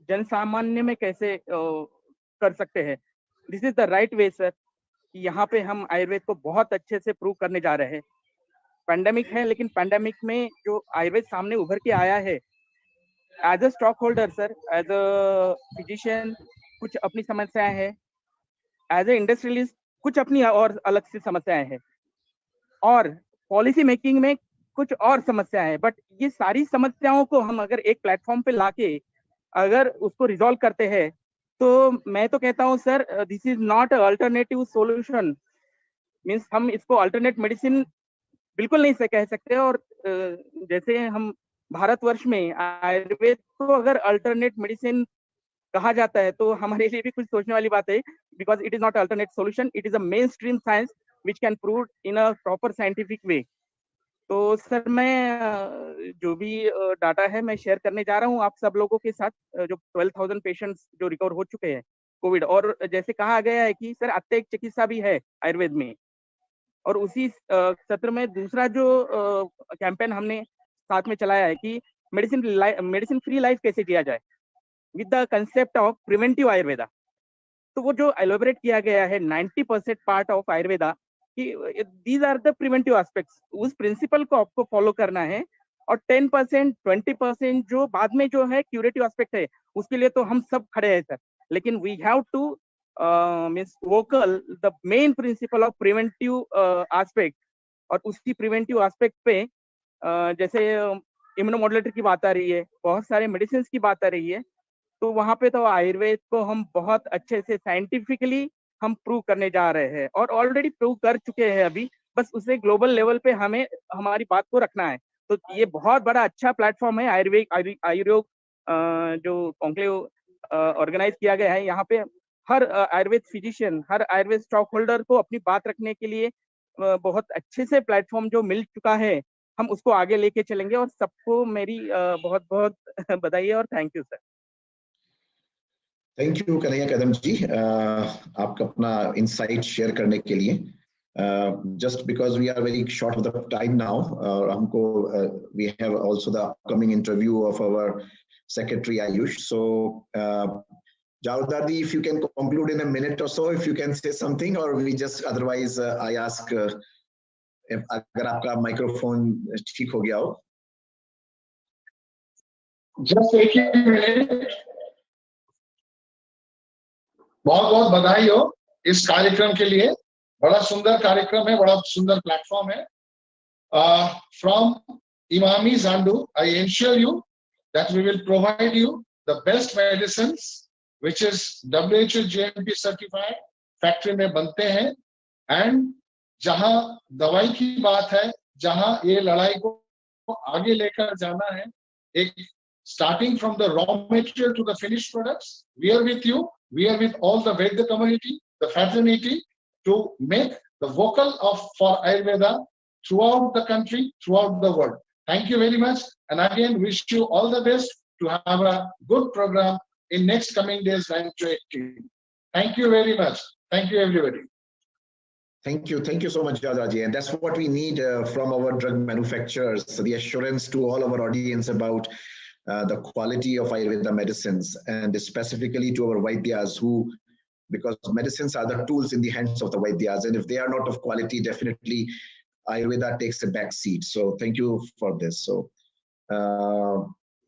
P: जन सामान्य में कैसे कर सकते हैं। This is the right way sir, कि यहाँ पे हम आयुर्वेद को बहुत अच्छे से प्रूव करने जा रहे हैं। पैंडेमिक है, लेकिन पैंडेमिक में जो आयुर्वेद सामने उभर के आया है, as a stock holder sir, as a physician कुछ अपनी समस्याएं हैं, एज ए इंडस्ट्रियलिस्ट कुछ अपनी और अलग सी समस्याएं हैं, और पॉलिसी मेकिंग में कुछ और समस्याएं हैं। बट ये सारी समस्याओं को हम अगर एक प्लेटफॉर्म पे लाके अगर उसको रिजॉल्व करते हैं, तो मैं तो कहता हूँ sir, this is not a alternative solution. Means हम इसको अल्टरनेट मेडिसिन बिल्कुल नहीं से कह सकते। और जैसे हम भारतवर्ष में आयुर्वेद को अगर अल्टरनेट मेडिसिन कहा जाता है, तो हमारे लिए भी कुछ सोचने वाली बात है, because it is not alternate solution, it is a main stream science which can prove in a proper scientific way. तो सर मैं जो भी डाटा है मैं शेयर करने जा रहा हूँ आप सब लोगों के साथ, जो 12,000 पेशेंट्स जो रिकवर हो चुके हैं कोविड, और जैसे कहा गया है कि सर अत्य चिकित्सा भी है आयुर्वेद में, और उसी सत्र में दूसरा जो कैंपेन हमने साथ में चलाया है कि मेडिसिन फ्री लाइफ कैसे जिया जाए with the concept of preventive Ayurveda. तो वो जो एलोबरेट किया गया है 90% पार्ट ऑफ आयुर्वेदा कि these are the preventive aspects, उस प्रिंसिपल को आपको फॉलो करना है, और 10% 20% जो बाद में जो है क्यूरेटिव एस्पेक्ट है उसके लिए तो हम सब खड़े हैं सर, लेकिन we have to means vocal the main principle of preventive aspect. और उसी प्रिवेंटिव एस्पेक्ट पे जैसे इम्यूनोमॉड्यूलेटर की बात आ रही है, बहुत सारे मेडिसिन की बात आ रही है, तो वहां पे तो आयुर्वेद को हम बहुत अच्छे से साइंटिफिकली हम प्रूव करने जा रहे हैं, और ऑलरेडी प्रूव कर चुके हैं अभी, बस उसे ग्लोबल लेवल पे हमें हमारी बात को रखना है। तो ये बहुत बड़ा अच्छा प्लेटफॉर्म है आयुर्योग जो कॉन्क्लेव ऑर्गेनाइज किया गया है। यहाँ पे हर आयुर्वेद फिजिशियन, हर आयुर्वेद स्टॉक होल्डर को अपनी बात रखने के लिए बहुत अच्छे से प्लेटफॉर्म जो मिल चुका है, हम उसको आगे लेके चलेंगे, और सबको मेरी बहुत बहुत बधाई और thank you sir.
A: Thank you Kanhaiya Kadam ji, आपका अपना इंसाइट शेयर करने के लिए। Just because we are very short of the time now, और हमको we have also the upcoming interview of our secretary AYUSH, so Javdar ji, if you can conclude in a minute or so, if you can say something, or we just otherwise I ask if अगर आपका microphone ठीक हो गया हो।
N: Just एक ही minute. बहुत बहुत बधाई हो इस कार्यक्रम के लिए, बड़ा सुंदर कार्यक्रम है, बड़ा सुंदर प्लेटफॉर्म है। From Imami Zandu, I ensure you that we will provide you the best medicines which is WHO GMP certified, factory में बनते हैं, एंड जहां दवाई की बात है, जहां ये लड़ाई को आगे लेकर जाना है, एक starting from the raw material to the finished products, we are with you. We are with all the Veda community, the fraternity, to make the vocal for Ayurveda throughout the country, throughout the world. Thank you very much, and again wish you all the best to have a good program in next coming days, 9 to 18. Thank you very much. Thank you, everybody.
A: Thank you so much, Jadaji, and that's what we need from our drug manufacturers. So the assurance to all our audience about the quality of Ayurveda medicines, and specifically to our Vaidyas, who, because medicines are the tools in the hands of the Vaidyas, and if they are not of quality, definitely Ayurveda takes a back seat. So thank you for this. So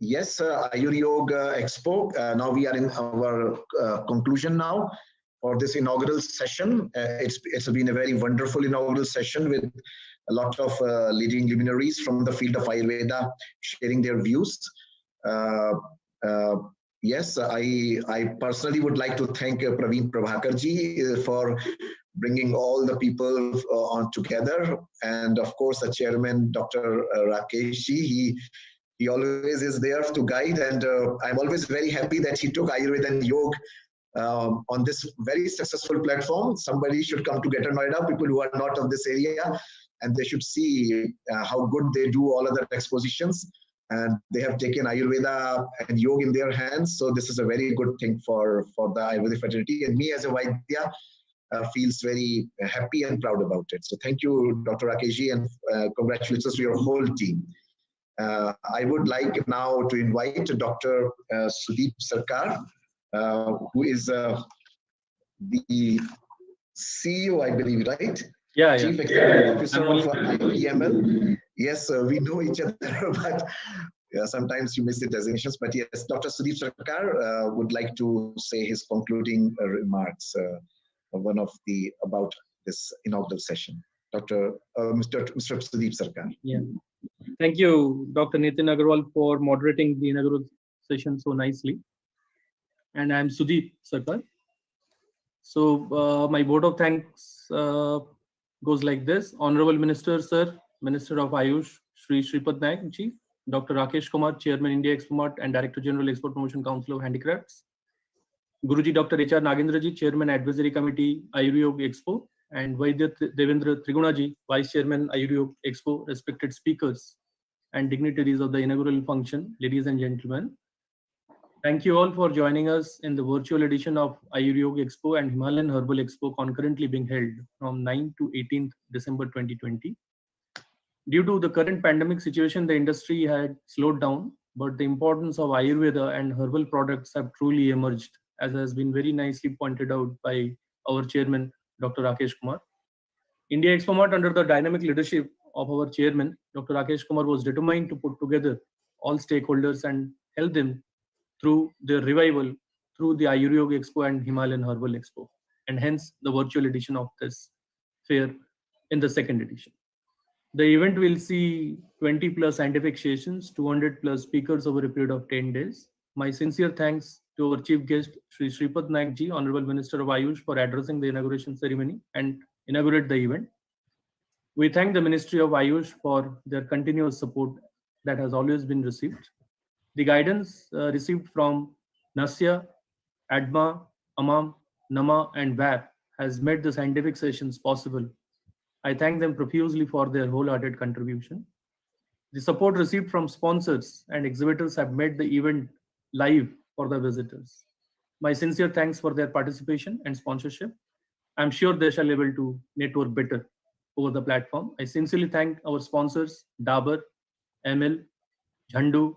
A: yes, Ayuryog Expo. Now we are in our conclusion now for this inaugural session. It's been a very wonderful inaugural session with a lot of leading luminaries from the field of Ayurveda sharing their views. Yes, I personally would like to thank Praveen Prabhakarji for bringing all the people on together, and of course the chairman, Dr. Rakeshji. He always is there to guide, and I'm always very happy that he took Ayurveda and Yoga on this very successful platform. Somebody should come to Greater Noida, people who are not of this area, and they should see how good they do all other expositions. And they have taken Ayurveda and Yoga in their hands. So this is a very good thing for the Ayurvedic fraternity. And me as a Vaidya feels very happy and proud about it. So thank you, Dr. Rakeshji, and congratulations to your whole team. I would like now to invite Dr. Sudeep Sarkar, who is the CEO, I believe, right?
F: Yeah,
A: Chief Executive Officer of IPML. Yes, we know each other, but sometimes you miss the designations. But yes, Dr. Sudeep Sarkar would like to say his concluding remarks about this inaugural session. Mr. Sudeep Sarkar.
F: Yeah. Thank you, Dr. Nitin Agarwal, for moderating the inaugural session so nicely. And I'm Sudeep Sarkar. So my vote of thanks goes like this. Honorable Minister, Sir, Minister of Ayush, Shri Shripad Naik Ji, Dr. Rakesh Kumar, Chairman, India Expo Mart and Director General, Export Promotion Council of Handicrafts. Guruji Dr. HR Nagendra Ji, Chairman, Advisory Committee, Ayuryog Expo. and Vaidya Devendra Trigunaji, Vice Chairman Ayuryog Expo, respected speakers and dignitaries of the inaugural function, ladies and gentlemen. Thank you all for joining us in the virtual edition of Ayuryog Expo and Himalayan Herbal Expo, concurrently being held from 9th to 18th December 2020. Due to the current pandemic situation, the industry had slowed down, but the importance of Ayurveda and herbal products have truly emerged, as has been very nicely pointed out by our chairman, Dr. Rakesh Kumar. India Expo Mart, under the dynamic leadership of our chairman, Dr. Rakesh Kumar, was determined to put together all stakeholders and help them through the revival through the Ayuryog Expo and Himalayan Herbal Expo, and hence the virtual edition of this fair in the second edition. The event will see 20 plus scientific sessions, 200 plus speakers over a period of 10 days. My sincere thanks to our chief guest, Shri Shripad Naik Ji, Honorable Minister of Ayush, for addressing the inauguration ceremony and inaugurate the event. We thank the Ministry of Ayush for their continuous support that has always been received. The guidance received from NASYA, ADMA, AMAM, NAMA, and VAP has made the scientific sessions possible. I thank them profusely for their wholehearted contribution. The support received from sponsors and exhibitors have made the event live for the visitors. My sincere thanks for their participation and sponsorship. I'm sure they shall be able to network better over the platform. I sincerely thank our sponsors, Dabur, ML, Jhandu,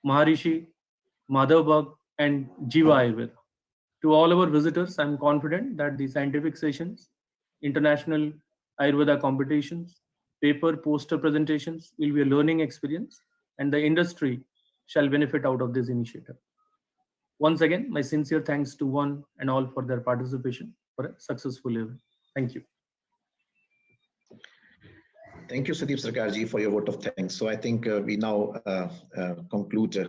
F: Maharishi, Madhavbag, and Jiva Ayurveda. To all our visitors, I'm confident that the scientific sessions, international Ayurveda competitions, paper poster presentations will be a learning experience, and the industry shall benefit out of this initiative. Once again, my sincere thanks to one and all for their participation for a successful event. Thank you.
A: Thank you, Sandeep Sarkarji, for your vote of thanks. So I think we now conclude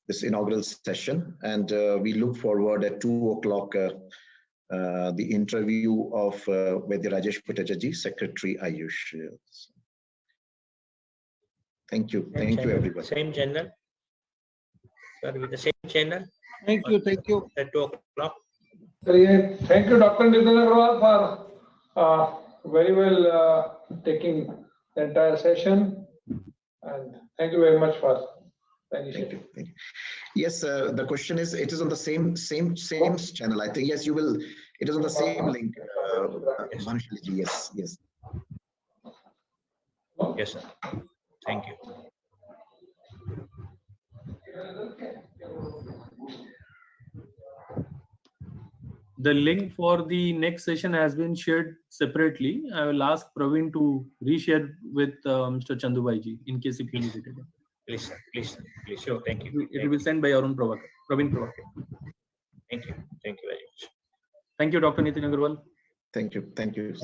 A: this inaugural session, and we look forward at 2 o'clock the interview of Vaidya Rajesh Pitajaji, Secretary Ayush. Thank you. Thank you, everybody.
G: Same channel. Sir, with the same channel.
J: Thank you. Thank you.
G: At 2 o'clock.
C: Thank you, Dr. Nitin Agarwal, for very well taking the entire session. And thank you very much for the initiative.
A: Thank you. Yes, the question is, it is on the same channel. I think, yes, you will. It is on the same link. Yes, yes.
G: Yes, sir. Thank you.
F: The link for the next session has been shared separately. I will ask Praveen to reshare with Mr. Chandubai ji in case if you need it again.
G: Please, sir. Please, please. Sure. Thank you.
F: It will be sent by Praveen Pravakar.
G: Thank you. Thank you very much.
F: Thank you, Dr. Nitin Agarwal.
A: Thank you. Thank you.